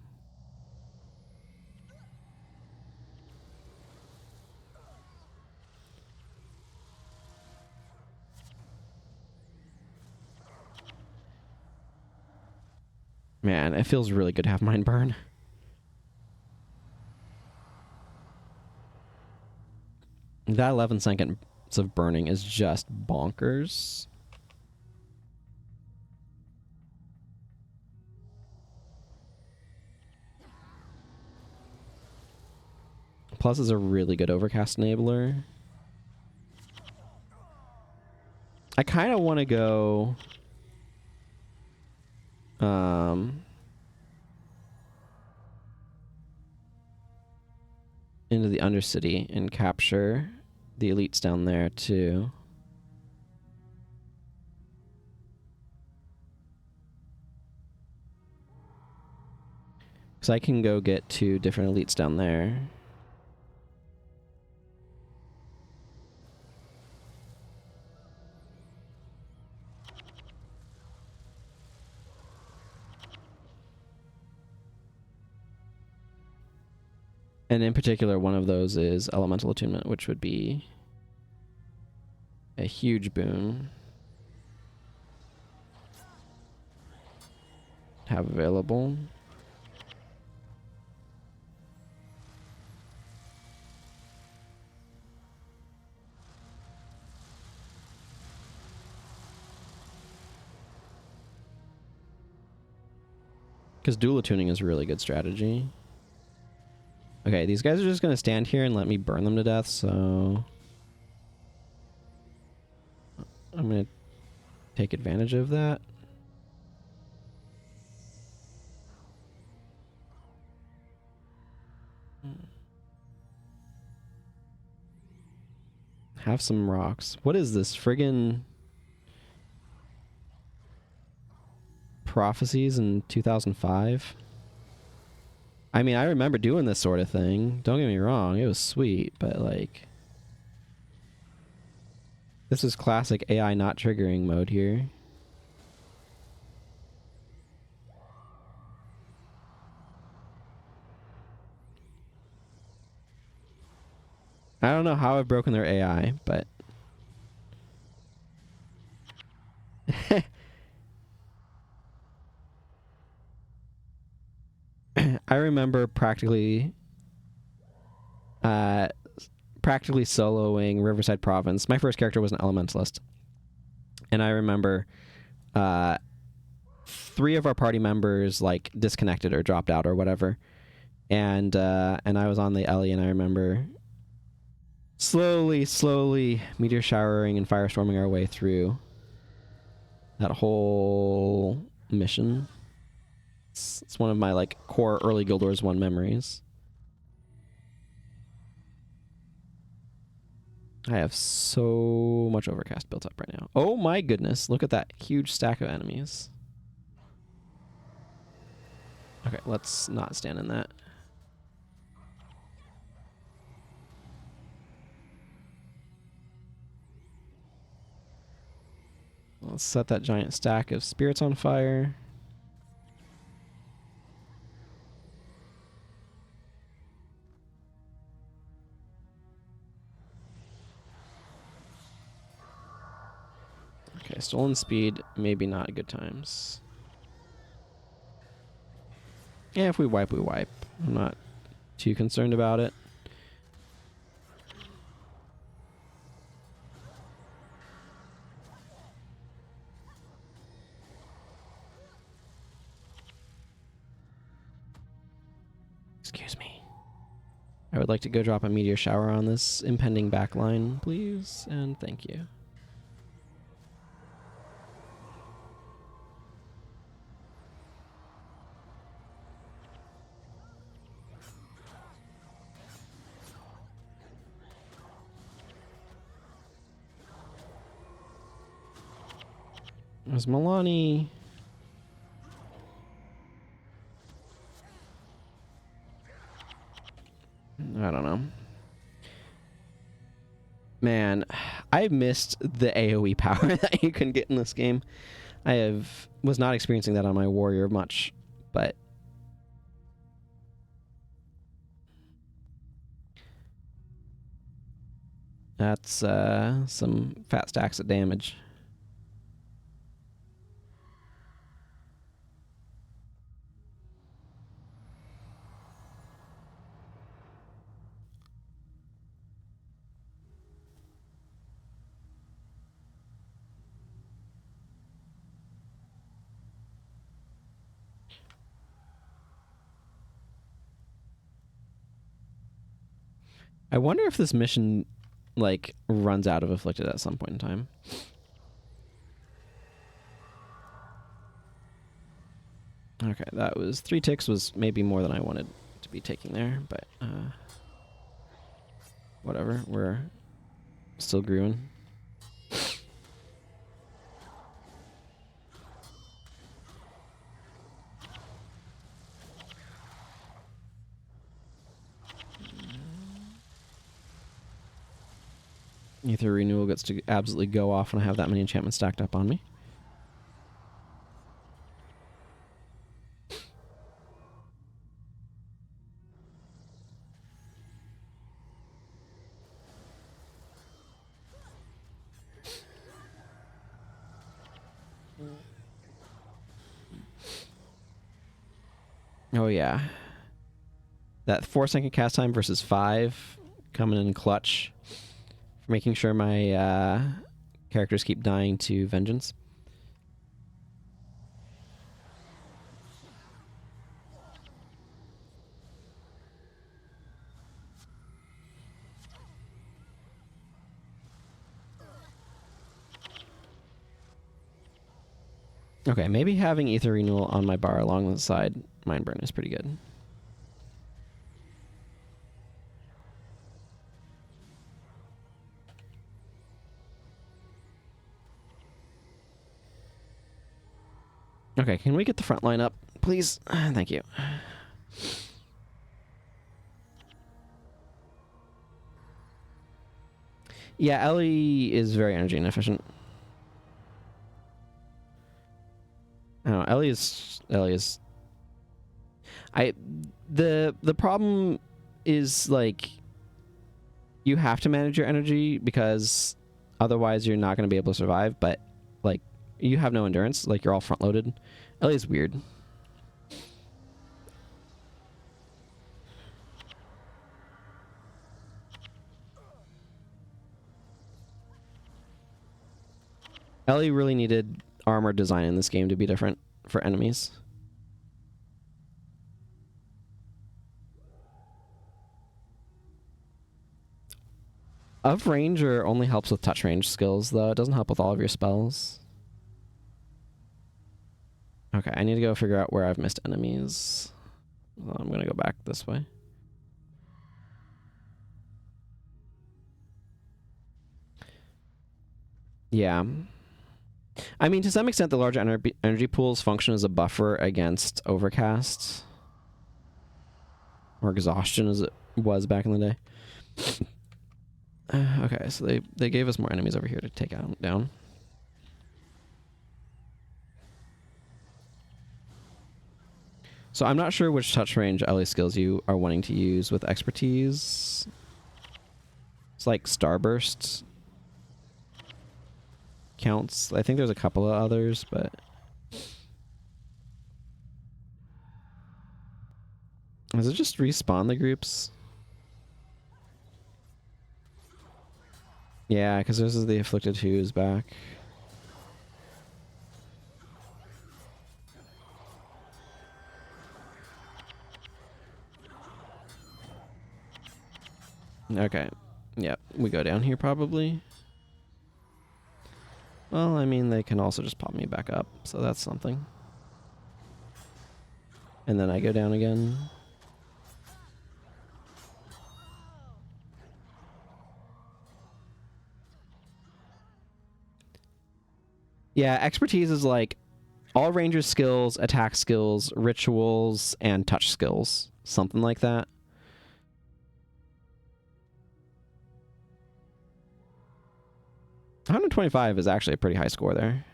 Man, it feels really good to have mine burn. That 11 seconds of burning is just bonkers. Plus is a really good overcast enabler. I kind of want to go into the Undercity and capture the elites down there too. Because I can go get 2 different elites down there. And in particular, one of those is Elemental Attunement, which would be a huge boon to have available. Because dual attuning is a really good strategy. Okay, these guys are just going to stand here and let me burn them to death, so I'm going to take advantage of that. Have some rocks. What is this? Friggin' prophecies in 2005? I mean, I remember doing this sort of thing. Don't get me wrong, it was sweet, but like, this is classic AI not triggering mode here. I don't know how I've broken their AI, but I remember practically soloing Riverside Province. My first character was an elementalist. And I remember 3 of our party members like disconnected or dropped out or whatever. And I was on the Ellie, and I remember slowly meteor showering and firestorming our way through that whole mission. It's one of my like core early Guild Wars 1 memories. I have so much overcast built up right now. Oh my goodness, look at that huge stack of enemies. Okay, let's not stand in that. Let's set that giant stack of spirits on fire. Okay, stolen speed, maybe not good times. Yeah, if we wipe, we wipe. I'm not too concerned about it. Excuse me. I would like to go drop a meteor shower on this impending backline, please, and thank you. There's Milani. I don't know. Man, I missed the AoE power that you can get in this game. Was not experiencing that on my warrior much, but that's some fat stacks of damage. I wonder if this mission, like, runs out of afflicted at some point in time. Okay, that was 3 ticks, was maybe more than I wanted to be taking there, but whatever, we're still growing. Ether Renewal gets to absolutely go off when I have that many enchantments stacked up on me. Oh yeah. That 4-second cast time versus 5 coming in clutch. For making sure my characters keep dying to Vengeance. Okay, maybe having Ether Renewal on my bar along the side Mind Burn is pretty good. Okay, can we get the front line up, please? Thank you. Yeah, Ellie is very energy inefficient. I don't know, Ellie is the problem is, like, you have to manage your energy because otherwise you're not going to be able to survive, but like you have no endurance, like you're all front loaded. Ellie's weird. Ellie really needed armor design in this game to be different for enemies. Of Ranger only helps with touch range skills, though. It doesn't help with all of your spells. Okay, I need to go figure out where I've missed enemies. Well, I'm going to go back this way. Yeah. I mean, to some extent, the larger energy pools function as a buffer against overcast. Or exhaustion, as it was back in the day. Okay, so they gave us more enemies over here to take down. So I'm not sure which touch range Ellie skills you are wanting to use with expertise. It's like Starburst counts. I think there's a couple of others, but does it just respawn the groups? Yeah, because this is the Afflicted who's back. Okay. Yep, we go down here probably. Well, I mean, they can also just pop me back up, so that's something. And then I go down again. Yeah, expertise is like all ranger skills, attack skills, rituals, and touch skills. Something like that. $125 is actually a pretty high score there.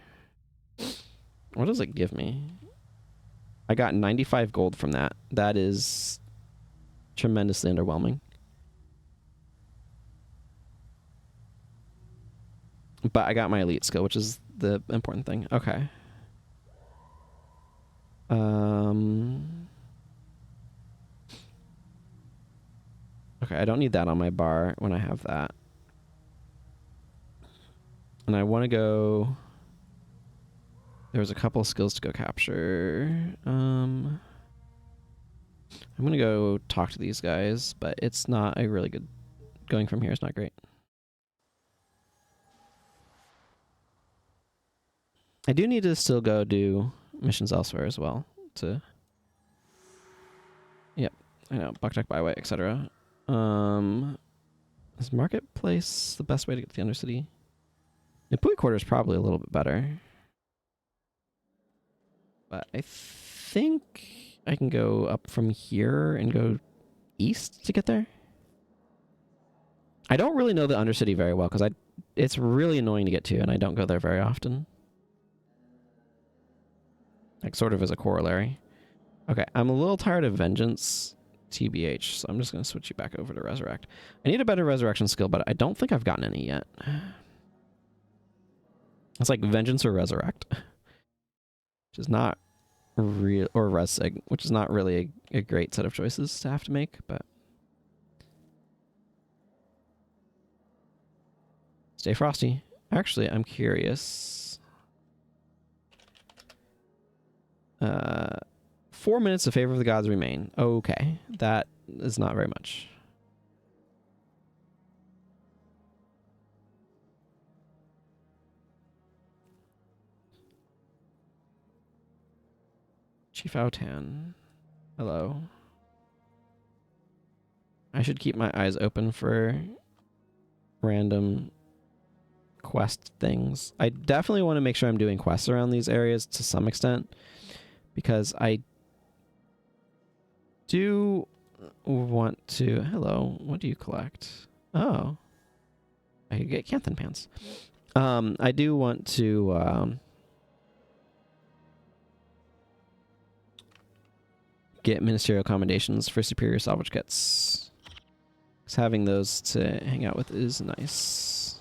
What does it give me? I got 95 gold from that. That is tremendously underwhelming. But I got my elite skill, which is the important thing. Okay. Okay, I don't need that on my bar when I have that. And I want to go... There's a couple of skills to go capture. I'm going to go talk to these guys, but it's not a really good going from here is not great. I do need to still go do missions elsewhere as well. Yep, I know, Bucktuck Byway, etc. Is Marketplace the best way to get to the Undercity? Nipui Quarter is probably a little bit better. But I think I can go up from here and go east to get there. I don't really know the Undercity very well because it's really annoying to get to and I don't go there very often. Like sort of as a corollary. Okay, I'm a little tired of Vengeance, TBH, so I'm just going to switch you back over to Resurrect. I need a better Resurrection skill, but I don't think I've gotten any yet. It's like Vengeance or Resurrect. Which is not real, or Resig, which is not really a great set of choices to have to make, but stay frosty. Actually, I'm curious. 4 minutes to favor of the gods remain. Okay, that is not very much. Chief Autan. Hello. I should keep my eyes open for random quest things. I definitely want to make sure I'm doing quests around these areas to some extent, because I do want to... Hello, what do you collect? Oh. I could get Canthan Pants. I do want to... get ministerial commendations for superior salvage kits. Because having those to hang out with is nice.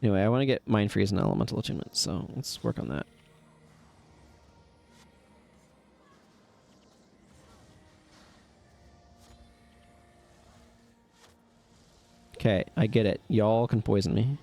Anyway, I want to get Mind Freeze and Elemental Attunement, so let's work on that. Okay, I get it. Y'all can poison me.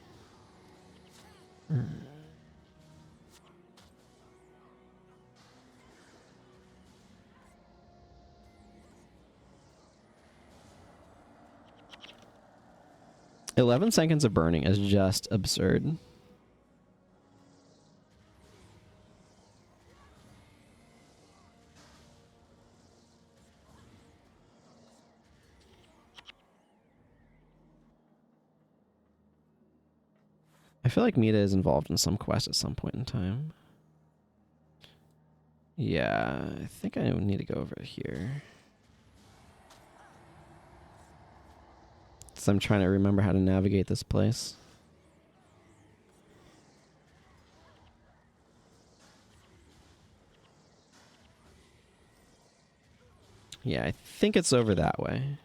11 seconds of burning is just absurd. I feel like Mita is involved in some quest at some point in time. Yeah, I think I need to go over here. So I'm trying to remember how to navigate this place. Yeah, I think it's over that way.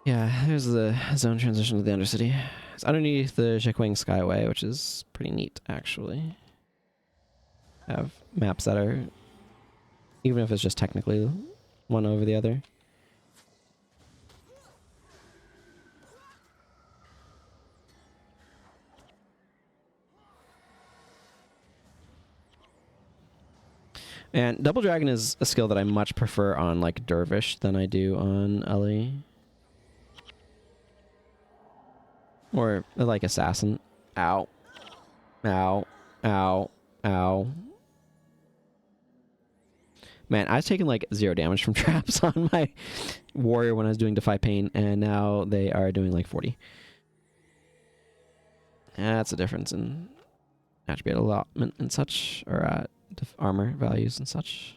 Yeah, there's the zone transition to the Undercity. It's underneath the Jiaquing Skyway, which is pretty neat, actually. Have maps that are, even if it's just technically one over the other. And Double Dragon is a skill that I much prefer on like Dervish than I do on Ellie. Or like Assassin. Ow. Ow. Ow. Ow. Man, I was taking like 0 damage from traps on my warrior when I was doing Defy Pain, and now they are doing like 40. That's a difference in attribute allotment and such, or armor values and such.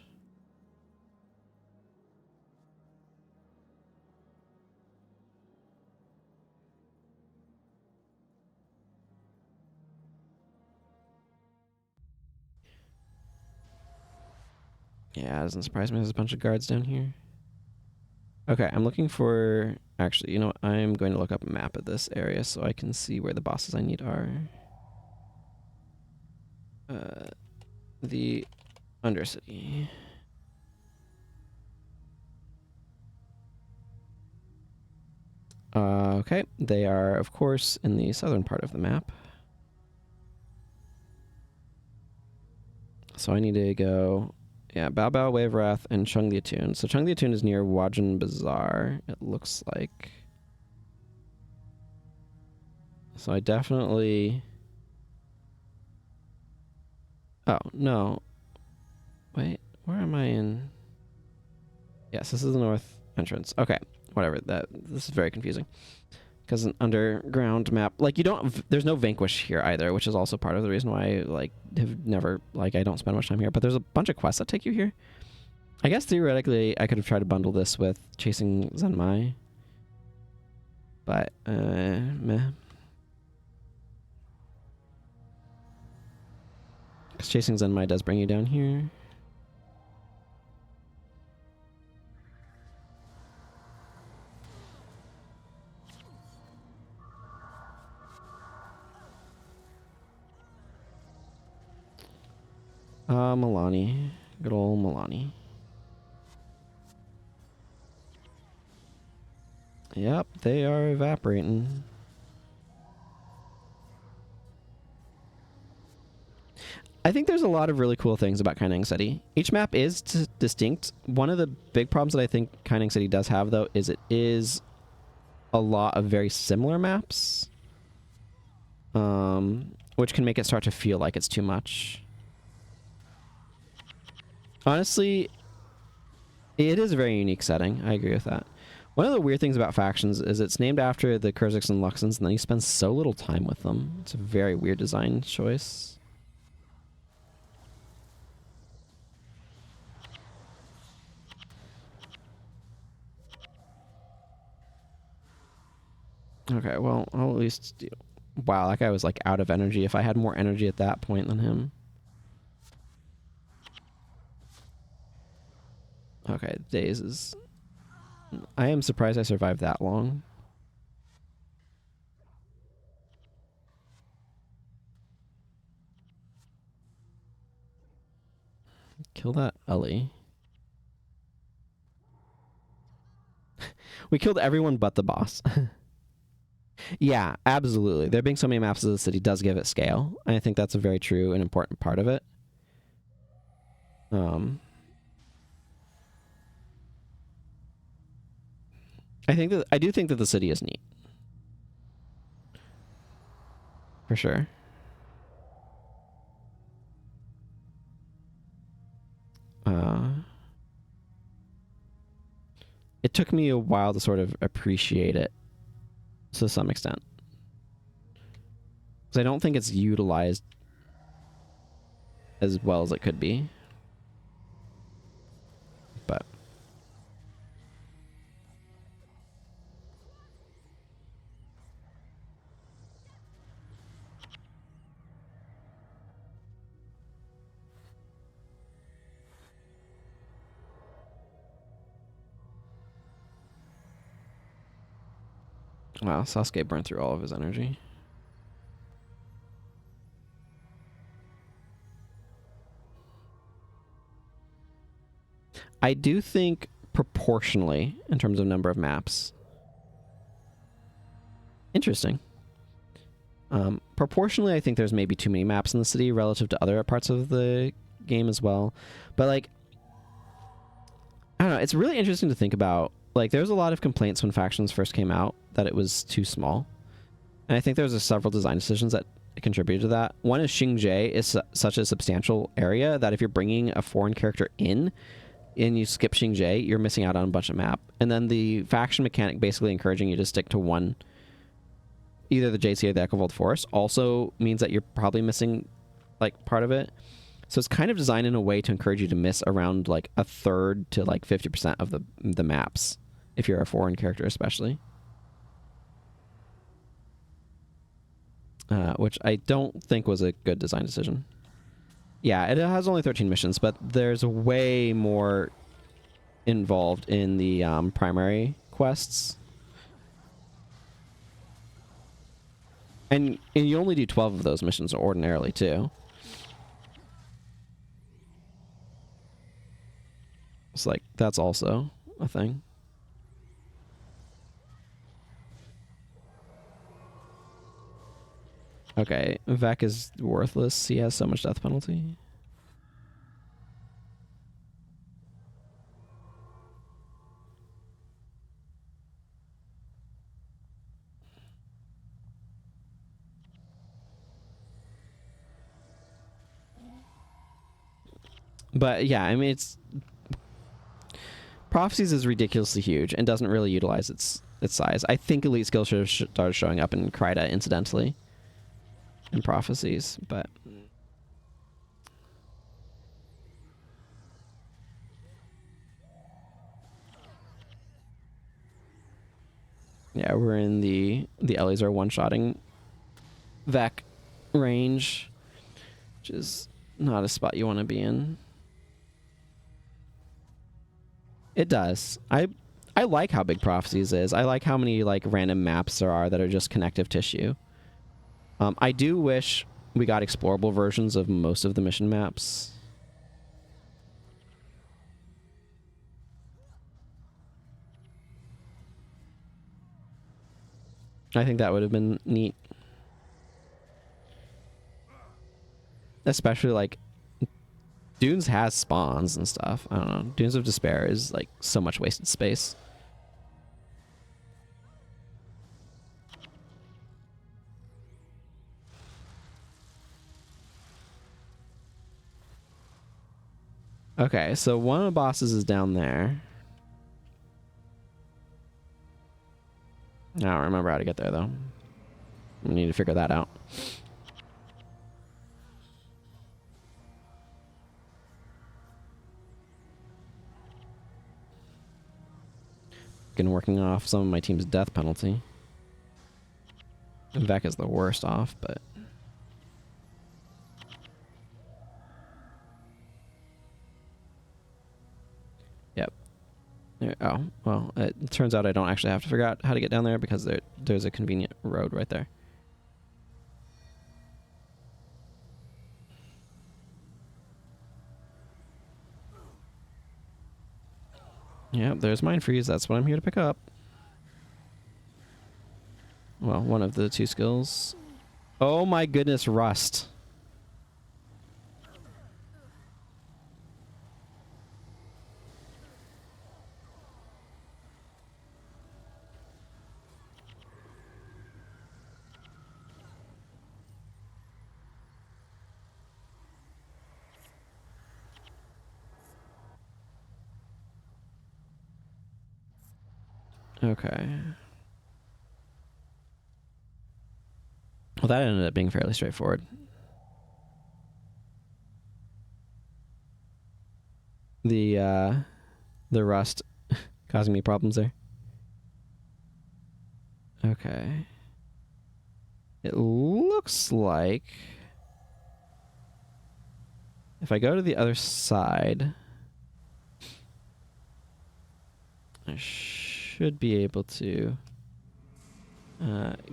Yeah, it doesn't surprise me there's a bunch of guards down here. Okay, I'm looking for... Actually, you know what? I'm going to look up a map of this area so I can see where the bosses I need are. The Undercity. Okay, they are, of course, in the southern part of the map. So I need to go Yeah, Bao Bao, Wave Wrath, and Chung the Attune. So Chung the Attune is near Wajan Bazaar, it looks like. So I definitely... Oh, no. Wait, where am I in? Yes, this is the north entrance. Okay, whatever. This is very confusing. Because an underground map, like you don't, there's no Vanquish here either, which is also part of the reason why I like have never, like I don't spend much time here. But there's a bunch of quests that take you here. I guess theoretically I could have tried to bundle this with Chasing Zenmai. But, meh. Because Chasing Zenmai does bring you down here. Milani. Good old Milani. Yep, they are evaporating. I think there's a lot of really cool things about Kaineng City. Each map is distinct. One of the big problems that I think Kaineng City does have, though, is it is a lot of very similar maps. Which can make it start to feel like it's too much. Honestly, it is a very unique setting. I agree with that. One of the weird things about factions is it's named after the Kurziks and Luxons, and then you spend so little time with them. It's a very weird design choice. Okay, well, I'll at least do... Wow, that guy was like out of energy. If I had more energy at that point than him. Okay, days is... I am surprised I survived that long. Kill that Ellie. We killed everyone but the boss. Yeah, absolutely. There being so many maps of the city does give it scale. And I think that's a very true and important part of it. I do think that the city is neat. For sure. It took me a while to sort of appreciate it to some extent. Because I don't think it's utilized as well as it could be. But... Wow, Sasuke burned through all of his energy. I do think proportionally, in terms of number of maps. Interesting. Proportionally, I think there's maybe too many maps in the city relative to other parts of the game as well. But, like, I don't know. It's really interesting to think about. Like, there's a lot of complaints when Factions first came out that it was too small. And I think there's several design decisions that contributed to that. One is Xingzhe is such a substantial area that if you're bringing a foreign character in and you skip Xingzhe, you're missing out on a bunch of map. And then the faction mechanic basically encouraging you to stick to one, either the JC or the Echovold Forest, also means that you're probably missing, like, part of it. So it's kind of designed in a way to encourage you to miss around, like, a third to, like, 50% of the maps, if you're a foreign character especially. Which I don't think was a good design decision. Yeah, it has only 13 missions, but there's way more involved in the primary quests. And you only do 12 of those missions ordinarily, too. It's like, that's also a thing. Okay, Vec is worthless. He has so much death penalty. But yeah, I mean, it's Prophecies is ridiculously huge and doesn't really utilize its size. I think Elite Skill should have started showing up in Kryta incidentally in Prophecies, but yeah, we're in the Ellies are one-shotting Vec range, which is not a spot you want to be in. It does. I like how big Prophecies is. I like how many like random maps there are that are just connective tissue. I do wish we got explorable versions of most of the mission maps. I think that would have been neat. Especially like Dunes has spawns and stuff. I don't know. Dunes of Despair is like so much wasted space. Okay, so one of the bosses is down there. I don't remember how to get there though. We need to figure that out. Been working off some of my team's death penalty. Vec is the worst off, but yep. Oh, well, it turns out I don't actually have to figure out how to get down there because there's a convenient road right there. Yep, there's Mind Freeze. That's what I'm here to pick up. Well, one of the two skills. Oh my goodness, Rust. Okay. Well, that ended up being fairly straightforward. The Rust causing me problems there. Okay. It looks like if I go to the other side, I should be able to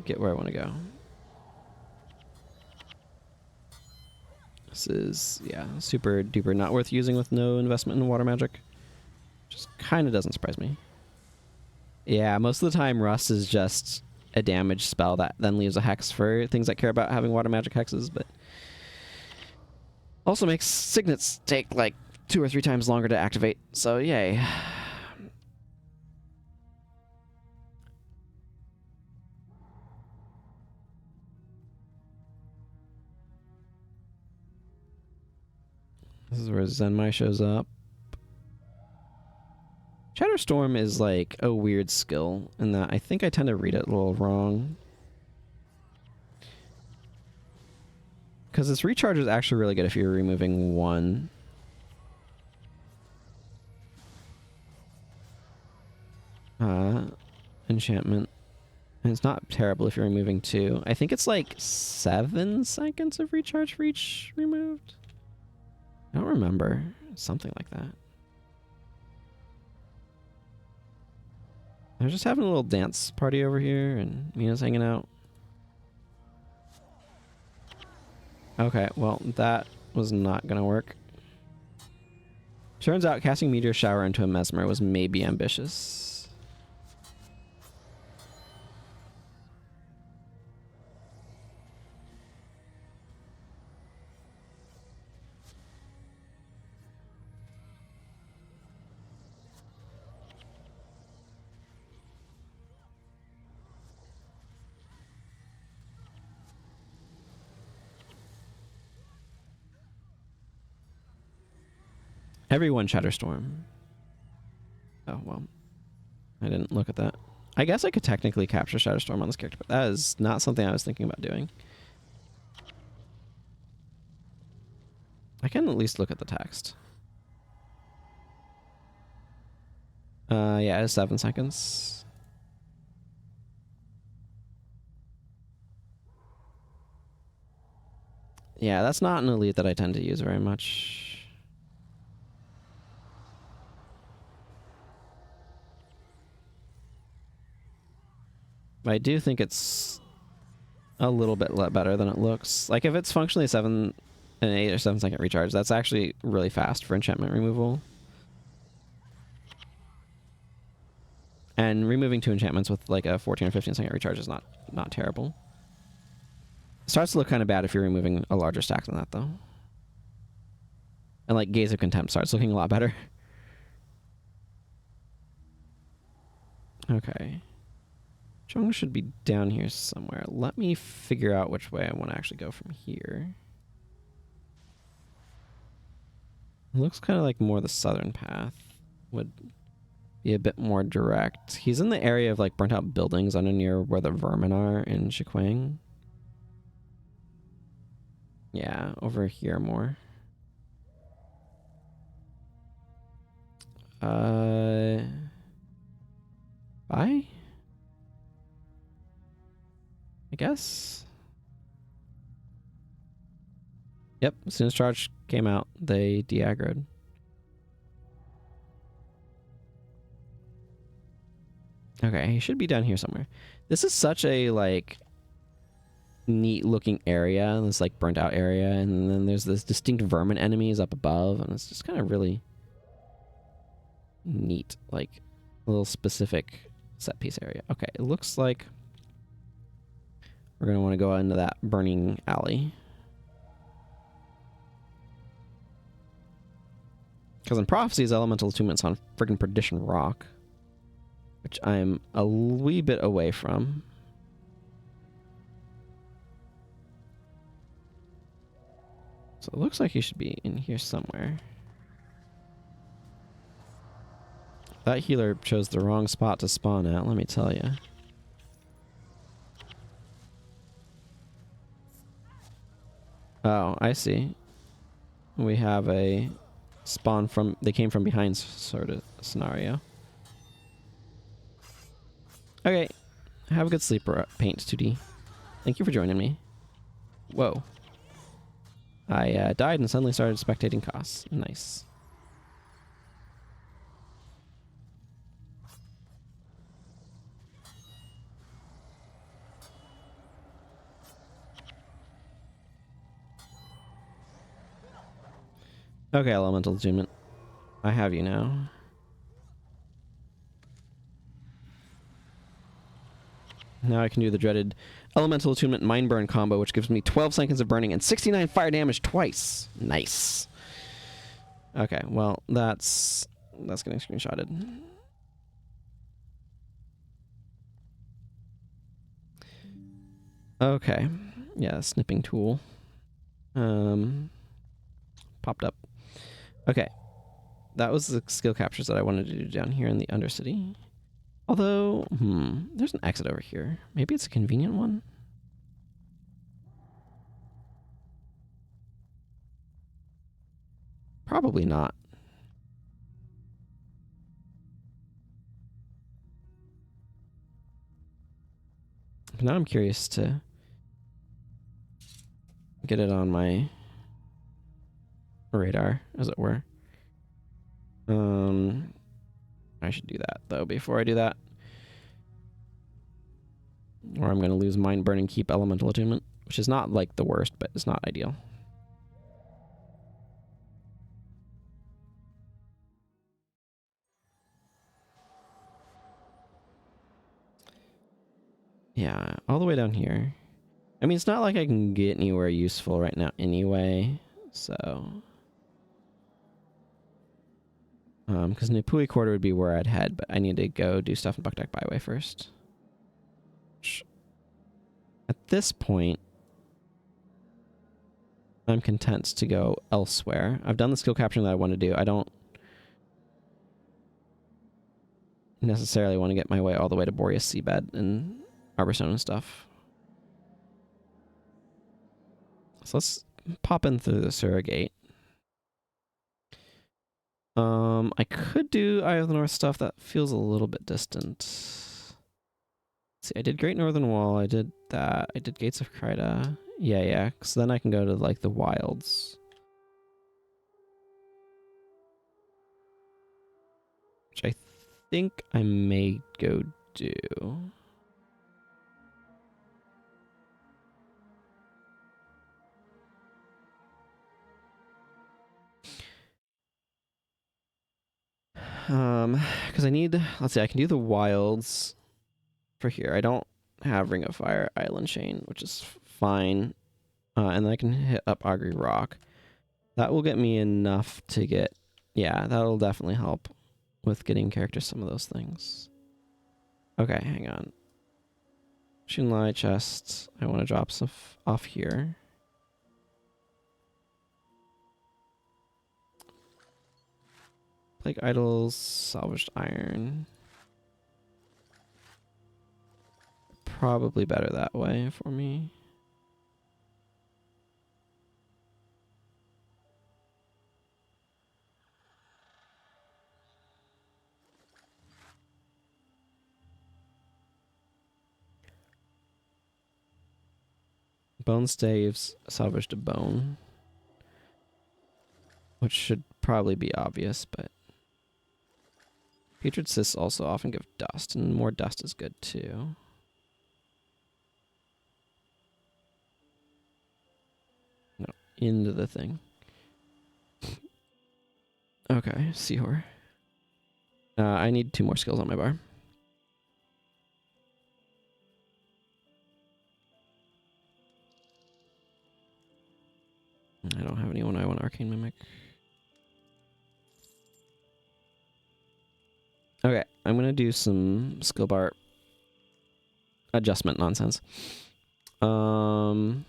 get where I want to go. This is, yeah, super duper not worth using with no investment in water magic. Just kind of doesn't surprise me. Yeah, most of the time Rust is just a damage spell that then leaves a hex for things that care about having water magic hexes, but also makes signets take like 2 or 3 times longer to activate, so yay. This is where Zenmai shows up. Shatterstorm is like a weird skill in that I think I tend to read it a little wrong. Because its recharge is actually really good if you're removing 1. Enchantment. And it's not terrible if you're removing 2. I think it's like 7 seconds of recharge for each removed. I don't remember. Something like that. They're just having a little dance party over here, and Mina's hanging out. Okay, well, that was not gonna work. Turns out casting Meteor Shower into a Mesmer was maybe ambitious. Everyone Shatterstorm. Oh, well. I didn't look at that. I guess I could technically capture Shatterstorm on this character, but that is not something I was thinking about doing. I can at least look at the text. Yeah, it's 7 seconds. Yeah, that's not an elite that I tend to use very much. I do think it's a little bit better than it looks. Like, if it's functionally an 8 or 7 second recharge, that's actually really fast for enchantment removal. And removing 2 enchantments with like a 14 or 15 second recharge is not terrible. It starts to look kind of bad if you're removing a larger stack than that, though. And like Gaze of Contempt starts looking a lot better. Okay. Chung should be down here somewhere. Let me figure out which way I want to actually go from here. It looks kind of like more the southern path would be a bit more direct. He's in the area of like burnt out buildings under near where the vermin are in Shikwang. Yeah, over here more. Bye? I guess. Yep, as soon as charge came out, they de-aggroed. Okay, he should be down here somewhere. This is such a, like, neat looking area, this, like, burnt out area, and then there's this distinct vermin enemies up above, and it's just kind of really neat, like, a little specific set piece area. Okay, it looks like we're going to want to go into that burning alley. Because in Prophecies, Elemental Attunement's on friggin' Perdition Rock, which I'm a wee bit away from. So it looks like he should be in here somewhere. That healer chose the wrong spot to spawn at, let me tell you. Oh, I see. We have a spawn from... They came from behind sort of scenario. Okay. Have a good sleep, Paint 2D. Thank you for joining me. Whoa. I died and suddenly started spectating costs. Nice. Okay, Elemental Attunement. I have you now. Now I can do the dreaded Elemental Attunement Mind Burn combo, which gives me 12 seconds of burning and 69 fire damage twice. Nice. Okay, well, that's getting screenshotted. Okay. Yeah, snipping tool. Popped up. Okay. That was the skill captures that I wanted to do down here in the Undercity. Although, there's an exit over here. Maybe it's a convenient one? Probably not. But now I'm curious to get it on my radar, as it were. I should do that, though, before I do that. Or I'm going to lose Mind Burn and keep Elemental Attunement, which is not, like, the worst, but it's not ideal. Yeah, all the way down here. I mean, it's not like I can get anywhere useful right now anyway, so... because Nipui Quarter would be where I'd head, but I need to go do stuff in Buckdeck Byway first. Which, at this point, I'm content to go elsewhere. I've done the skill capturing that I want to do. I don't necessarily want to get my way all the way to Boreas Seabed and Arborstone and stuff. So let's pop in through the Surrogate. I could do Eye of the North stuff. That feels a little bit distant. Let's see, I did Great Northern Wall. I did that. I did Gates of Kryta. Yeah. So then I can go to like the Wilds, which I think I may go do. Because I need, let's see, I can do the Wilds for here. I don't have Ring of Fire Island Chain, which is fine. And then I can hit up Augury Rock. That will get me enough to get, yeah, that'll definitely help with getting characters some of those things. Okay, hang on. Shinlai chest. I want to drop stuff off here. Plague Idols, Salvaged Iron. Probably better that way for me. Bone Staves, Salvaged a Bone. Which should probably be obvious, but... Putrid Cysts also often give dust, and more dust is good too. No, into the thing. Okay, Seahor. I need 2 more skills on my bar. I don't have anyone I want Arcane Mimic. Okay, I'm gonna do some skill bar adjustment nonsense. You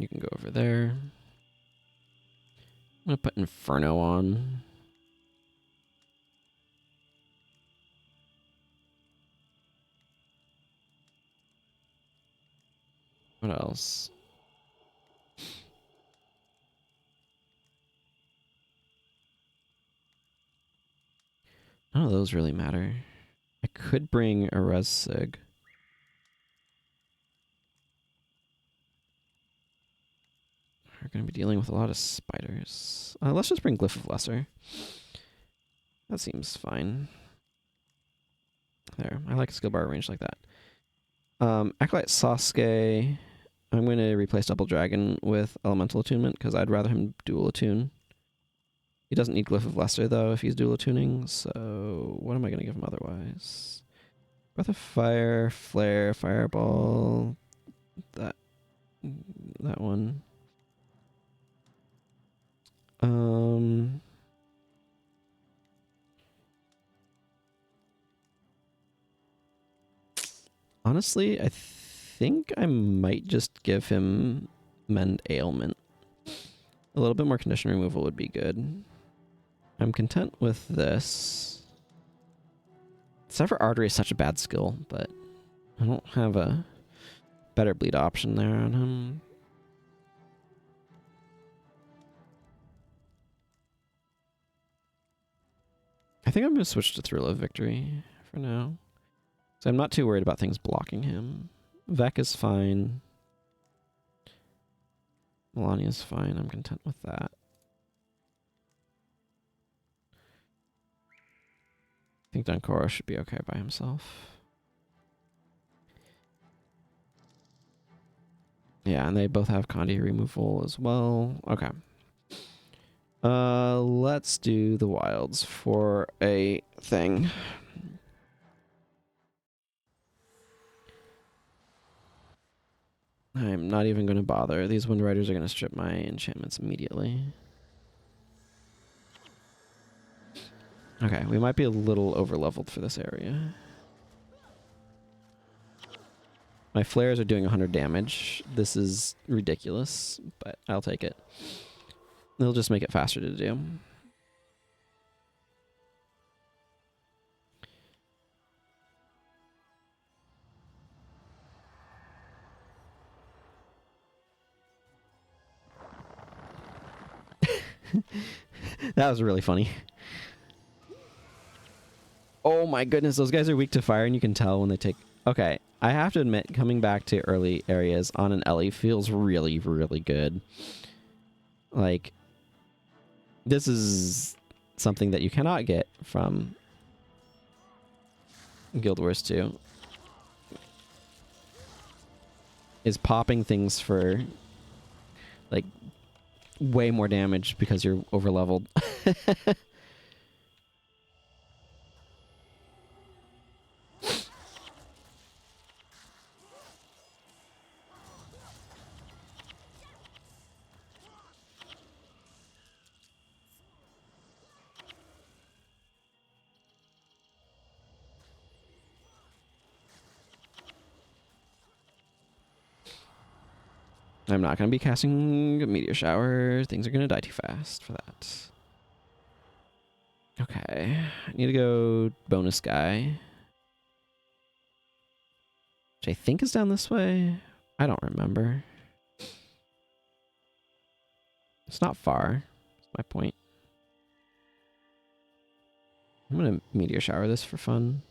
can go over there. I'm gonna put Inferno on. What else? None of those really matter. I could bring a Res Sig. We're going to be dealing with a lot of spiders. Let's just bring Glyph of Lesser. That seems fine. There. I like a skill bar arranged like that. Acolyte Sasuke. I'm going to replace Double Dragon with Elemental Attunement because I'd rather him dual attune. He doesn't need Glyph of Lesser though if he's dual attuning, so what am I going to give him otherwise? Breath of Fire, Flare, Fireball, that one. Honestly, I think I might just give him Mend Ailment. A little bit more condition removal would be good. I'm content with this. Sever Artery is such a bad skill, but I don't have a better bleed option there on him. I think I'm going to switch to Thrill of Victory for now. So I'm not too worried about things blocking him. Vec is fine. Melania's fine. I'm content with that. I think Dunkoro should be okay by himself. Yeah, and they both have Condi removal as well. Okay. Let's do the Wilds for a thing. I'm not even going to bother. These Wind Riders are going to strip my enchantments immediately. Okay, we might be a little over-leveled for this area. My flares are doing 100 damage. This is ridiculous, but I'll take it. They'll just make it faster to do. That was really funny. Oh my goodness, those guys are weak to fire, and you can tell when they take... Okay, I have to admit, coming back to early areas on an Ellie feels really, really good. Like, this is something that you cannot get from Guild Wars 2. Is popping things for, like, way more damage because you're over-leveled. I'm not going to be casting Meteor Shower. Things are going to die too fast for that. Okay. I need to go bonus guy. Which I think is down this way. I don't remember. It's not far. That's my point. I'm going to Meteor Shower this for fun.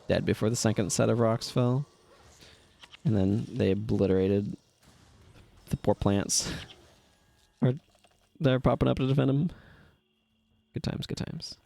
Dead before the second set of rocks fell. And then they obliterated the poor plants. Or they're popping up to defend them. Good times, good times.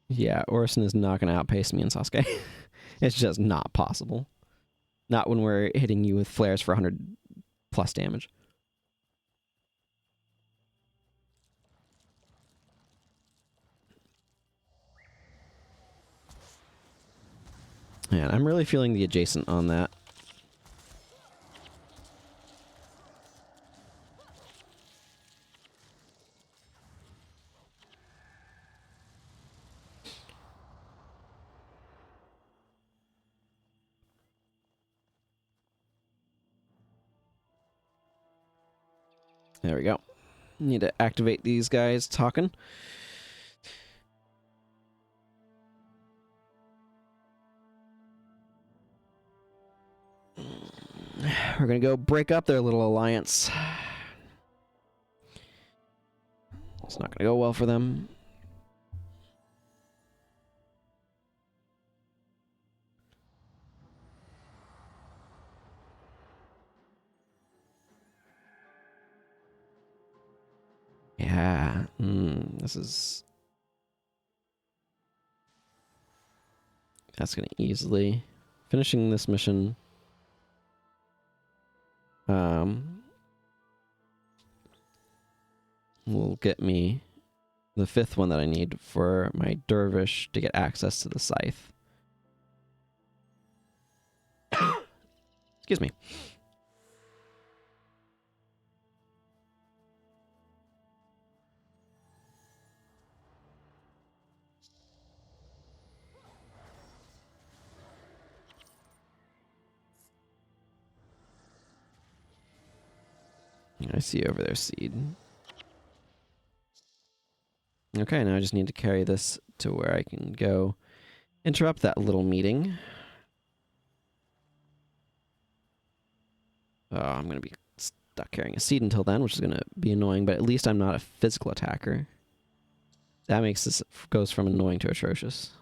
Yeah, Orison is not going to outpace me in Sasuke. It's just not possible. Not when we're hitting you with flares for 100 plus damage. Man, I'm really feeling the adjacent on that. There we go. Need to activate these guys talking. We're gonna go break up their little alliance. It's not gonna go well for them. Yeah, this is... That's gonna easily... Finishing this mission... will get me the 5th one that I need for my dervish to get access to the scythe. Excuse me. I see you over there, Seed. Okay, now I just need to carry this to where I can go interrupt that little meeting. Oh, I'm going to be stuck carrying a Seed until then, which is going to be annoying, but at least I'm not a physical attacker. That makes this goes from annoying to atrocious.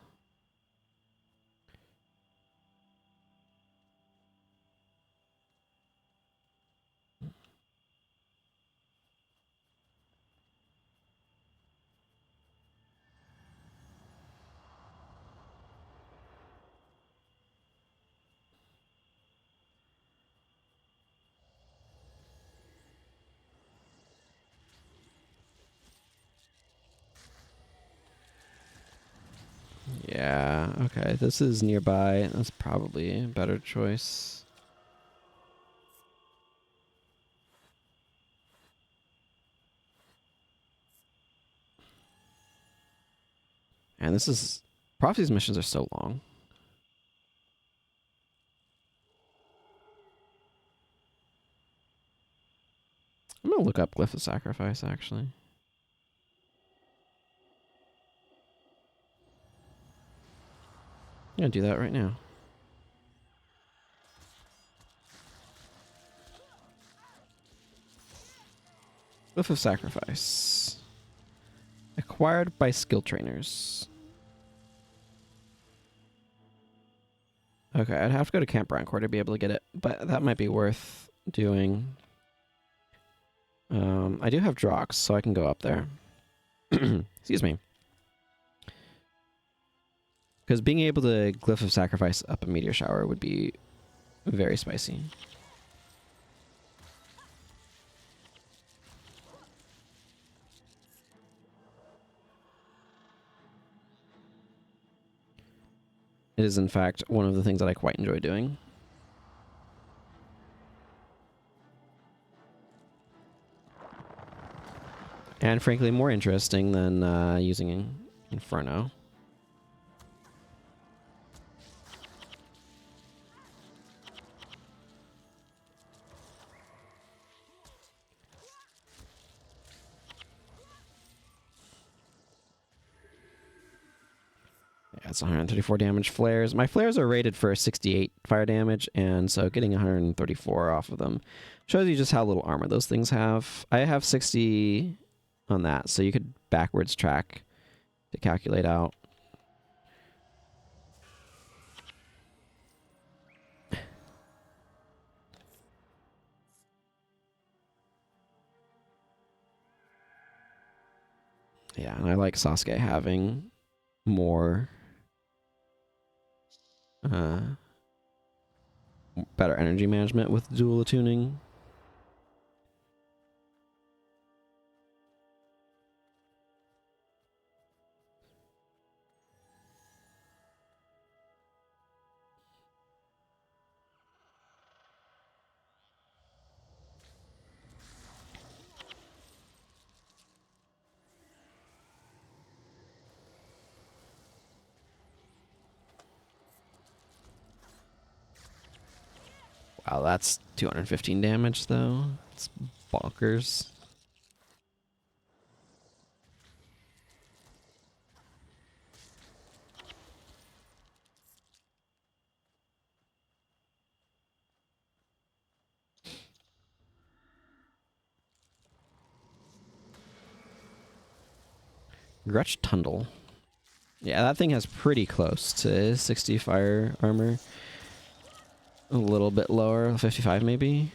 Okay, this is nearby. That's probably a better choice. And this is... Prophecy's missions are so long. I'm gonna look up Glyph of Sacrifice, actually. I'm gonna do that right now. Glyph of Sacrifice. Acquired by skill trainers. Okay, I'd have to go to Camp Browncore to be able to get it, but that might be worth doing. I do have Drox, so I can go up there. Excuse me. Because being able to Glyph of Sacrifice up a Meteor Shower would be very spicy. It is, in fact, one of the things that I quite enjoy doing. And frankly, more interesting than using Inferno. Yeah, it's 134 damage flares. My flares are rated for 68 fire damage, and so getting 134 off of them shows you just how little armor those things have. I have 60 on that, so you could backwards track to calculate out. Yeah, and I like Sasuke having more better energy management with dual attuning. Wow, that's 215 damage, though. It's bonkers. Grutch Tundle. Yeah, that thing has pretty close to 60 fire armor. A little bit lower, 55 maybe.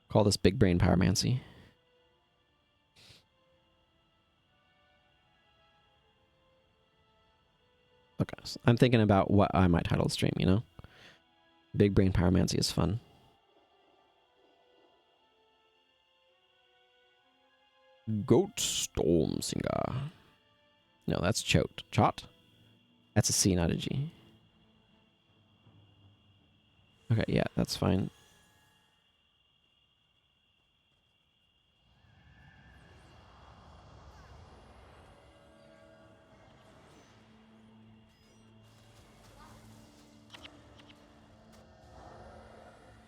Call this big brain pyromancy. Okay, so I'm thinking about what I might title the stream, you know? Big brain pyromancy is fun. Goat Stormsinger. No, that's Chot. Chot? That's a C, not a G. Okay, yeah, that's fine.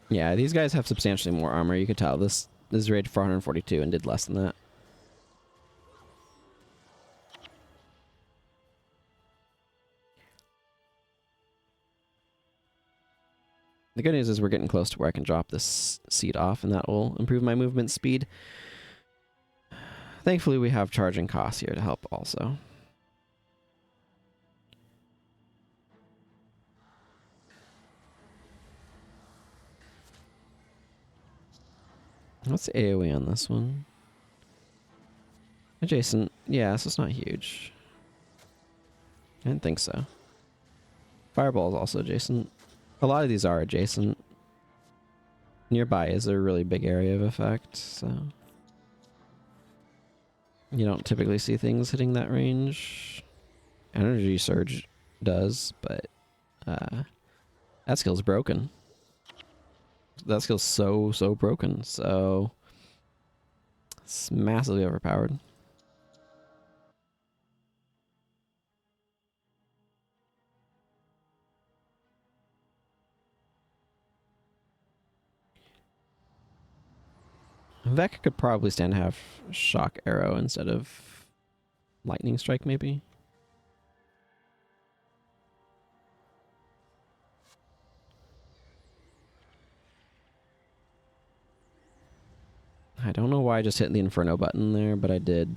Yeah, these guys have substantially more armor. You could tell this is rated 442 and did less than that. The good news is we're getting close to where I can drop this seed off, and that will improve my movement speed. Thankfully, we have charging costs here to help also. What's the AoE on this one? Adjacent. Yeah, so it's not huge. I didn't think so. Fireball is also adjacent. A lot of these are adjacent. Nearby is a really big area of effect, so you don't typically see things hitting that range. Energy Surge does, but that skill's broken. That skill's so broken, so it's massively overpowered. Vec could probably stand to have Shock Arrow instead of Lightning Strike, maybe. I don't know why I just hit the Inferno button there, but I did.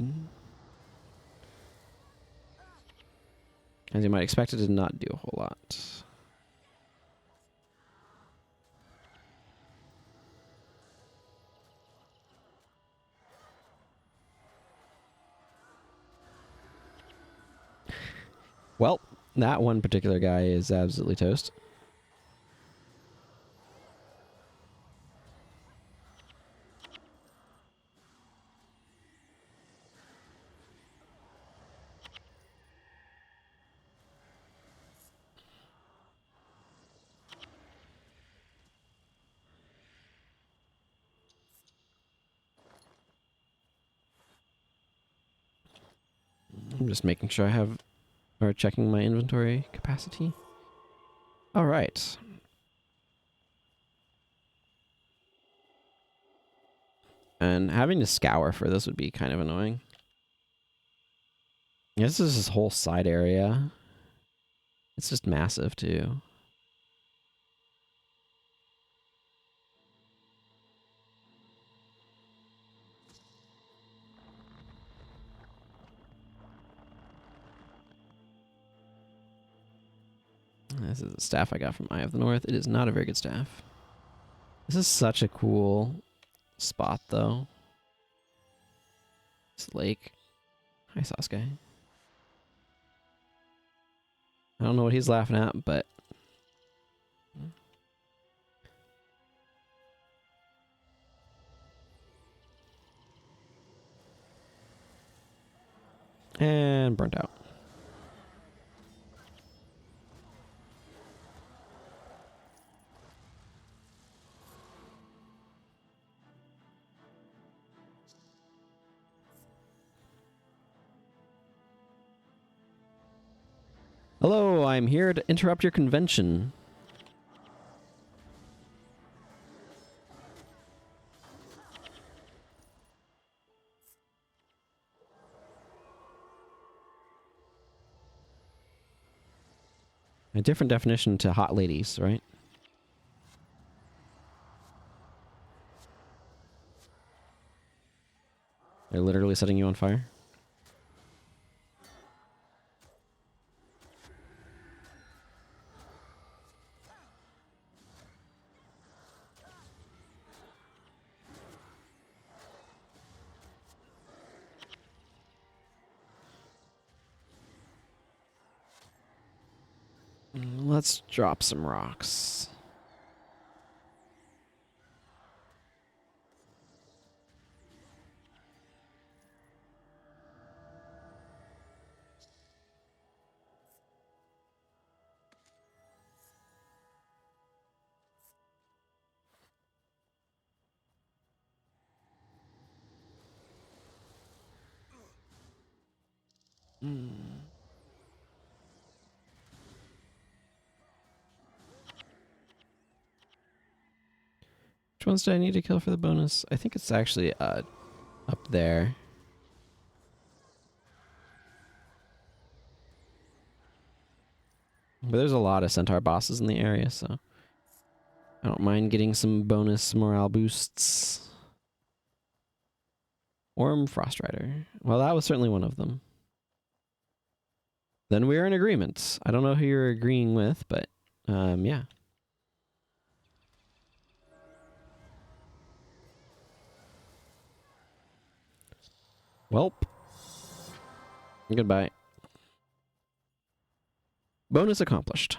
As you might expect, it did not do a whole lot. Well, that one particular guy is absolutely toast. I'm just making sure I have, or checking my inventory capacity. All right. And having to scour for this would be kind of annoying. This is this whole side area. It's just massive too. This is a staff I got from Eye of the North. It is not a very good staff. This is such a cool spot, though. This lake. Hi, Sasuke. I don't know what he's laughing at, but... And burnt out. Hello, I'm here to interrupt your convention. A different definition to hot ladies, right? They're literally setting you on fire. Let's drop some rocks. Which ones do I need to kill for the bonus? I think it's actually up there. But there's a lot of centaur bosses in the area, so I don't mind getting some bonus morale boosts. Orm Frostrider. Well, that was certainly one of them. Then we are in agreement. I don't know who you're agreeing with, but yeah. Welp. Goodbye. Bonus accomplished.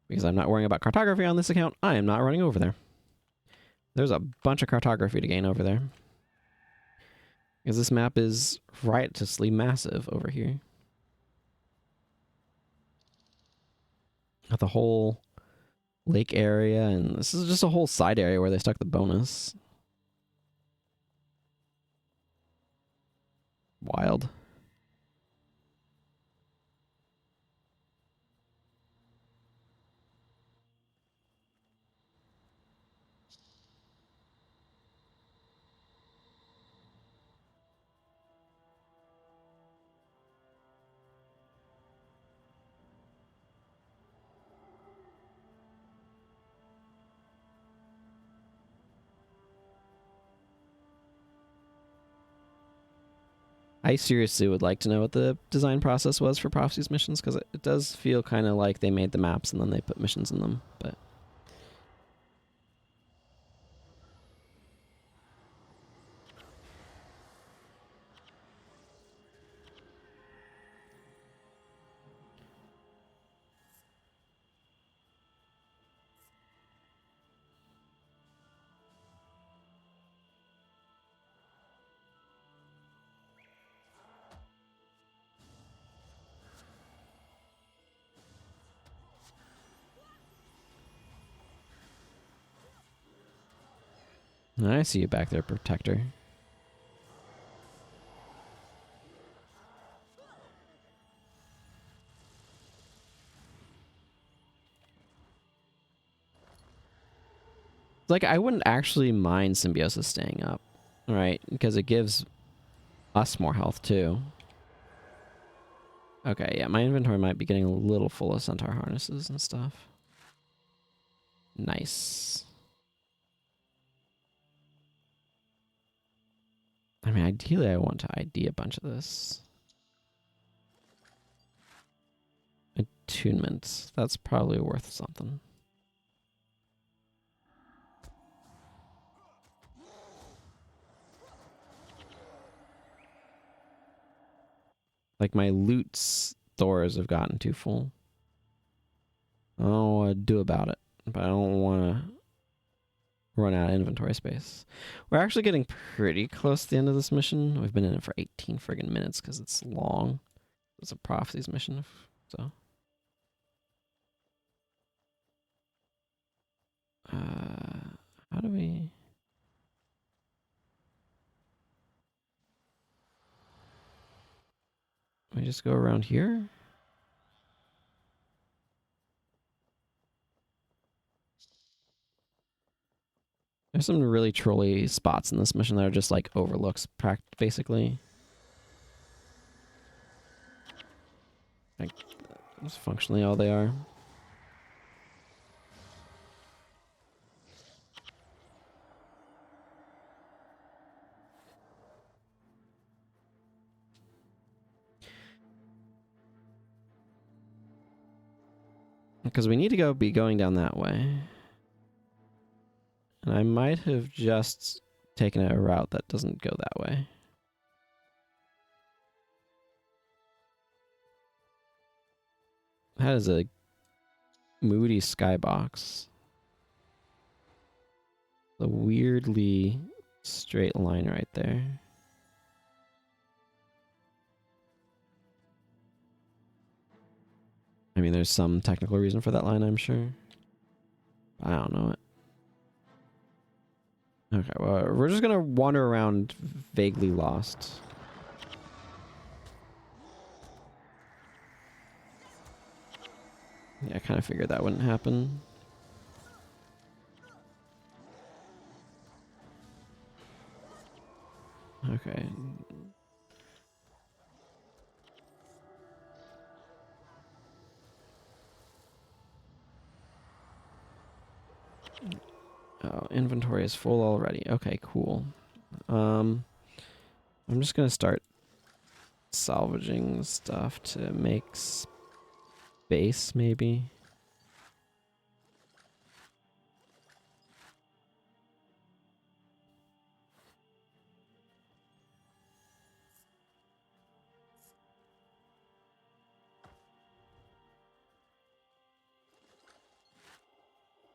Because I'm not worrying about cartography on this account, I am not running over there. There's a bunch of cartography to gain over there. Because this map is riotously massive over here. Got the whole lake area, and this is just a whole side area where they stuck the bonus. Wild. I seriously would like to know what the design process was for Prophecy's missions, because it does feel kind of like they made the maps and then they put missions in them, but... I see you back there, Protector. Like, I wouldn't actually mind Symbiosis staying up, right? Because it gives us more health, too. Okay, yeah, my inventory might be getting a little full of Centaur harnesses and stuff. Nice. I mean, ideally, I want to ID a bunch of this. Attunement. That's probably worth something. Like, my loot stores have gotten too full. I don't know what to do about it, but I don't want to run out of inventory space. We're actually getting pretty close to the end of this mission. We've been in it for 18 friggin' minutes because it's long. It's a Prophecies mission, so... how do we... We just go around here? There's some really trolly spots in this mission that are just like overlooks, basically. Like, that's functionally all they are. Because we need to be going down that way. And I might have just taken a route that doesn't go that way. That is a moody skybox. The weirdly straight line right there. I mean, there's some technical reason for that line, I'm sure. I don't know it. Okay, well, we're just gonna wander around vaguely lost. Yeah, I kind of figured that wouldn't happen. Okay. Oh, inventory is full already. Okay, cool. I'm just gonna start salvaging stuff to make space, maybe.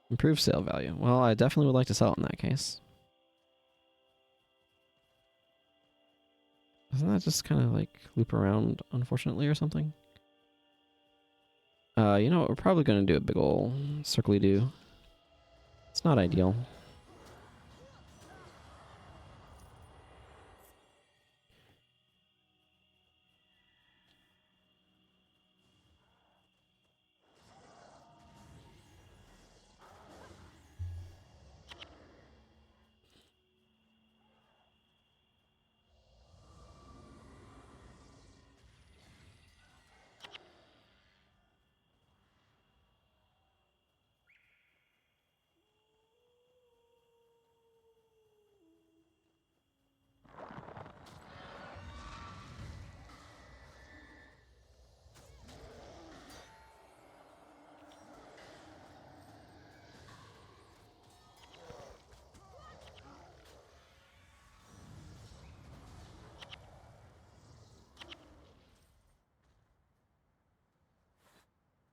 Improved sale value. Well, I definitely would like to sell it in that case. Doesn't that just kind of like loop around, unfortunately, or something? You know what? We're probably going to do a big ol' circly-do. It's not ideal.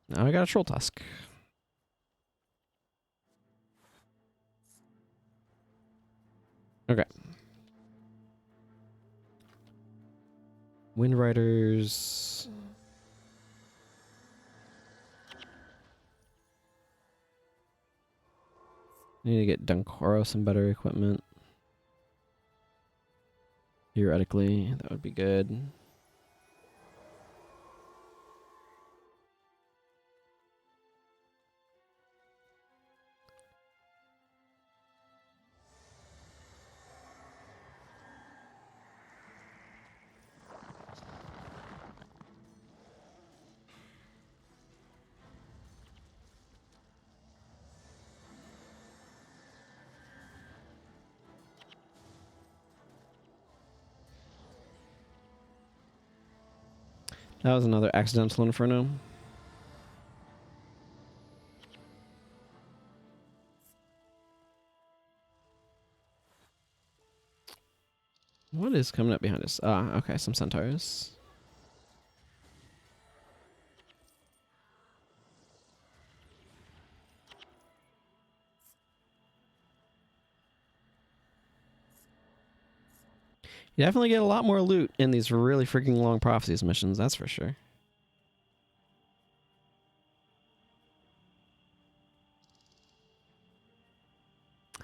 Now I got a troll tusk. Okay. Wind Riders. Need to get Dunkoro some better equipment. Theoretically, that would be good. That was another accidental inferno. What is coming up behind us? Ah, okay, some centaurs. You definitely get a lot more loot in these really freaking long prophecies missions, that's for sure.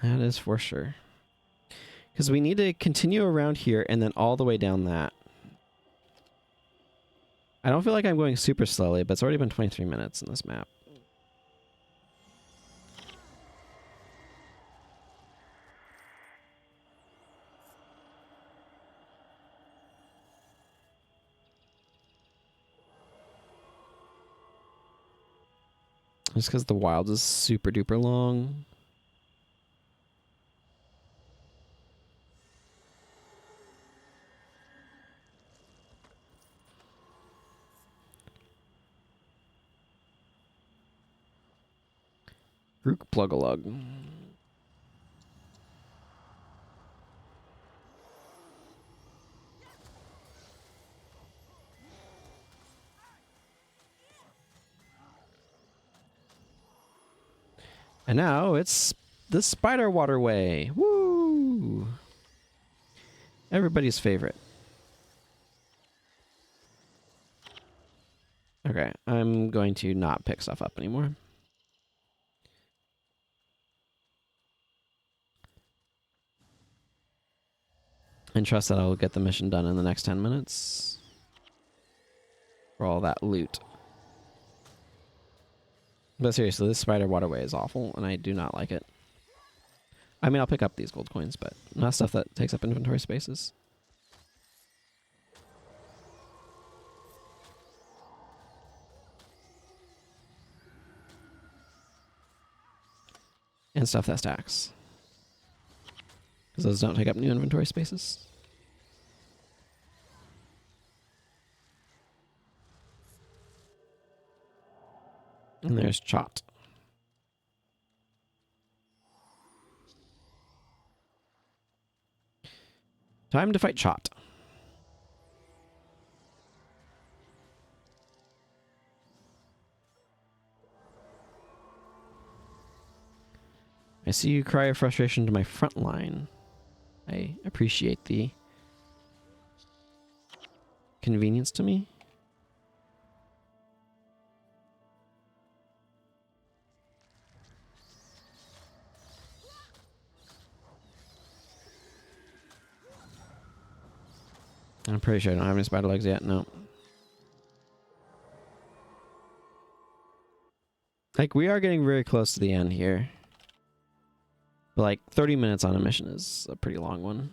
That is for sure. Because we need to continue around here and then all the way down that. I don't feel like I'm going super slowly, but it's already been 23 minutes in this map. Just because the wild is super duper long. Rook Plugalug. And now it's the Spider Waterway. Woo! Everybody's favorite. Okay, I'm going to not pick stuff up anymore. And trust that I will get the mission done in the next 10 minutes. For all that loot. But seriously, this Spider Waterway is awful, and I do not like it. I mean, I'll pick up these gold coins, but not stuff that takes up inventory spaces. And stuff that stacks. Because those don't take up new inventory spaces. And there's Chot. Time to fight Chot. I see you cry of frustration to my front line. I appreciate the convenience to me. I'm pretty sure I don't have any spider legs yet. No. Like, we are getting very close to the end here. But, like, 30 minutes on a mission is a pretty long one.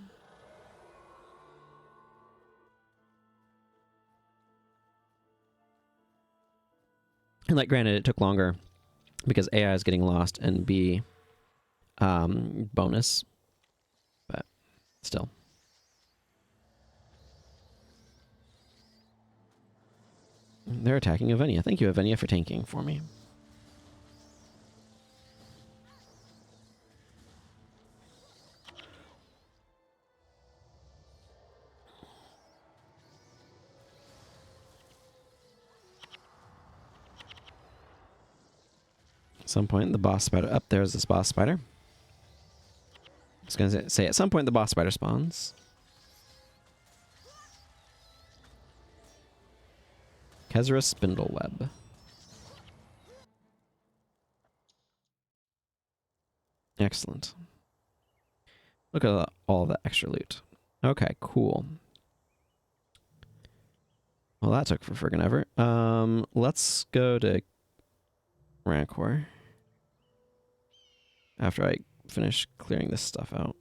And, like, granted, it took longer because AI is getting lost and B, bonus. But, still. They're attacking Avenia. Thank you, Avenia, for tanking for me. At some point, the boss spider... Up there's this boss spider. I was going to say, at some point, the boss spider spawns. Kezra Spindleweb. Excellent. Look at all the extra loot. Okay, cool. Well, that took for friggin' ever. Let's go to Rancor. After I finish clearing this stuff out.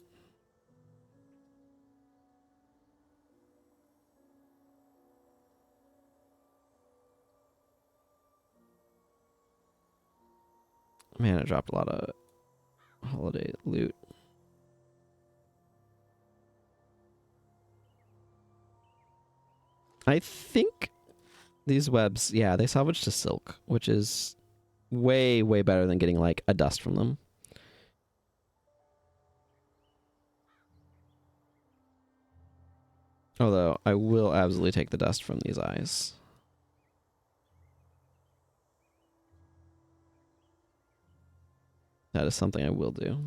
Man, I dropped a lot of holiday loot. I think these webs, yeah, they salvage to silk, which is way, way better than getting, like, a dust from them. Although, I will absolutely take the dust from these eyes. That is something I will do.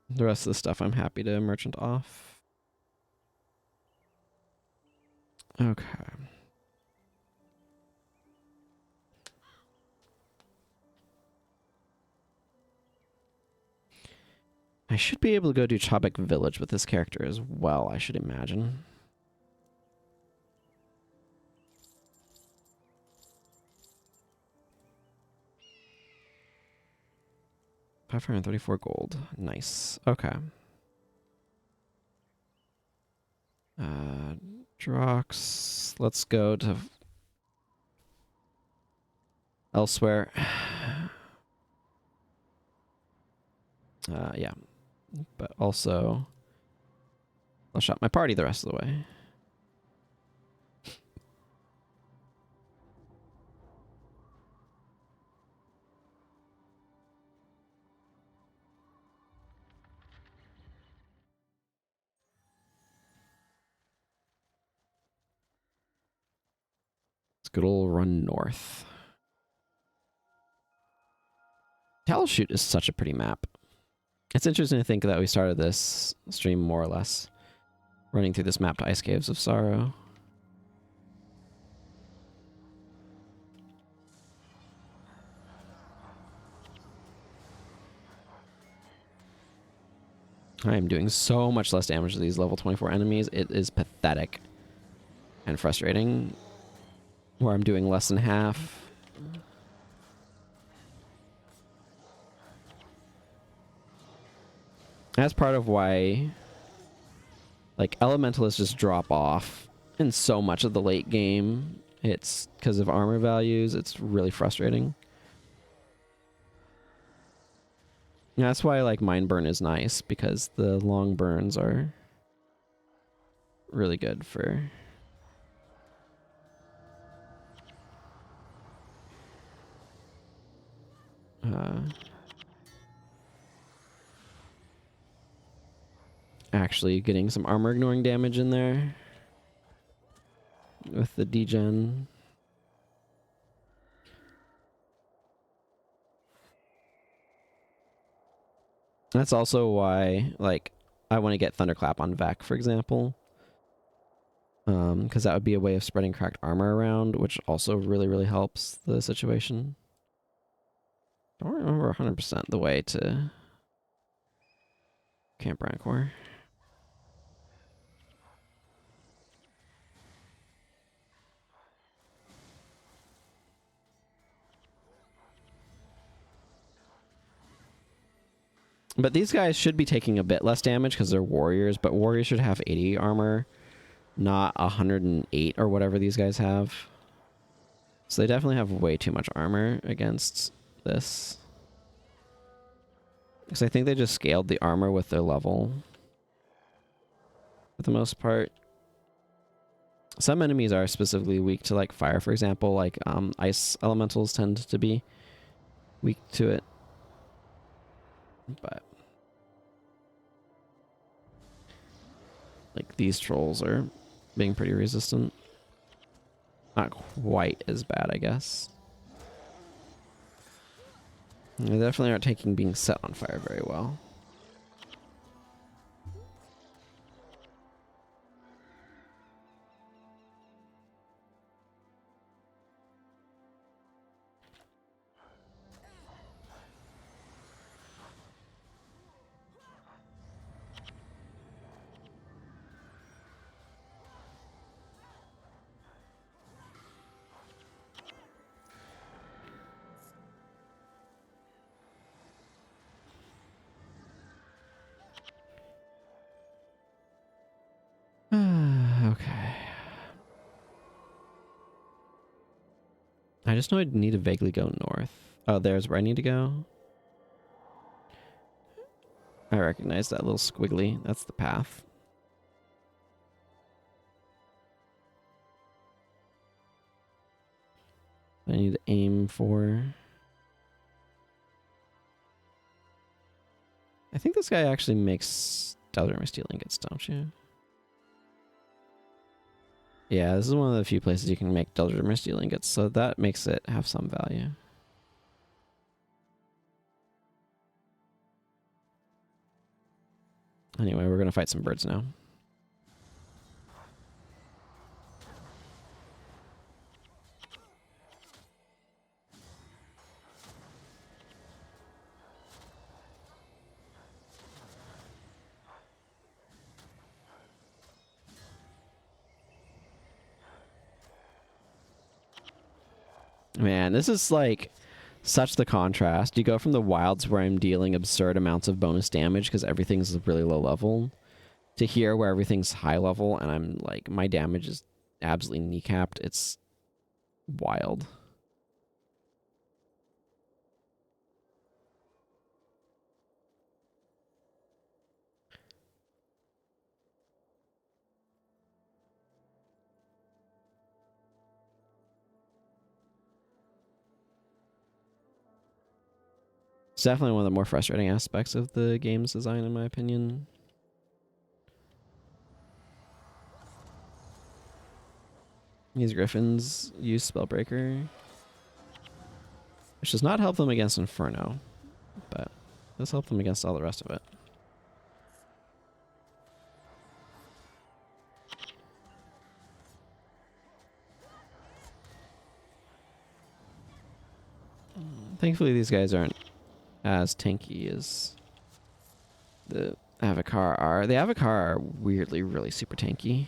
The rest of the stuff I'm happy to merchant off. Okay. I should be able to go do Chobek Village with this character as well, I should imagine. $534 gold. Nice. Okay. Drox. Let's go to elsewhere. Yeah. But also, I'll shot my party the rest of the way. Let's good old run north. Talshoot is such a pretty map. It's interesting to think that we started this stream more or less running through this map to Ice Caves of Sorrow. I am doing so much less damage to these level 24 enemies. It is pathetic and frustrating. Where I'm doing less than half. That's part of why, like, elementalists just drop off in so much of the late game. It's because of armor values. It's really frustrating. Yeah, that's why, like, Mind Burn is nice, because the long burns are really good for actually getting some armor ignoring damage in there with the degen. That's also why, like, I want to get Thunderclap on Vec, for example. Because that would be a way of spreading cracked armor around, which also really, really helps the situation. Don't remember 100% the way to Camp Rancor. But these guys should be taking a bit less damage because they're warriors, but warriors should have 80 armor, not 108 or whatever these guys have. So they definitely have way too much armor against this. Because I think they just scaled the armor with their level. For the most part. Some enemies are specifically weak to like fire, for example, like ice elementals tend to be weak to it. But like these trolls are being pretty resistant. Not quite as bad, I guess. They definitely aren't taking being set on fire very well. Okay. I just know I need to vaguely go north. Oh, there's where I need to go. I recognize that little squiggly. That's the path. I need to aim for. I think this guy actually makes Delta Steel ingots, don't you? Yeah, this is one of the few places you can make Delta Steel ingots, so that makes it have some value. Anyway, we're gonna fight some birds now. Man, this is like such the contrast. You go from the wilds where I'm dealing absurd amounts of bonus damage because everything's really low level, to here where everything's high level and I'm like, my damage is absolutely kneecapped. It's wild. It's definitely one of the more frustrating aspects of the game's design, in my opinion. These griffins use Spellbreaker, which does not help them against Inferno, but does help them against all the rest of it. Thankfully, these guys aren't as tanky as the Avacar are. The Avacar are weirdly really super tanky.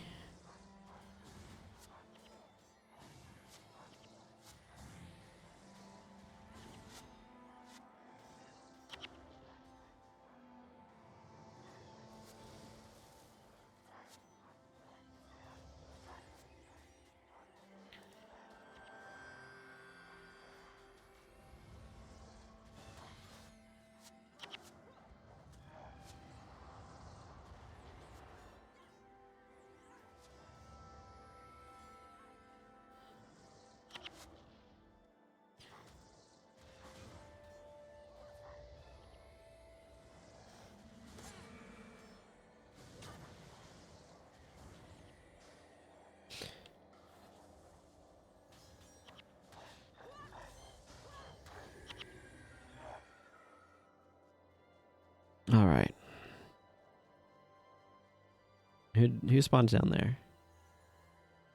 Who spawned down there?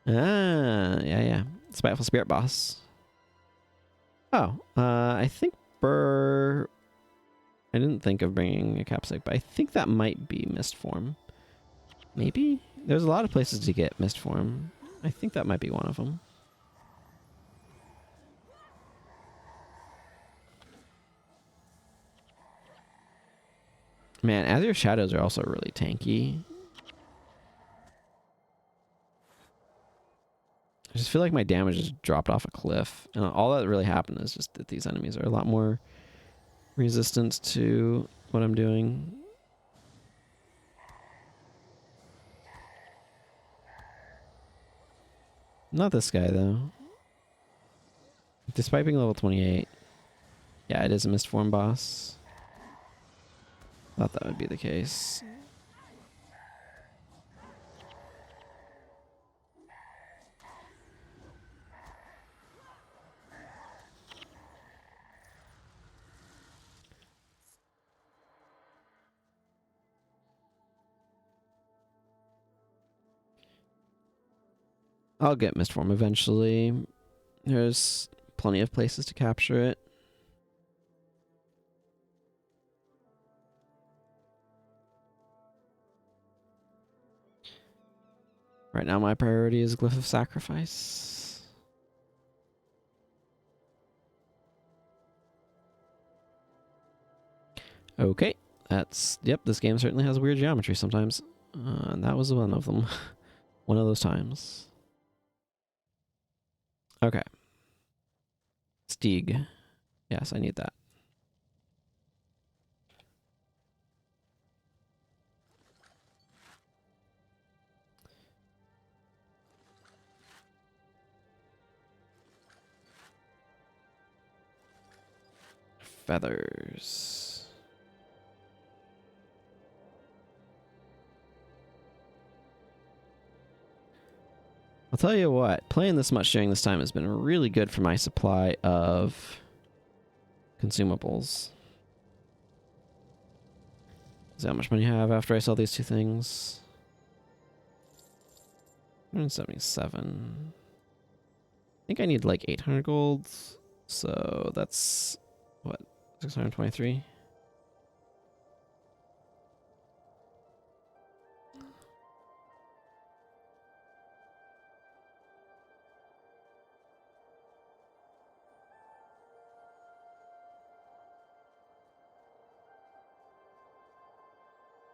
Ah, yeah. Spiteful Spirit Boss. Oh, I think Burr... I didn't think of bringing a Capsic, but I think that might be Mist Form. Maybe? There's a lot of places to get Mist Form. I think that might be one of them. Man, Azure Shadows are also really tanky. I just feel like my damage just dropped off a cliff. And all that really happened is just that these enemies are a lot more resistant to what I'm doing. Not this guy, though. Despite being level 28. Yeah, it is a Mist Form boss. Thought that would be the case. I'll get Mist Form eventually. There's plenty of places to capture it. Right now my priority is Glyph of Sacrifice. Okay, yep, this game certainly has weird geometry sometimes. And that was one of them. One of those times. Okay. Steeg. Yes, I need that. Feathers. I'll tell you what, playing this much during this time has been really good for my supply of consumables. See how much money I have after I sell these two things. 177. I think I need like 800 gold. So that's what, 623?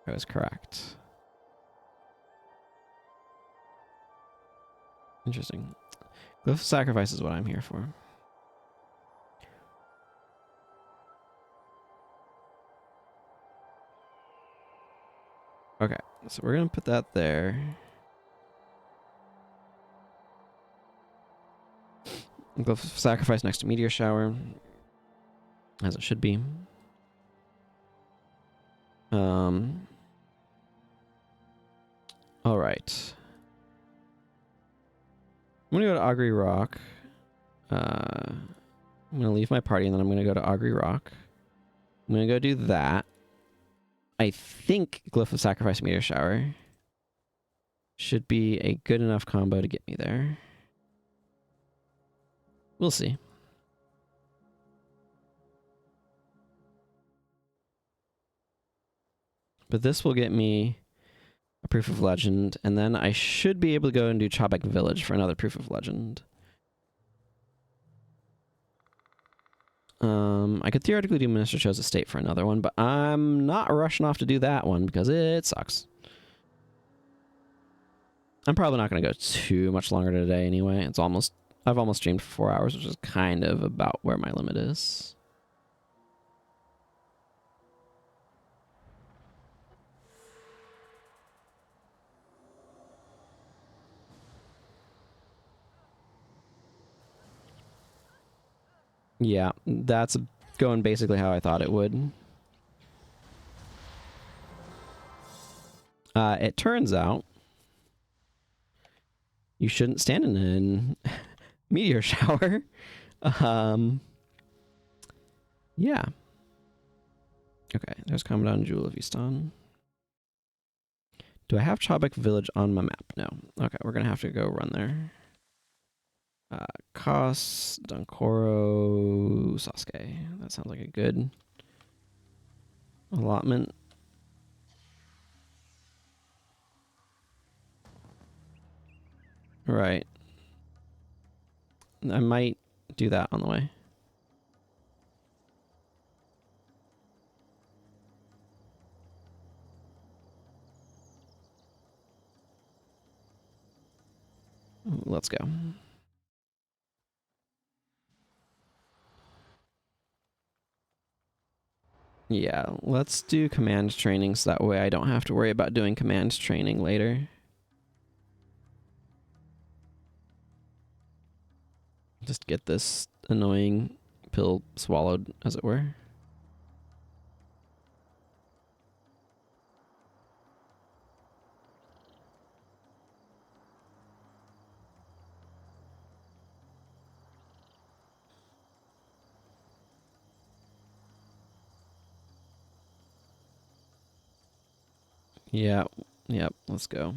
I was correct. Interesting. Glyph of Sacrifice is what I'm here for. Okay, so we're gonna put that there. Glyph of Sacrifice next to Meteor Shower, as it should be. All right. I'm gonna go to Augury Rock. I'm gonna leave my party and then I'm gonna go to Augury Rock. I'm gonna go do that. I think Glyph of Sacrifice Meteor Shower should be a good enough combo to get me there. We'll see. But this will get me a Proof of Legend, and then I should be able to go and do Chobek Village for another Proof of Legend. I could theoretically do Minister Cho's Estate for another one, but I'm not rushing off to do that one because it sucks. I'm probably not going to go too much longer today anyway. I've almost streamed for 4 hours, which is kind of about where my limit is. Yeah, that's going basically how I thought it would. It turns out you shouldn't stand in a meteor shower. Yeah. Okay, there's Commandant Jewel of Easton. Do I have Chobek Village on my map? No. Okay, we're gonna have to go run there. Kos, Dunkoro, Sasuke. That sounds like a good allotment. Right. I might do that on the way. Let's go. Yeah, let's do command training so that way I don't have to worry about doing command training later. Just get this annoying pill swallowed, as it were. Yeah, yep, let's go.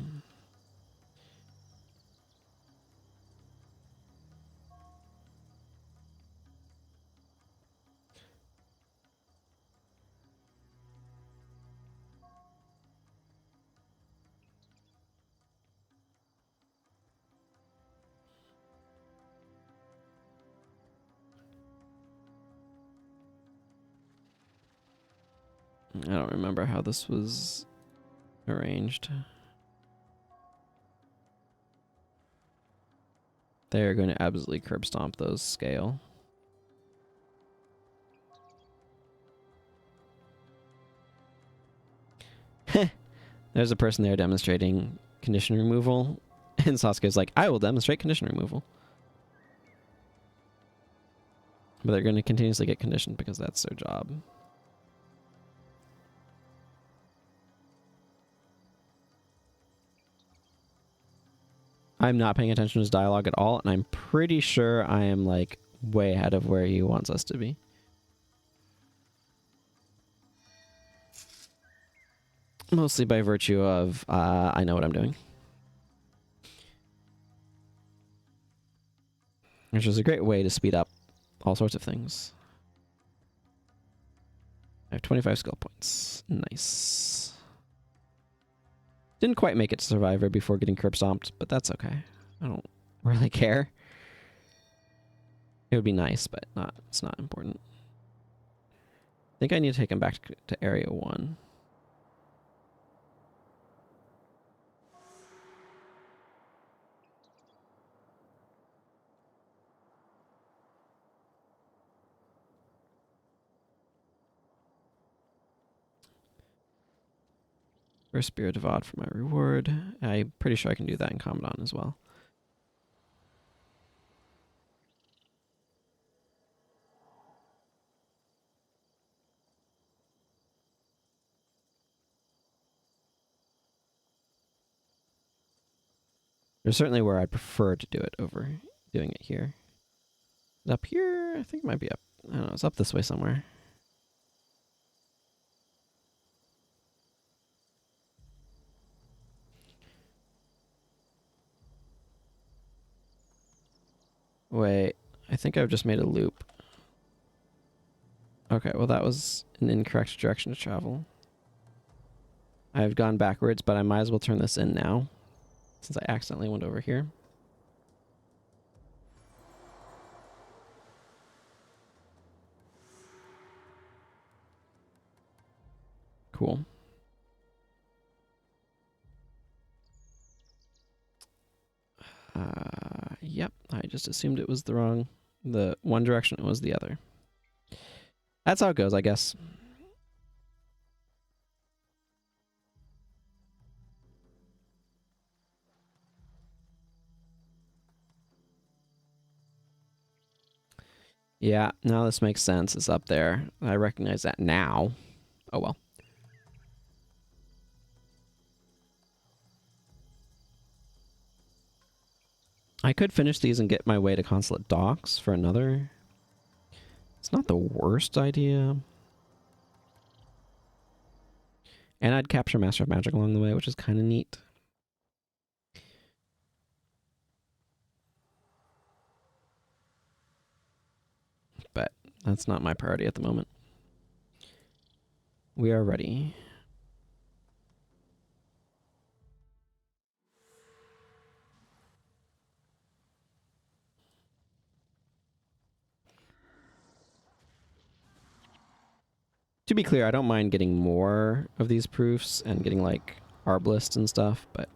I don't remember how this was arranged. They're going to absolutely curb stomp those scale. There's a person there demonstrating condition removal, and Sasuke's like, I will demonstrate condition removal. But they're going to continuously get conditioned because that's their job. I'm not paying attention to his dialogue at all, and I'm pretty sure I am, like, way ahead of where he wants us to be. Mostly by virtue of, I know what I'm doing. Which is a great way to speed up all sorts of things. I have 25 skill points. Nice. Didn't quite make it to Survivor before getting curb stomped, but that's okay. I don't really care. It would be nice, but it's not important. I think I need to take him back to Area 1. First Spirit of Odd for my reward. I'm pretty sure I can do that in Commandant as well. There's certainly where I'd prefer to do it over doing it here. Up here? I think it might be up. I don't know. It's up this way somewhere. Wait. I think I've just made a loop. Okay, well that was an incorrect direction to travel. I've gone backwards, but I might as well turn this in now, since I accidentally went over here. Cool. Yep, I just assumed it was the one direction, it was the other. That's how it goes, I guess. Yeah, now this makes sense. It's up there. I recognize that now. Oh well. I could finish these and get my way to Consulate Docks for another. It's not the worst idea. And I'd capture Master of Magic along the way, which is kind of neat. But that's not my priority at the moment. We are ready. To be clear, I don't mind getting more of these proofs and getting like Arbalist and stuff, but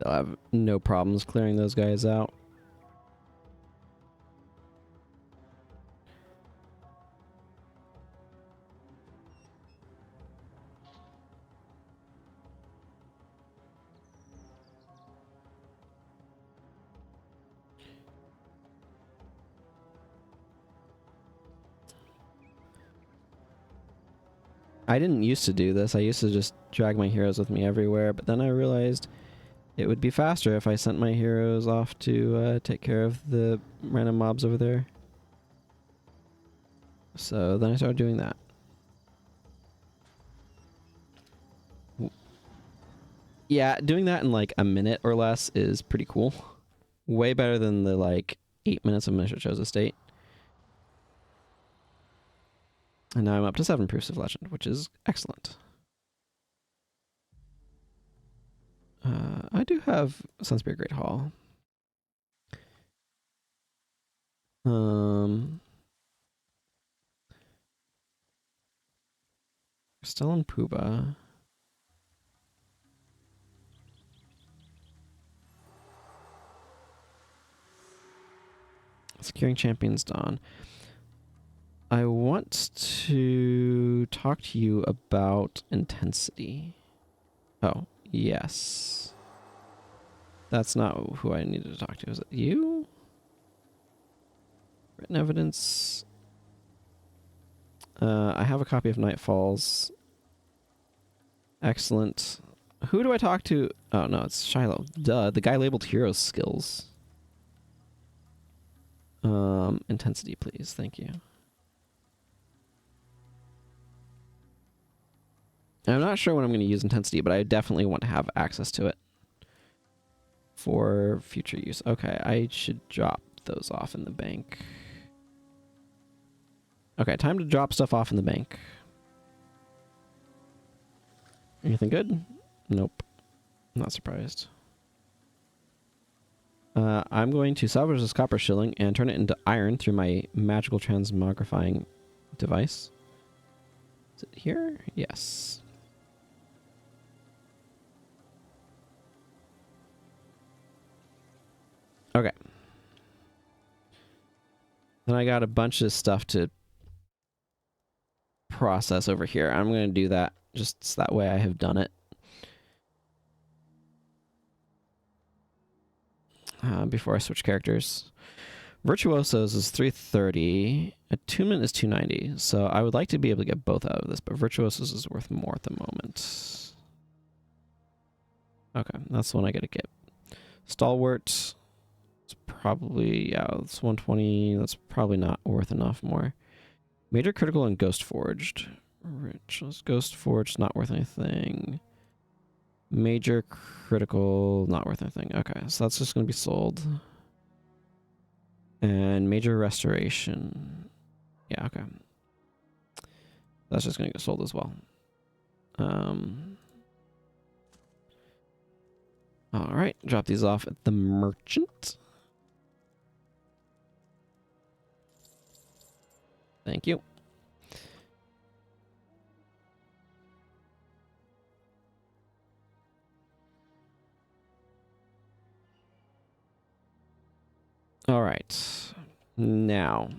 they'll have no problems clearing those guys out. I didn't used to do this. I used to just drag my heroes with me everywhere, but then I realized it would be faster if I sent my heroes off to take care of the random mobs over there. So then I started doing that. Yeah, doing that in like a minute or less is pretty cool. Way better than the like 8 minutes of Miniature Chose Estate. And now I'm up to 7 proofs of legend, which is excellent. I do have Sunspear Great Hall. Still in Puba. Securing Champions Dawn. I want to talk to you about intensity. Oh, yes. That's not who I needed to talk to. Is it you? Written evidence. I have a copy of Nightfalls. Excellent. Who do I talk to? Oh, no, it's Shiloh. Duh, the guy labeled heroes skills. Intensity, please. Thank you. I'm not sure when I'm going to use intensity, but I definitely want to have access to it for future use. Okay, I should drop those off in the bank. Okay, time to drop stuff off in the bank. Anything good? Nope. Not surprised. I'm going to salvage this copper shilling and turn it into iron through my magical transmogrifying device. Is it here? Yes. Okay. Then I got a bunch of stuff to process over here. I'm going to do that just so that way I have done it. Before I switch characters. Virtuosos is 330. Attunement is 290. So I would like to be able to get both out of this, but Virtuosos is worth more at the moment. Okay, that's the one I gotta get. Stalwart. It's probably, yeah, it's 120. That's probably not worth enough more. Major Critical and Ghost Forged. Rich. Ghost Forged, not worth anything. Major Critical, not worth anything. Okay, so that's just going to be sold. And Major Restoration. Yeah, okay. That's just going to get sold as well. Alright, drop these off at the merchant. Thank you. All right. Now,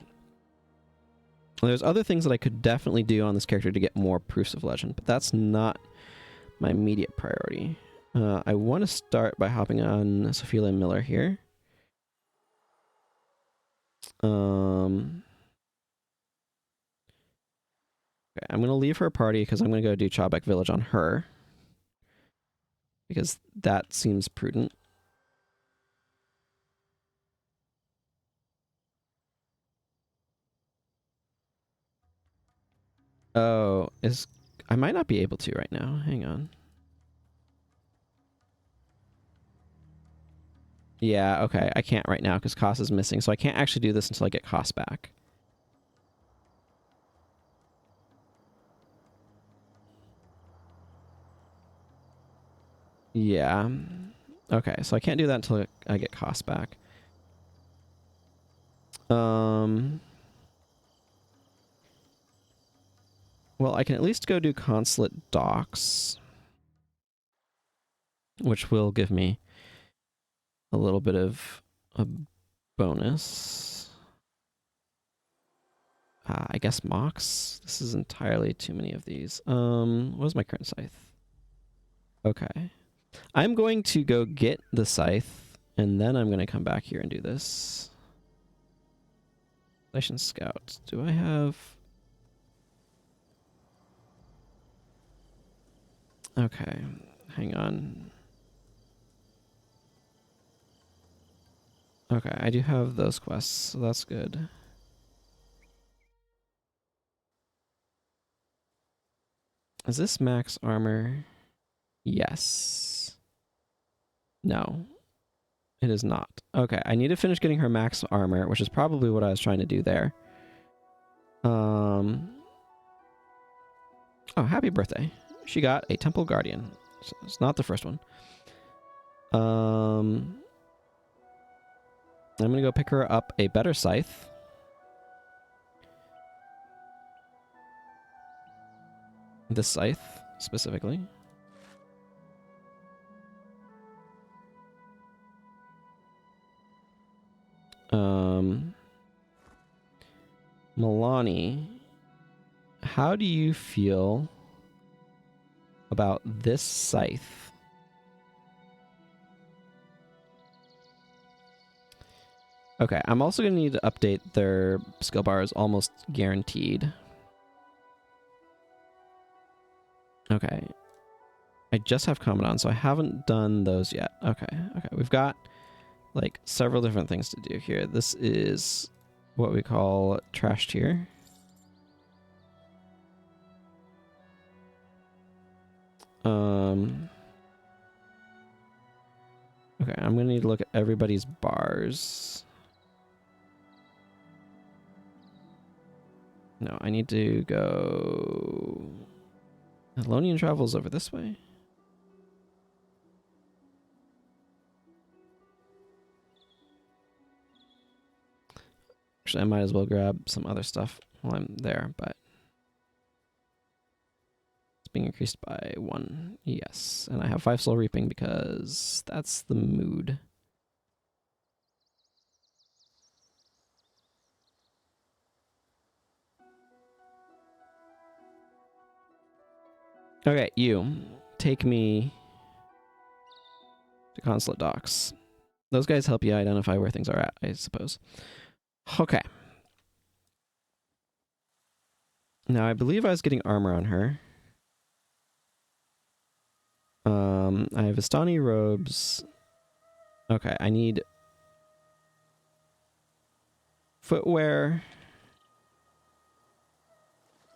there's other things that I could definitely do on this character to get more proofs of legend, but that's not my immediate priority. I want to start by hopping on Sophia Miller here. Okay, I'm going to leave her party because I'm going to go do Chawbeck Village on her. Because that seems prudent. Oh, I might not be able to right now. Hang on. Yeah, okay. I can't right now because Koss is missing, so I can't actually do this until I get Koss back. Yeah. Okay, so I can't do that until I get Koss back. Well, I can at least go do Consulate Docks, which will give me a little bit of a bonus. I guess Mox. This is entirely too many of these. What is my current scythe? Okay. I'm going to go get the scythe, and then I'm going to come back here and do this. Station Scout. Do I have... Okay. Hang on. Okay, I do have those quests, so that's good. Is this max armor? Yes. No. It is not. Okay, I need to finish getting her max armor, which is probably what I was trying to do there. Oh, happy birthday. She got a Temple Guardian. So it's not the first one. I'm gonna go pick her up a better scythe. This scythe, specifically. Milani, how do you feel about this scythe? Okay, I'm also going to need to update their skill bars almost guaranteed. Okay. I just have Commandant, so I haven't done those yet. Okay, okay. We've got like several different things to do here. This is what we call trash tier. Okay, I'm gonna need to look at everybody's bars. No, I need to go... Alonian travels over this way? Actually, I might as well grab some other stuff while I'm there, but... It's being increased by 1. Yes, and I have 5 soul reaping because that's the mood. Okay, you. Take me to Consulate Docks. Those guys help you identify where things are at, I suppose. Okay. Now, I believe I was getting armor on her. I have Vistani robes. Okay, I need footwear.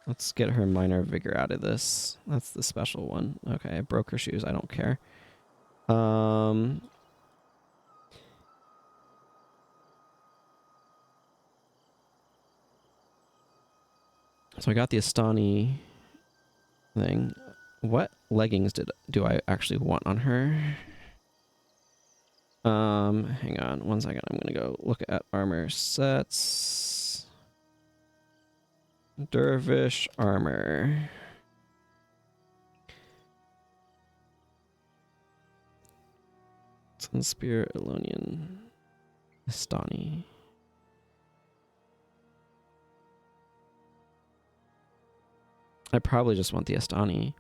Let's get her minor vigor out of this. That's the special one. Okay, I broke her shoes. I don't care. So I got the Astani thing. What leggings do I actually want on her? Hang on 1 second. I'm gonna go look at armor sets. Dervish armor. Sun Spear, Elonian, Estani. I probably just want the Estani.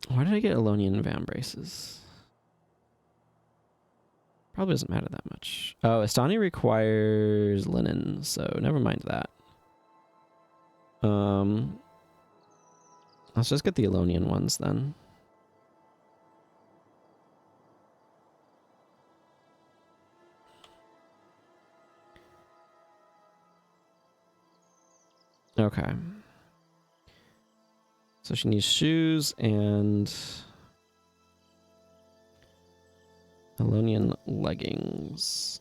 Why did I get Elonian Van Braces? Probably doesn't matter that much. Oh, Estani requires linen, so never mind that. Let's just get the Elonian ones then. Okay. So she needs shoes and Elonian leggings.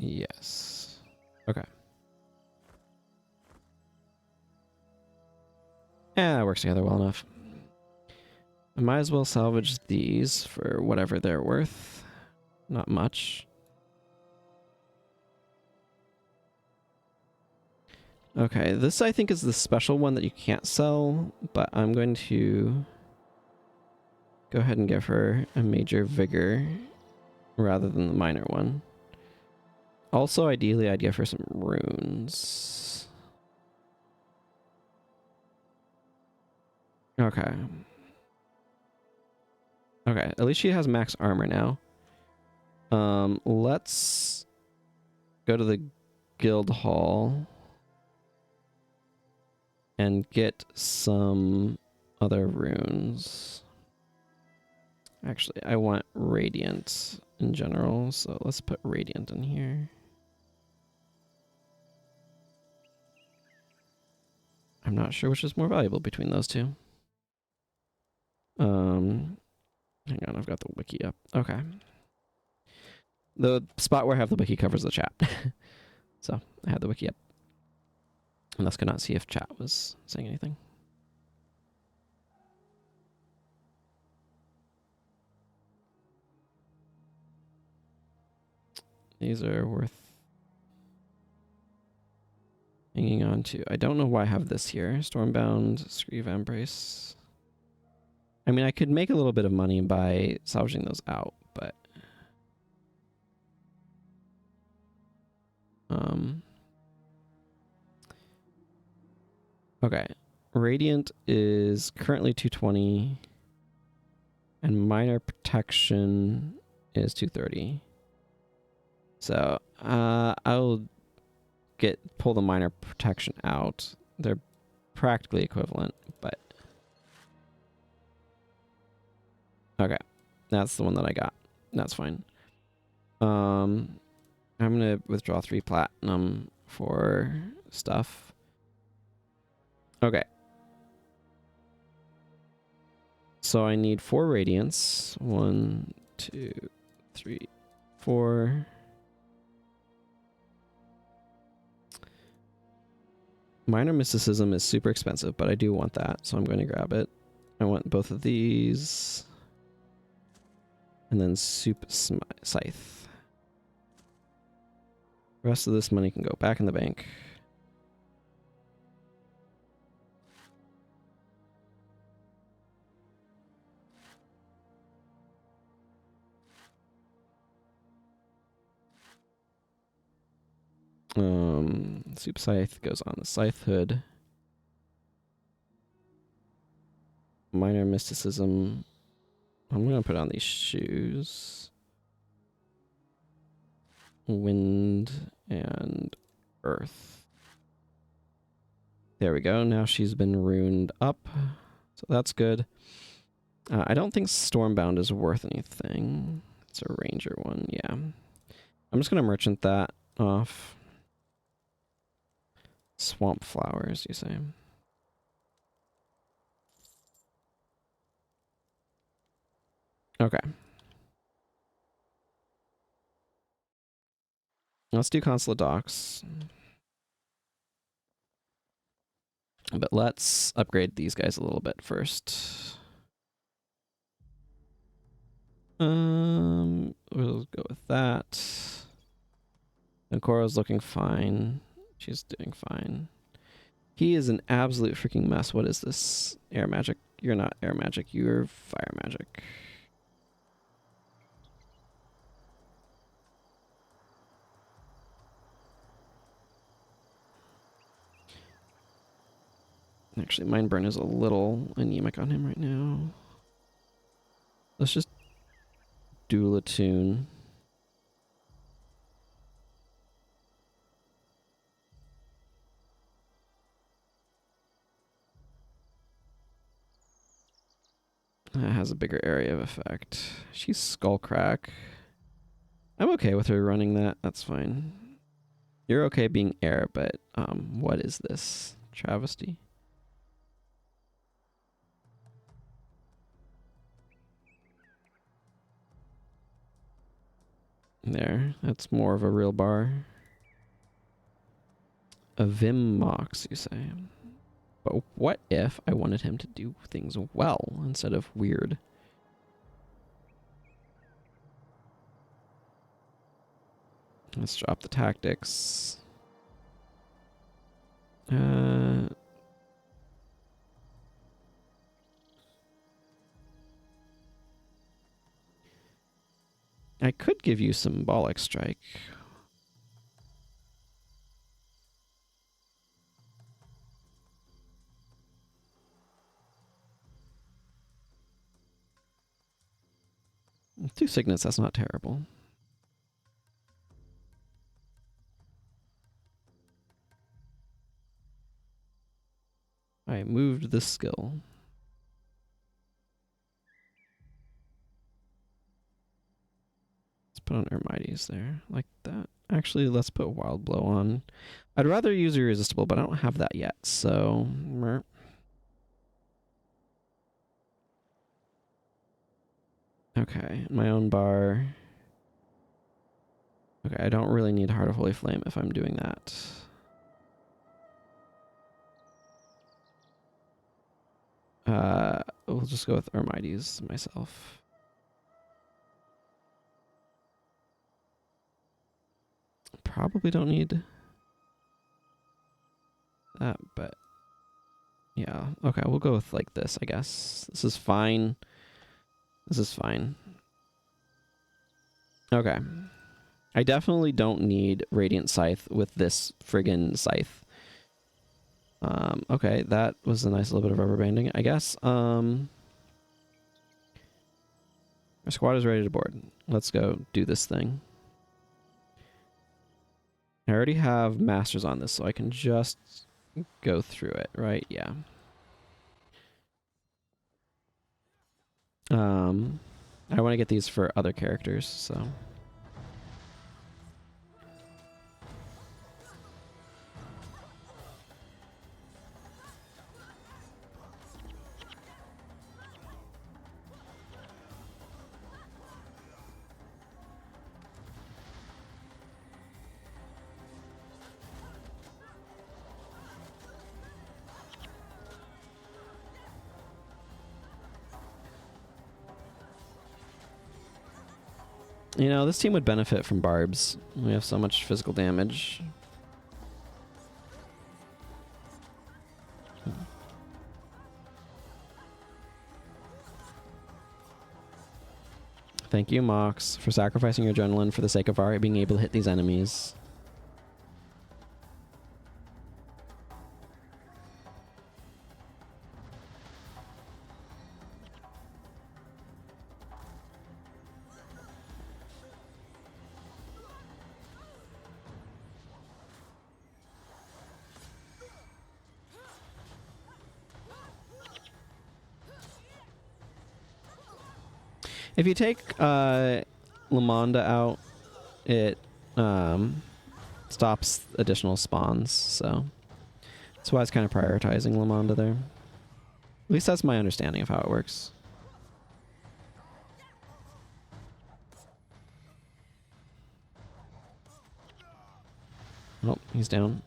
Yes. Okay. Yeah, that works together well enough. I might as well salvage these for whatever they're worth. Not much. Okay, this I think is the special one that you can't sell, but I'm going to go ahead and give her a major vigor rather than the minor one. Also, ideally, I'd give her some runes. Okay. Okay, at least she has max armor now. Let's go to the guild hall and get some other runes. Actually, I want radiant in general, so let's put radiant in here. I'm not sure which is more valuable between those two. Hang on, I've got the wiki up. Okay. The spot where I have the wiki covers the chat. So I had the wiki up. And thus could not see if chat was saying anything. These are worth hanging on to. I don't know why I have this here. Stormbound, Screeve Embrace. I mean, I could make a little bit of money by salvaging those out, but... Okay. Radiant is currently 220. And minor protection is 230. So, I'll pull the minor protection out. They're practically equivalent, but... Okay. That's the one that I got. That's fine. I'm gonna withdraw 3 platinum for stuff. Okay. So I need 4 radiance. 1, 2, 3, 4. Minor mysticism is super expensive, but I do want that, so I'm going to grab it. I want both of these. And then soup scythe. The rest of this money can go back in the bank. Soup scythe goes on the scythe hood. Minor mysticism. I'm gonna put on these shoes. Wind and earth. There we go. Now she's been runed up. So that's good. I don't think Stormbound is worth anything. It's a ranger one, yeah. I'm just gonna merchant that off. Swamp flowers, you say? Okay. Let's do consulate docks. But let's upgrade these guys a little bit first. We'll go with that. And Coro's looking fine. She's doing fine. He is an absolute freaking mess. What is this? Air magic? You're not air magic. You're fire magic. Actually, Mind Burn is a little anemic on him right now. Let's just dual attune. That has a bigger area of effect. She's Skullcrack. I'm okay with her running that. That's fine. You're okay being air, but what is this? Travesty? There. That's more of a real bar. A Vim Mox, you say? But what if I wanted him to do things well instead of weird? Let's drop the tactics. I could give you Symbolic Strike. Two Signets, that's not terrible. I moved the skill. Let's put on Ermites there, like that. Actually, let's put Wild Blow on. I'd rather use Irresistible, but I don't have that yet, so... Okay, my own bar. Okay, I don't really need Heart of Holy Flame if I'm doing that. We'll just go with Ermites myself. Probably don't need that, but yeah. Okay, we'll go with like this, I guess. This is fine. This is fine. Okay. I definitely don't need Radiant Scythe with this friggin' scythe. Okay, that was a nice little bit of rubber banding, I guess. Our squad is ready to board. Let's go do this thing. I already have masters on this, so I can just go through it, right? Yeah. I want to get these for other characters, so... You know, this team would benefit from barbs. We have so much physical damage. Thank you, Mox, for sacrificing your adrenaline for the sake of our being able to hit these enemies. If you take Lamonda out, it stops additional spawns, so that's why it's kind of prioritizing Lamonda there. At least that's my understanding of how it works. Oh, he's down.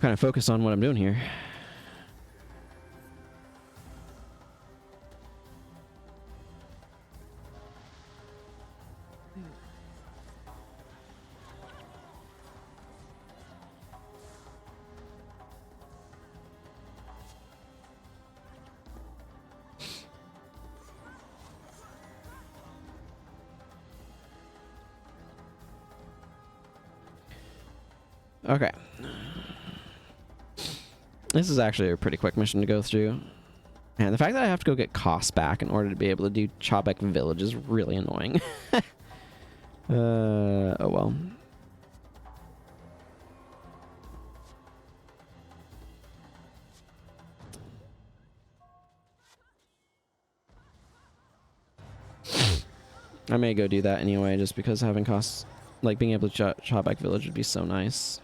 kind of focus on what I'm doing here. Okay. This is actually a pretty quick mission to go through. And the fact that I have to go get costs back in order to be able to do Chobek Village is really annoying. Oh well. I may go do that anyway, just because having costs, like being able to Chobek Village would be so nice.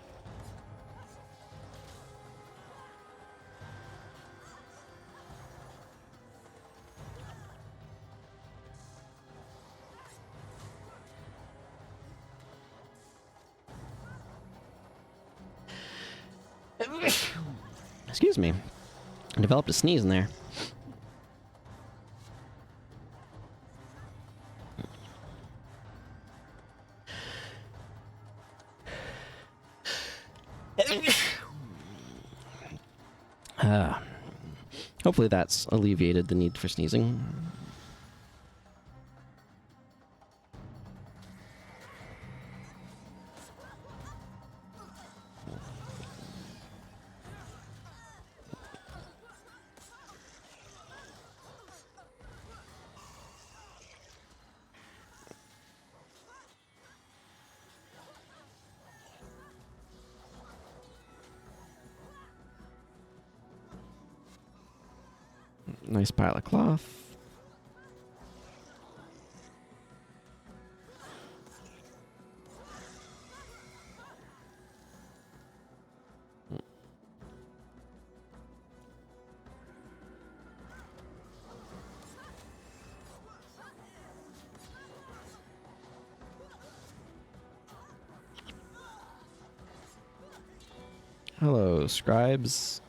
Excuse me. I developed a sneeze in there. Hopefully that's alleviated the need for sneezing. Nice pile of cloth. Hello, scribes.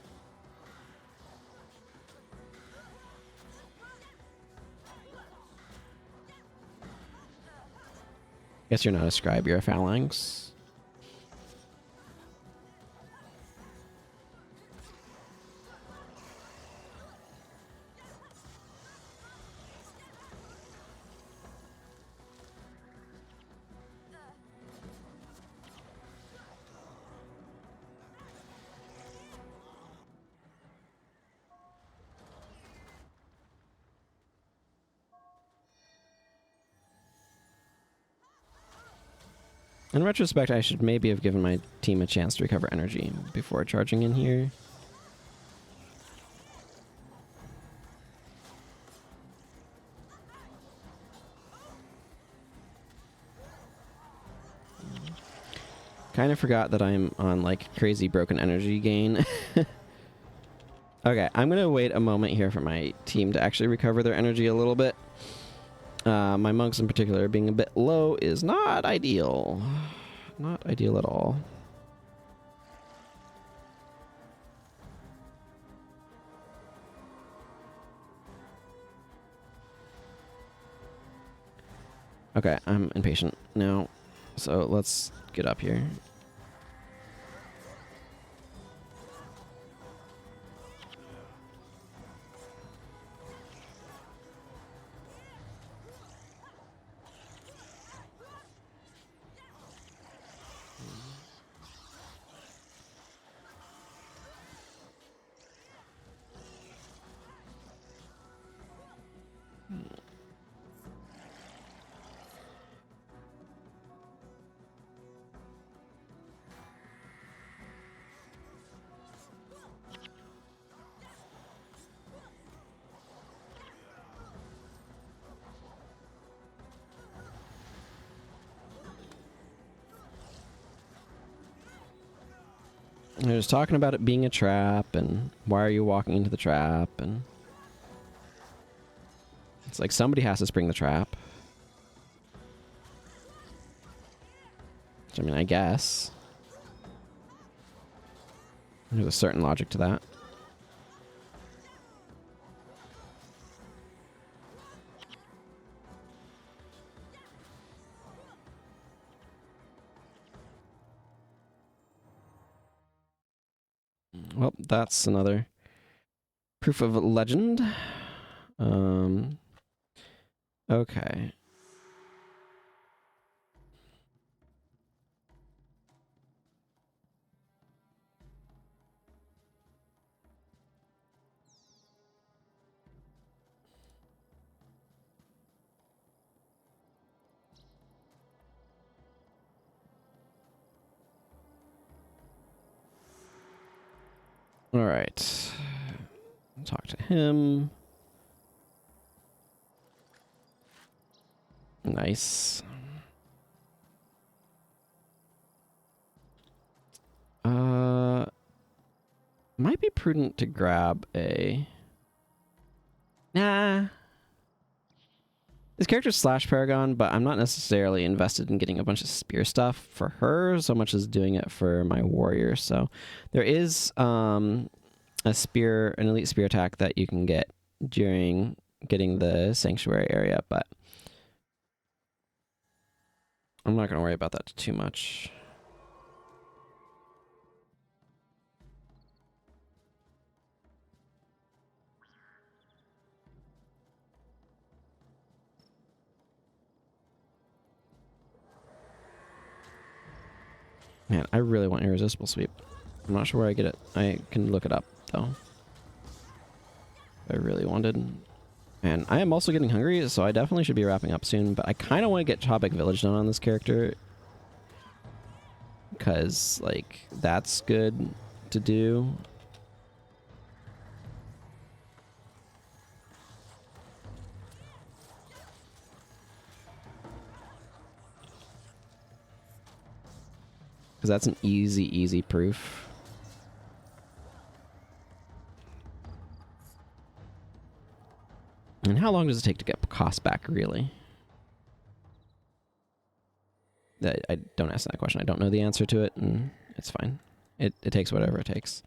Guess you're not a scribe, you're a phalanx. In retrospect, I should maybe have given my team a chance to recover energy before charging in here. Kind of forgot that I'm on like crazy broken energy gain. Okay, I'm gonna wait a moment here for my team to actually recover their energy a little bit. My monks in particular being a bit low is not ideal. Not ideal at all. Okay, I'm impatient now, so let's get up here. They're just talking about it being a trap, and why are you walking into the trap, and it's like somebody has to spring the trap. Which, I mean, I guess. There's a certain logic to that. Well, that's another proof of legend. Okay. All right. Talk to him. Nice. Might be prudent to grab a... Nah. This character's Slash Paragon, but I'm not necessarily invested in getting a bunch of spear stuff for her so much as doing it for my warrior. So there is an elite spear attack that you can get during getting the sanctuary area, but I'm not going to worry about that too much. Man, I really want Irresistible Sweep. I'm not sure where I get it. I can look it up, though. I really wanted. And I am also getting hungry, so I definitely should be wrapping up soon, but I kind of want to get Chobek Village done on this character. Because, like, that's good to do. Because that's an easy proof. And how long does it take to get cost back, really? I don't ask that question. I don't know the answer to it, and it's fine. It takes whatever it takes.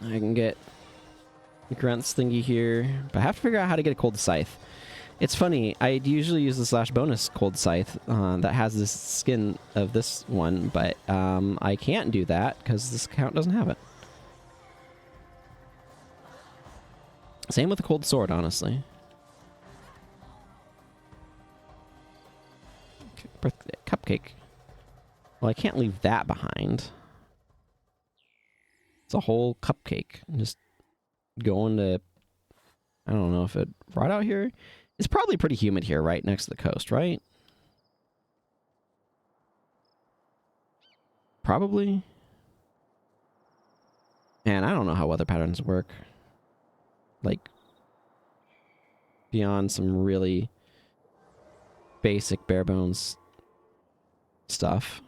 I can get Grunt's thingy here, but I have to figure out how to get a Cold Scythe. It's funny, I usually use the slash bonus Cold Scythe that has this skin of this one, but I can't do that because this account doesn't have it. Same with the Cold Sword, honestly. Birthday cupcake. Well, I can't leave that behind. It's a whole cupcake. Just going to... I don't know if it... Right out here? It's probably pretty humid here, right next to the coast, right? Probably. Man, I don't know how weather patterns work. Like, beyond some really basic bare bones stuff.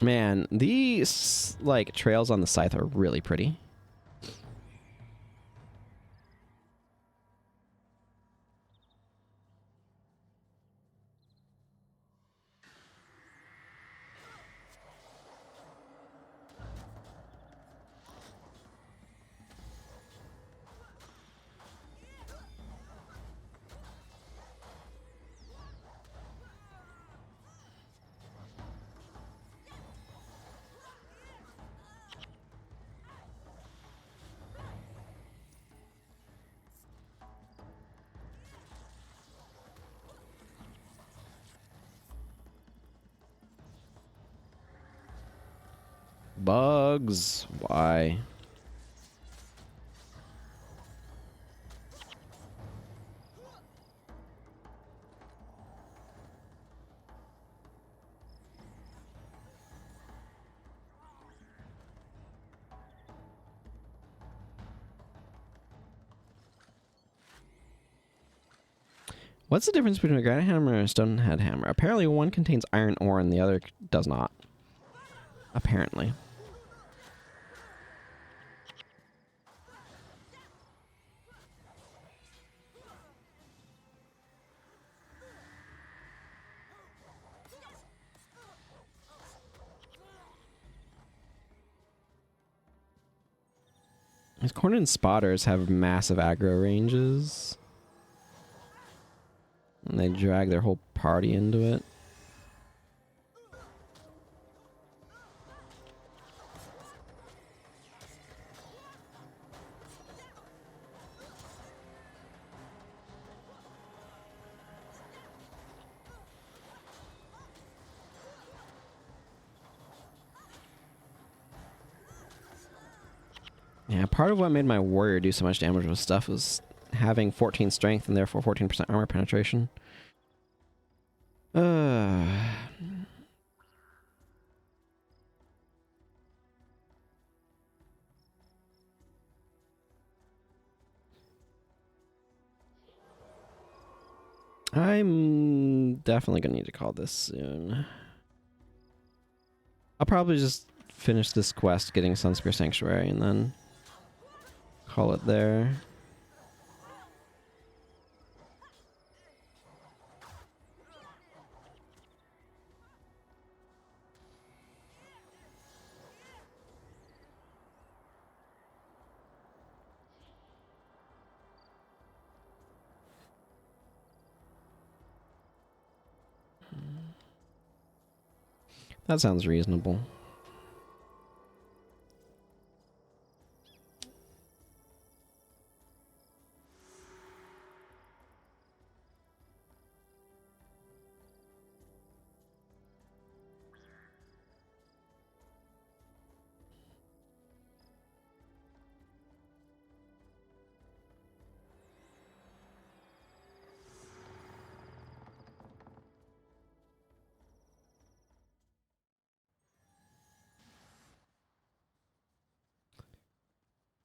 Man, these, like, trails on the scythe are really pretty. Bugs. Why? What's the difference between a granite hammer and a stonehead hammer? Apparently one contains iron ore and the other does not. Apparently. These Cornin spotters have massive aggro ranges. And they drag their whole party into it. Yeah, part of what made my warrior do so much damage with stuff was having 14 strength and therefore 14% armor penetration. I'm definitely gonna need to call this soon. I'll probably just finish this quest getting Sunspear Sanctuary and then call it there. That sounds reasonable.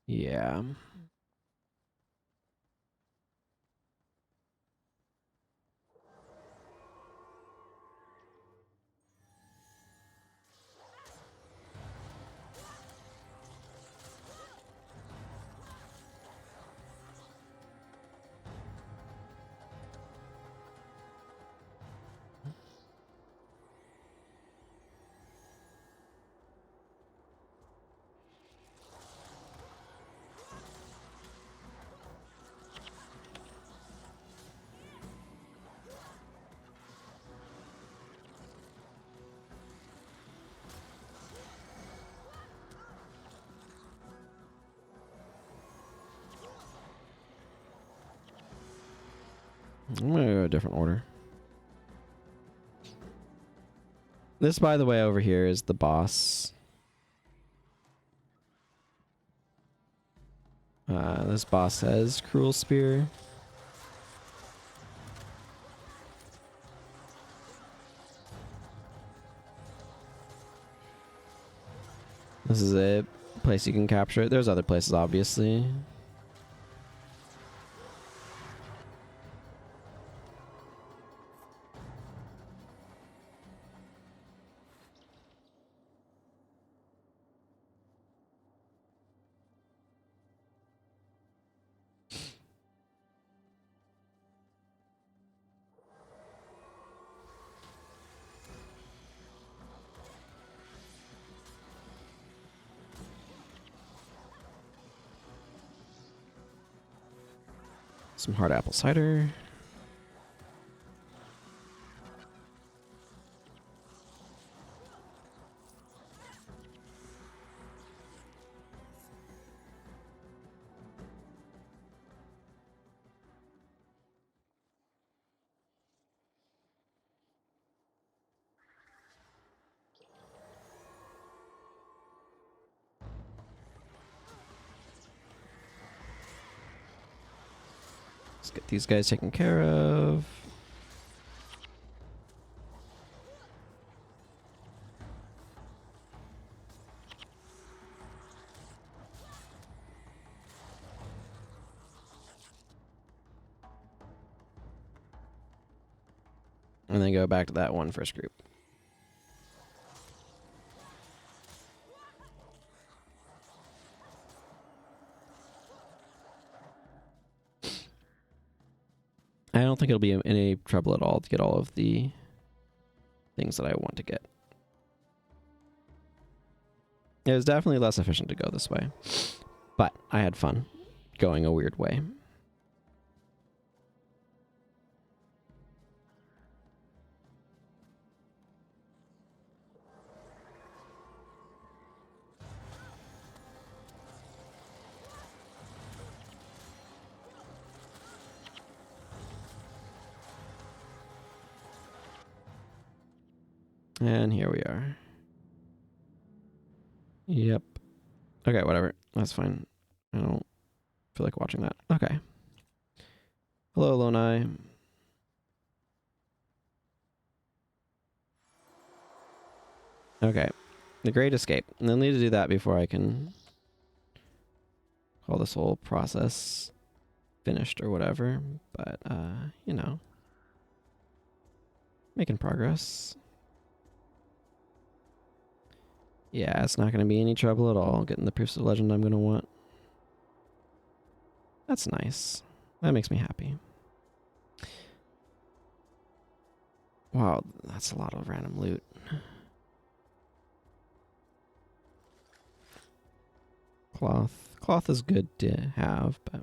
Yeah. I'm gonna go a different order. This, by the way, over here is the boss. This boss says Cruel Spear. This is a place you can capture it. There's other places, obviously. Some hard apple cider. Let's get these guys taken care of. And then go back to that one first group. I don't think it'll be any trouble at all to get all of the things that I want to get. It was definitely less efficient to go this way, but I had fun going a weird way. And here we are. Yep. Okay, whatever. That's fine. I don't feel like watching that. Okay. Hello, Loni. Okay. The Great Escape. And they'll need to do that before I can call this whole process finished or whatever. But, you know. Making progress. Yeah, it's not going to be any trouble at all getting the proofs of legend I'm going to want. That's nice. That makes me happy. Wow, that's a lot of random loot. Cloth. Cloth is good to have, but...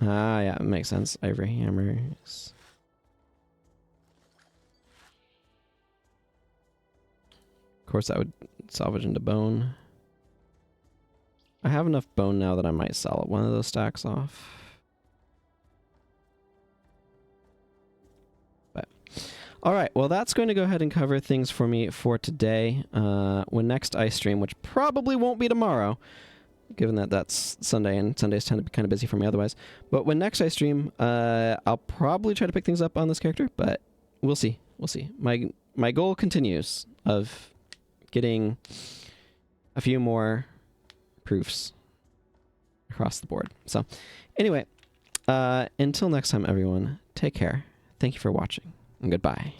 Ah, yeah, it makes sense. Ivory hammers. Of course, that would salvage into bone. I have enough bone now that I might sell one of those stacks off. But, all right. Well, that's going to go ahead and cover things for me for today. When next I stream, which probably won't be tomorrow, given that that's Sunday, and Sundays tend to be kind of busy for me otherwise. But when next I stream, I'll probably try to pick things up on this character, but we'll see. We'll see. My goal continues of getting a few more proofs across the board. So anyway, until next time, everyone, take care. Thank you for watching, and goodbye.